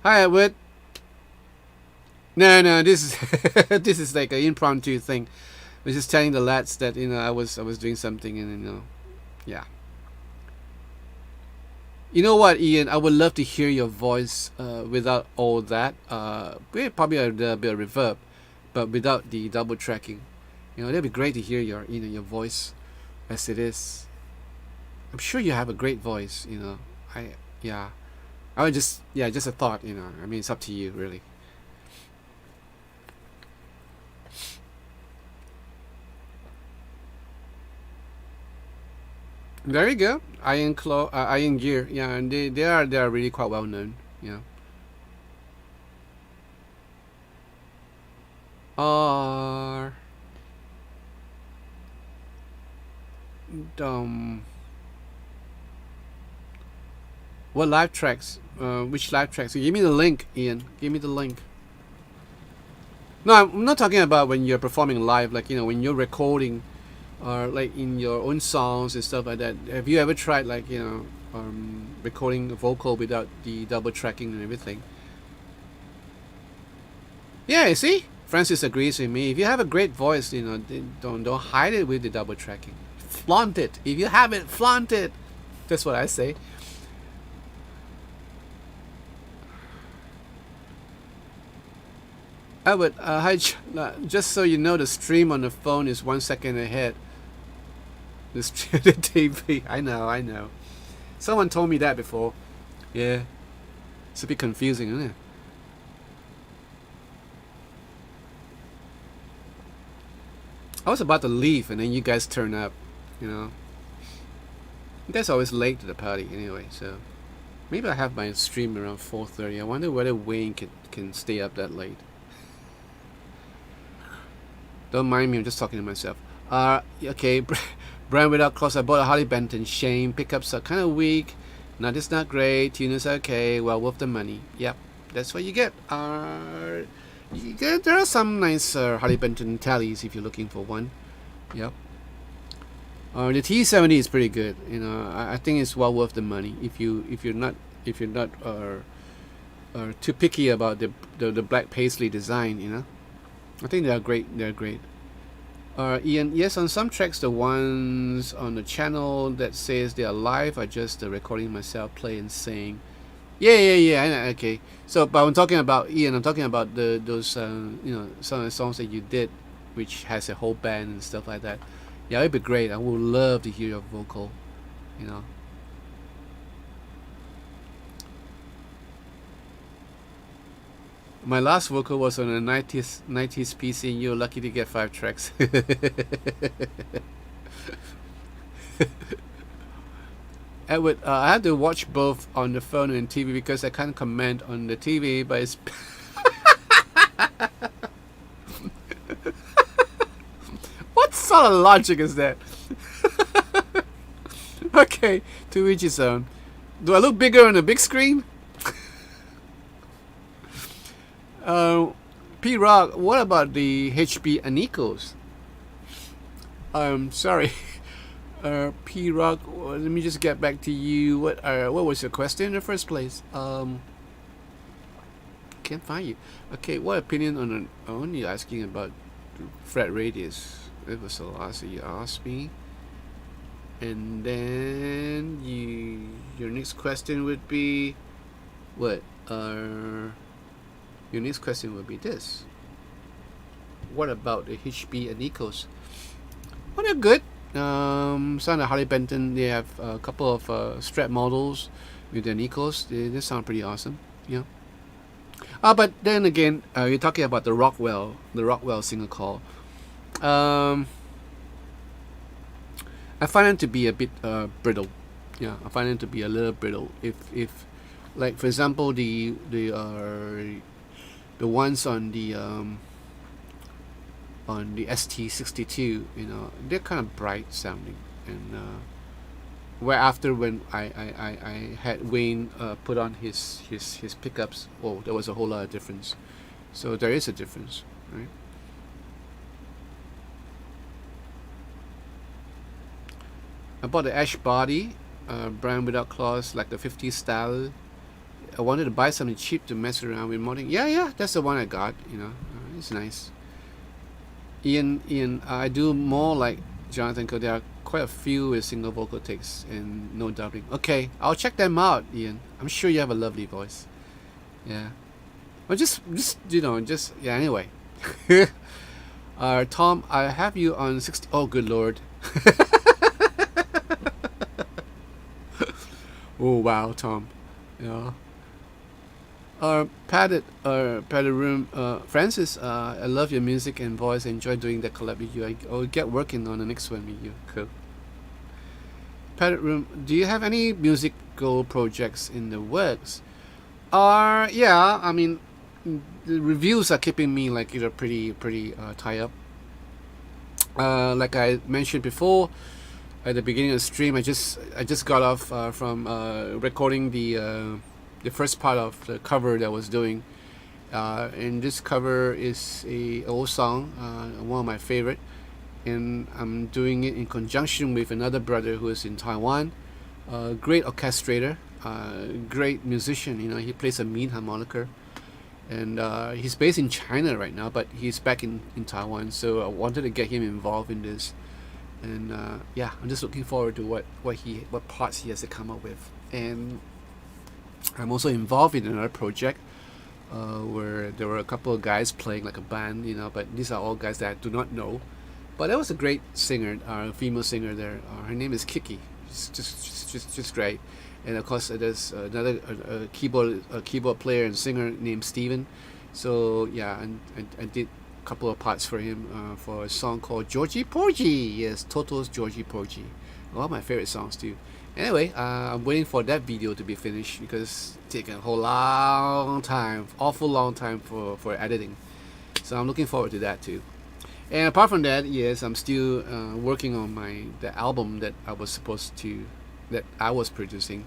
Hi, Edward. No, this is this is like an impromptu thing. I was just telling the lads that I was doing something, and yeah. You know what, Ian? I would love to hear your voice without all that. Probably a little bit of reverb, but without the double tracking. That'd be great to hear your your voice as it is. I'm sure you have a great voice. Yeah. I would just a thought. I mean, it's up to you, really. There you go. Iron Gear. Yeah, and they are really quite well known. Yeah. What live tracks? Which live tracks? Give me the link, Ian. Give me the link. No, I'm not talking about when you're performing live, like when you're recording, or like in your own songs and stuff like that. Have you ever tried like recording a vocal without the double tracking and everything? Yeah, you see, Francis agrees with me. If you have a great voice, don't hide it with the double tracking. Flaunt it. If you have it, flaunt it. That's what I say. Edward, hi, just so you know, the stream on the phone is 1 second ahead. The TV. I know. Someone told me that before. Yeah. It's a bit confusing, isn't it? I was about to leave and then you guys turn up, You guys are always late to the party anyway, so maybe I have my stream around 4:30. I wonder whether Wayne can stay up that late. Don't mind me, I'm just talking to myself. Okay, brand without cross. I bought a Harley Benton. Shame. Pickups are kind of weak. Not it's not great. Tuners are okay. Well worth the money. Yep, that's what you get. There are some nice Harley Benton tallies if you're looking for one. Yep. The T-70 is pretty good. I think it's well worth the money if you're not too picky about the black paisley design. I think they're great. They're great. Ian, yes, on some tracks, the ones on the channel that says they are live are just recording myself play and sing. Yeah. I know, okay. So, but I'm talking about Ian. I'm talking about those some of the songs that you did, which has a whole band and stuff like that. Yeah, it'd be great. I would love to hear your vocal. My last vocal was on a 90s PC, and you're lucky to get 5 tracks. Edward, I have to watch both on the phone and TV because I can't comment on the TV, but it's... What sort of logic is that? Okay, to each his own. Do I look bigger on the big screen? P-Rock, what about the HB Anikos? Sorry. P-Rock, let me just get back to you. What was your question in the first place? Can't find you. Okay, what opinion on only asking about fret radius? It was the last that you asked me. And then your next question would be what? Your next question would be this. What about the HB Anikos? Well, they're good. Some of the Harley Benton, they have a couple of Strat models with the Anikos. They sound pretty awesome. But then again, you're talking about the Rockwell single call. I find them to be a bit brittle. Yeah, I find them to be a little brittle. If like for example the ones on the ST-62, they're kind of bright sounding, and where after when I had Wayne put on his pickups, there was a whole lot of difference. So there is a difference, right? I bought the ash body, brand without claws, like the 50s style. I wanted to buy something cheap to mess around with modding. Yeah, that's the one I got. It's nice. Ian, I do more like Jonathan, because there are quite a few with single vocal takes and no dubbing. Okay, I'll check them out, Ian. I'm sure you have a lovely voice. Yeah. Well, just yeah. Anyway, Tom, I have you on 60. Oh, good lord. Oh wow, Tom. Yeah. Padded room. Francis, I love your music and voice. I enjoy doing that collab with you. I'll get working on the next one with you. Cool. Padded room. Do you have any musical projects in the works? Yeah. I mean, the reviews are keeping me like pretty tied up. Like I mentioned before, at the beginning of the stream, I just got off from recording the first part of the cover that I was doing, and this cover is a old song, one of my favorite, and I'm doing it in conjunction with another brother who is in Taiwan, great orchestrator, great musician. He plays a mean harmonica, and he's based in China right now, but he's back in Taiwan, so I wanted to get him involved in this. And yeah, I'm just looking forward to what parts he has to come up with. And I'm also involved in another project where there were a couple of guys playing like a band, but these are all guys that I do not know. But there was a great singer, female singer there. Her name is Kiki. She's just great. And of course, there's another keyboard player and singer named Steven. So yeah, and I did couple of parts for him for a song called Georgie Porgy. Yes, Toto's Georgie Porgy. One of my favorite songs too. Anyway, I'm waiting for that video to be finished because it's taken a whole long time, awful long time for editing. So I'm looking forward to that too. And apart from that, yes, I'm still working on the album that I was producing.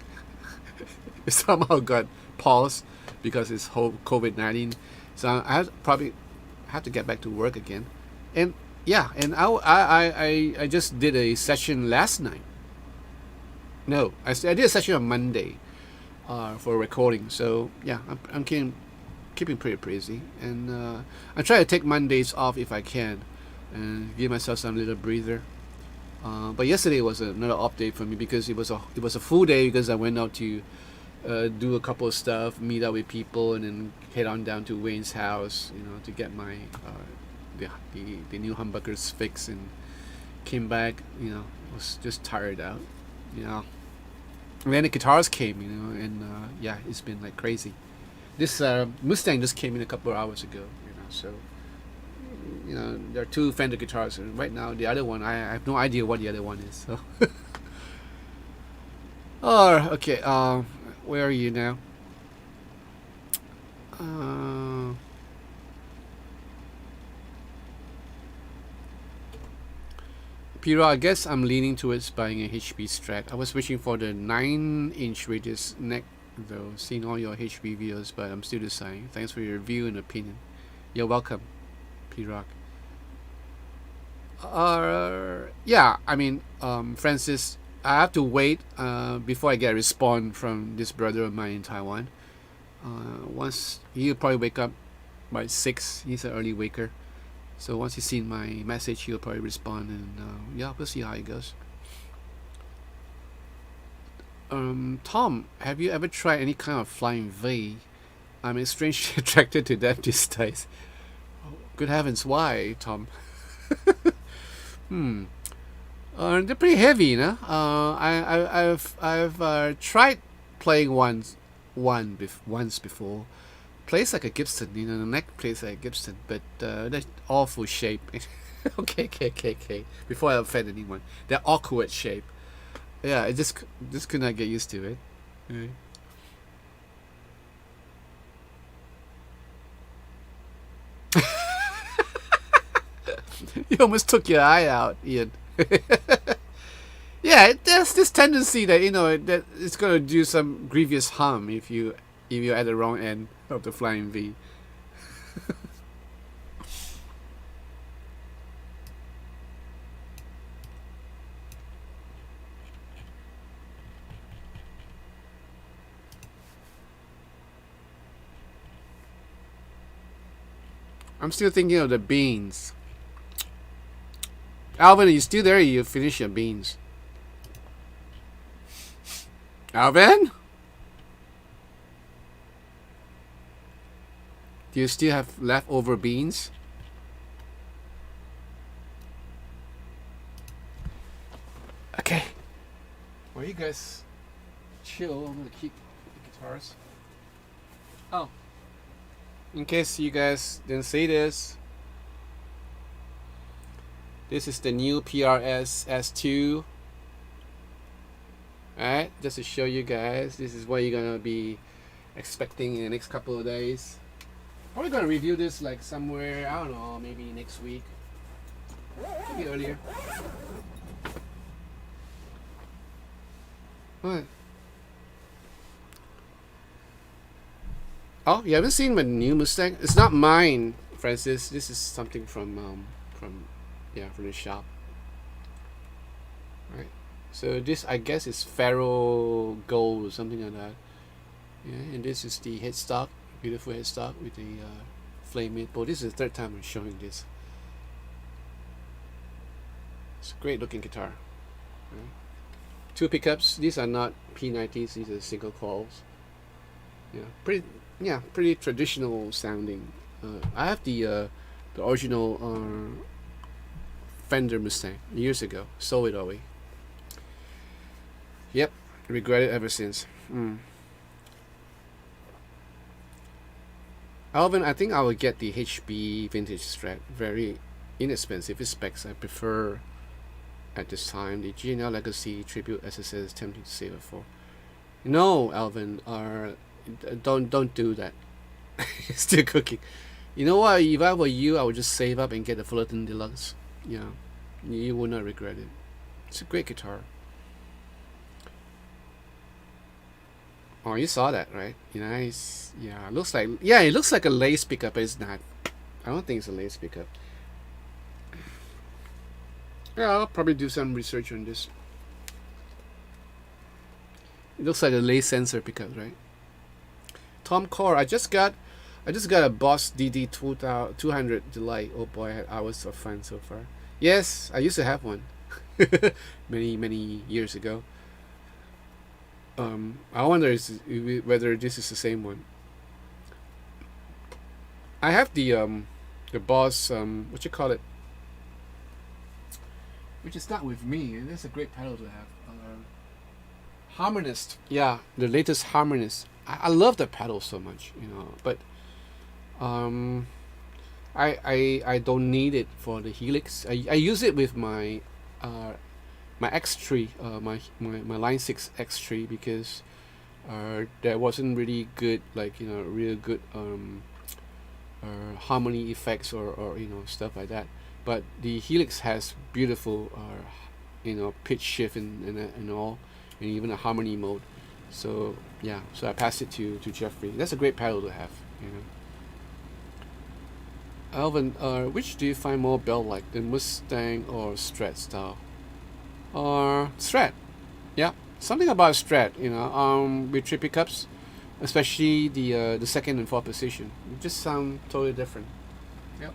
It somehow got paused because it's whole COVID-19. So I probably have to get back to work again. And yeah, and I just did a session last night. No, I did a session on Monday for recording. So yeah, I'm keeping pretty busy, and I try to take Mondays off if I can and give myself some little breather. But yesterday was another off day for me because it was a full day because I went out to do a couple of stuff, meet up with people, and then head on down to Wayne's house, to get my the new humbuckers fixed, and came back, was just tired out, And then the guitars came, and yeah, it's been like crazy. This Mustang just came in a couple of hours ago, so there are two Fender guitars, and right now the other one, I have no idea what the other one is. So, oh, okay. Where are you now? Piro, I guess I'm leaning towards buying a HB Strat. I was wishing for the 9-inch radius neck though, seeing all your HB videos, but I'm still deciding. Thanks for your review and opinion. You're welcome, P-Rock. Yeah, I mean, Francis, I have to wait before I get a response from this brother of mine in Taiwan. Once he'll probably wake up by 6. He's an early waker, so once he's seen my message, he'll probably respond, and yeah, we'll see how it goes. Tom, have you ever tried any kind of flying V? I'm strangely attracted to that these days. Good heavens, why, Tom? They're pretty heavy, I've tried playing once before. Plays like a Gibson, the neck plays like a Gibson, but that's awful shape. okay. Before I offend anyone, they're awkward shape. Yeah, I just could not get used to it. Right. You almost took your eye out, Ian. Yeah, there's this tendency that that it's gonna do some grievous harm if you're at the wrong end of the flying V. I'm still thinking of the beans. Alvin, are you still there? You finish your beans. Alvin? Do you still have leftover beans? Okay. Well, you guys chill. I'm gonna keep the guitars. Oh. In case you guys didn't see this, this is the new PRS S2. Alright, just to show you guys, this is what you're gonna be expecting in the next couple of days. Probably gonna review this like somewhere, I don't know, maybe next week. Maybe earlier. What? Oh, you haven't seen my new Mustang? It's not mine, Francis. This is something from the shop. Right. So this, I guess, is Ferro Gold or something like that. Yeah, and this is the headstock, beautiful headstock with the flame maple. This is the third time I'm showing this. It's a great looking guitar. Right. 2 pickups. These are not P90s. These are single coils. Yeah, pretty traditional sounding. I have the original Fender Mustang years ago. Sold it away. Yep, regret it ever since. Alvin, I think I will get the HB vintage Strat. Very inexpensive specs. I prefer at this time the GNL Legacy Tribute SSS. Tempting to save it for. No, Alvin, don't do that. Still cooking. You know what? If I were you, I would just save up and get the Fullerton Deluxe. Yeah, you will not regret it. It's a great guitar. Oh, you saw that, right? Nice. Yeah, it looks like a lace pickup, but it's not. I don't think it's a lace pickup. Yeah, I'll probably do some research on this. It looks like a lace sensor pickup, right? Tom Core, I just got a Boss DD 200 Delight. Oh boy, I had hours of fun so far. Yes, I used to have one many years ago. I wonder whether this is the same one. I have the Boss what you call it, which is not with me. It's a great pedal to have. Harmonist. Yeah, the latest Harmonist. I love the pedal so much, but I don't need it for the Helix. I use it with my my X3, my Line 6 X3, because there wasn't really good, real good harmony effects or stuff like that. But the Helix has beautiful pitch shift and all, and even a harmony mode. So yeah, so I passed it to Jeffrey. That's a great pedal to have. Alvin, which do you find more bell-like, the Mustang or Strat style? Strat. Yeah, something about Strat. With 3 pickups, especially the second and fourth position, it just sound totally different. Yep.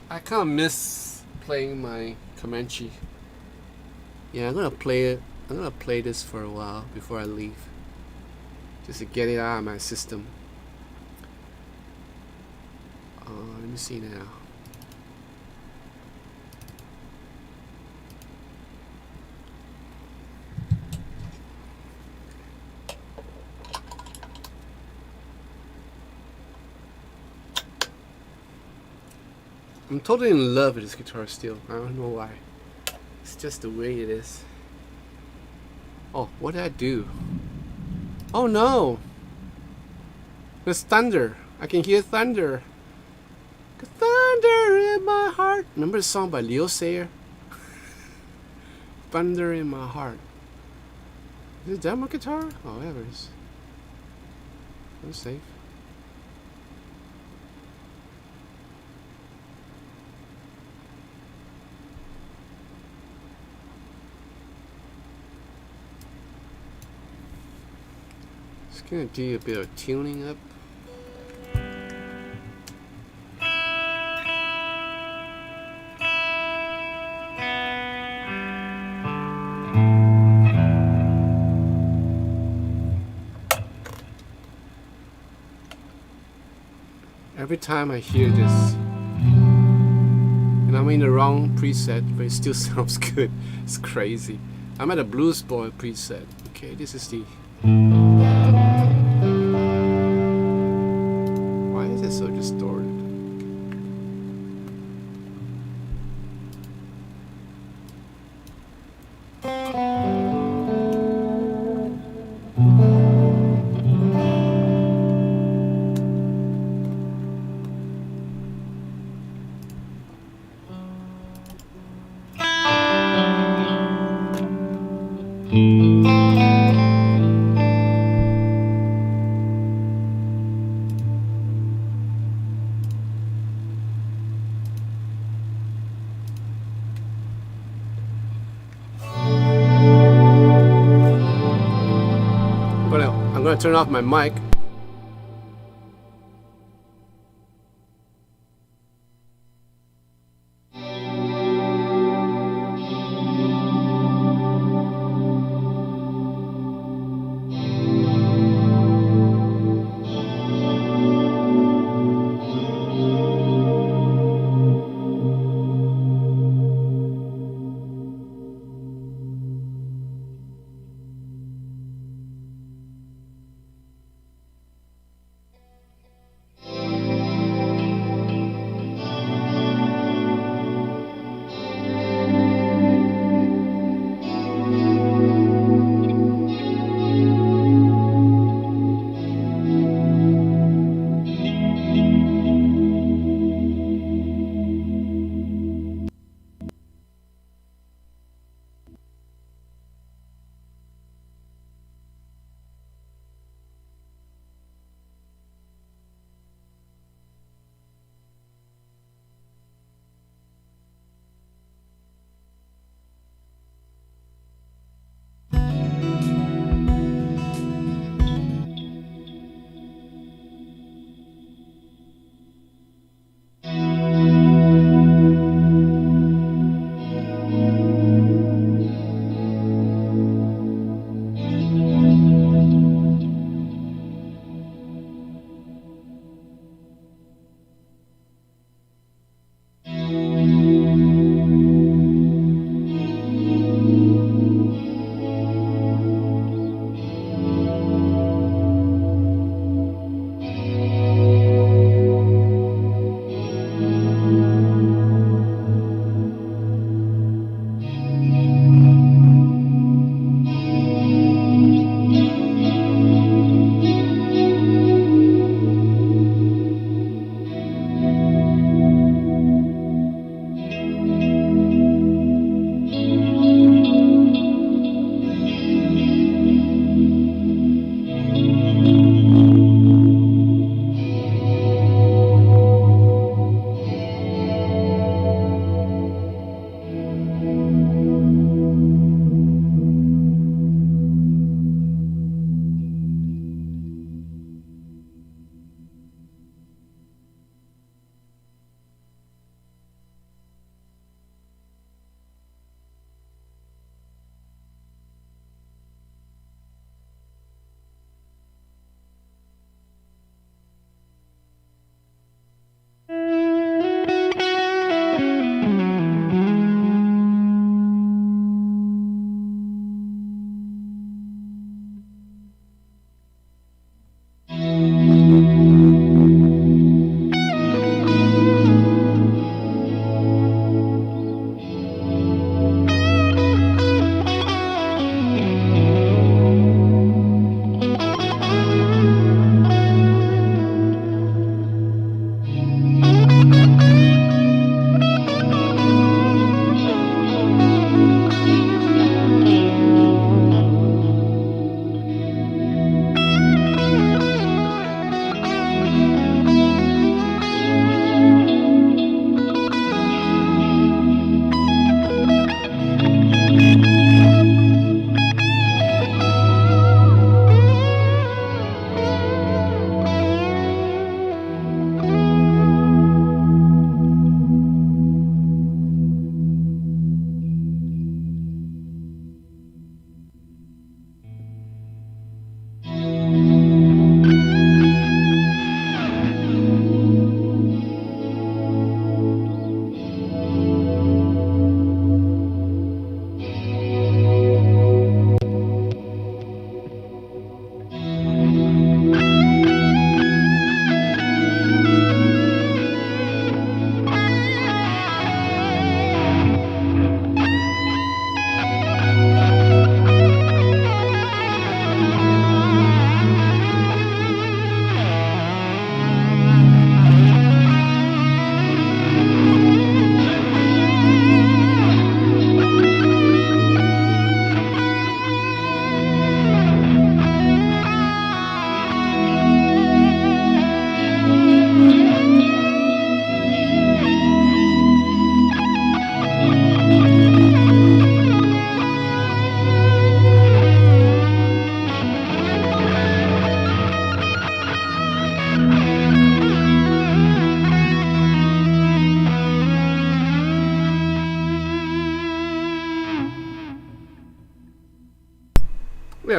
I kind of miss playing my Comanche. Yeah, I'm gonna play it. I'm gonna play this for a while before I leave, just to get it out of my system. Let me see now. I'm totally in love with this guitar still. I don't know why. It's just the way it is. Oh, what did I do? Oh no! There's thunder. I can hear thunder. Thunder in my heart. Remember the song by Leo Sayer? Thunder in my heart. Is it demo guitar? Oh, whatever it is. I'm safe. gonna do a bit of tuning up. Every time I hear this, and I'm in the wrong preset, but it still sounds good. It's crazy. I'm at a Blues Boy preset. Okay, this is the... Why is it so distorted? I'm gonna turn off my mic.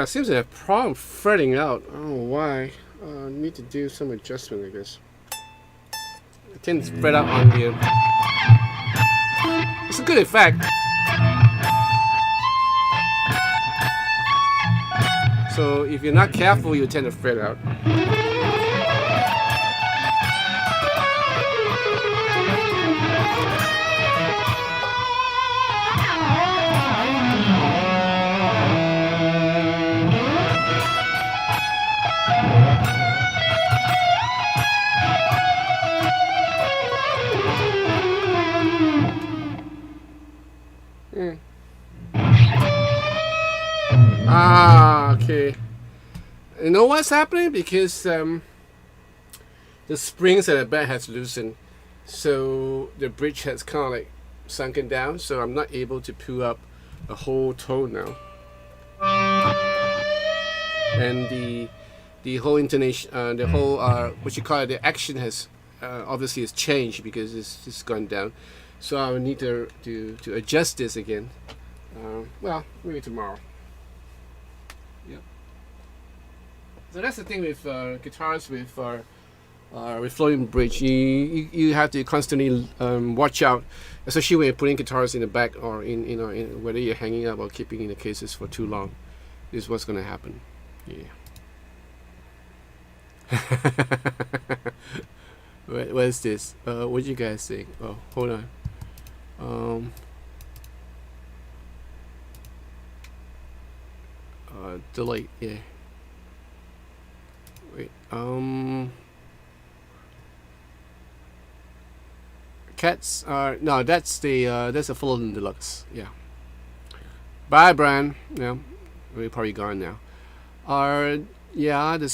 it seems to have problem fretting out. I don't know why. I need to do some adjustment, I guess. I tend to spread out on the. It's a good effect. So if you're not careful, you tend to fret out. Okay. You know what's happening? Because the springs at the back has loosened, so the bridge has kind of like sunken down. So I'm not able to pull up a whole tone now, and the whole intonation, the whole what you call it, the action has obviously has changed because it's gone down. So I will need to adjust this again. Well, maybe tomorrow. Yep. So that's the thing with guitars with floating bridge. You have to constantly watch out, especially when you're putting guitars in the back or in whether you're hanging up or keeping in the cases for too long. This is what's going to happen. Yeah. What is this? What do you guys think? Oh, hold on. Delete. Yeah. Wait. Cats are no. That's a Fullerton Deluxe. Yeah. Bye, Brian. Yeah, we're probably gone now. Yeah. The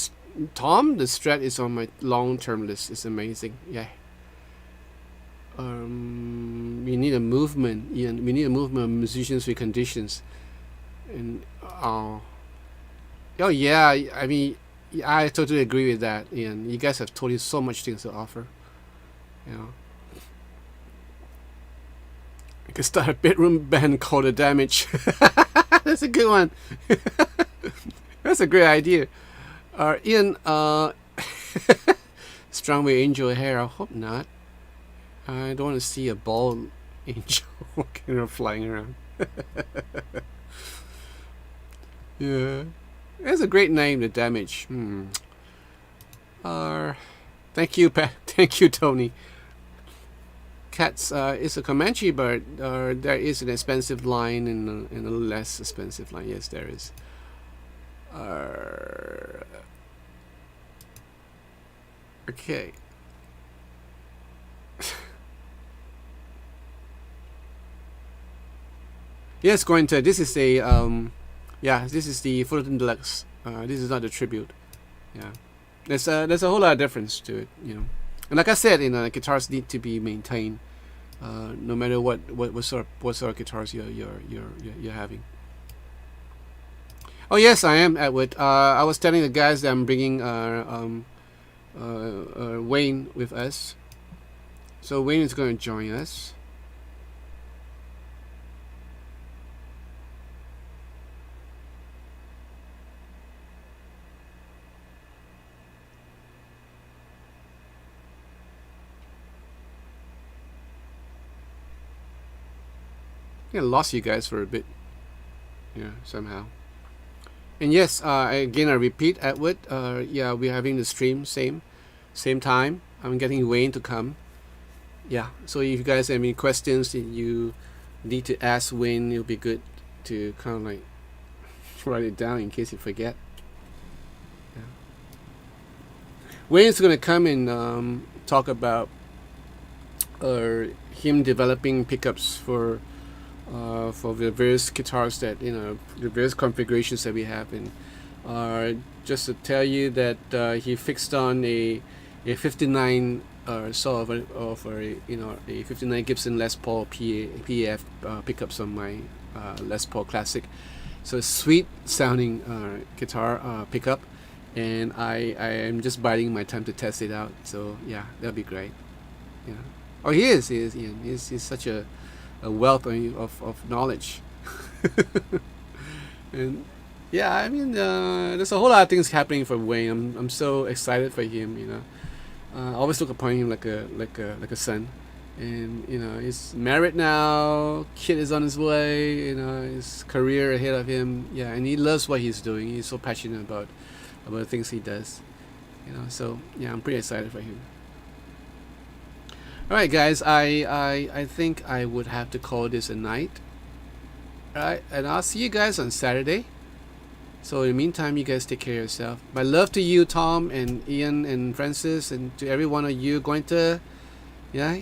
Strat is on my long-term list. It's amazing. Yeah. We need a movement. Yeah, we need a movement of musicians with conditions. And oh yeah. I mean, I totally agree with that. Ian, you guys have totally so much things to offer. You know. I could start a bedroom band called The Damage. That's a good one. That's a great idea. Ian, strung with angel hair. I hope not. I don't want to see a bald angel walking around, flying around. Yeah, that's a great name. The Damage. Thank you, Pat. Thank you, Tony. Cats is a Comanche, but there is an expensive line and a less expensive line. Yes, there is. Okay. Yes, going to. This is a yeah. This is the Fullerton Deluxe. This is not the tribute. Yeah. There's a whole lot of difference to it, you know. And like I said, guitars need to be maintained, no matter what sort of guitars you're having. Oh yes, I am, Edward. I was telling the guys that I'm bringing Wayne with us. So Wayne is going to join us. I lost you guys for a bit, yeah, somehow. And yes, again I repeat, Edward. Yeah, we're having the stream same time. I'm getting Wayne to come. Yeah. So if you guys have any questions that you need to ask Wayne, it'll be good to kind of like write it down in case you forget. Yeah. Wayne's gonna come and talk about him developing pickups for the various guitars that the various configurations that we have, and just to tell you that he fixed on a 59 sort of a 59 Gibson Les Paul PAF pickups on my Les Paul Classic. So a sweet sounding guitar pickup, and I am just biding my time to test it out. So yeah, that'll be great. Yeah. Oh, he is Ian. He's such a wealth of knowledge. And yeah, I mean, there's a whole lot of things happening for Wayne. I'm so excited for him. You know, I always look upon him like a son, and you know, he's married now. Kid is on his way. You know, his career ahead of him. Yeah, and he loves what he's doing. He's so passionate about the things he does. You know, so yeah, I'm pretty excited for him. All right, guys, I think I would have to call this a night. All right, and I'll see you guys on Saturday. So in the meantime, you guys take care of yourself. My love to you, Tom and Ian and Francis, and to every one of you going to, yeah,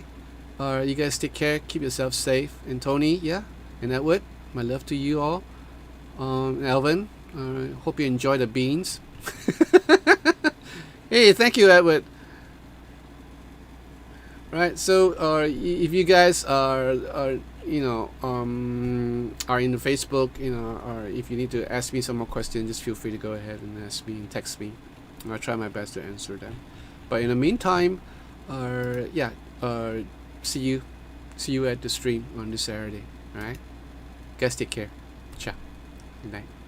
you guys take care, keep yourself safe. And Tony, yeah, and Edward, my love to you all. Alvin, hope you enjoy the beans. Hey, thank you, Edward. Right, so if you guys are you know are in the Facebook, you know, or if you need to ask me some more questions, just feel free to go ahead and ask me and text me. I'll try my best to answer them. But in the meantime, yeah, see you at the stream on this Saturday. All right, guys, take care. Ciao. Good night.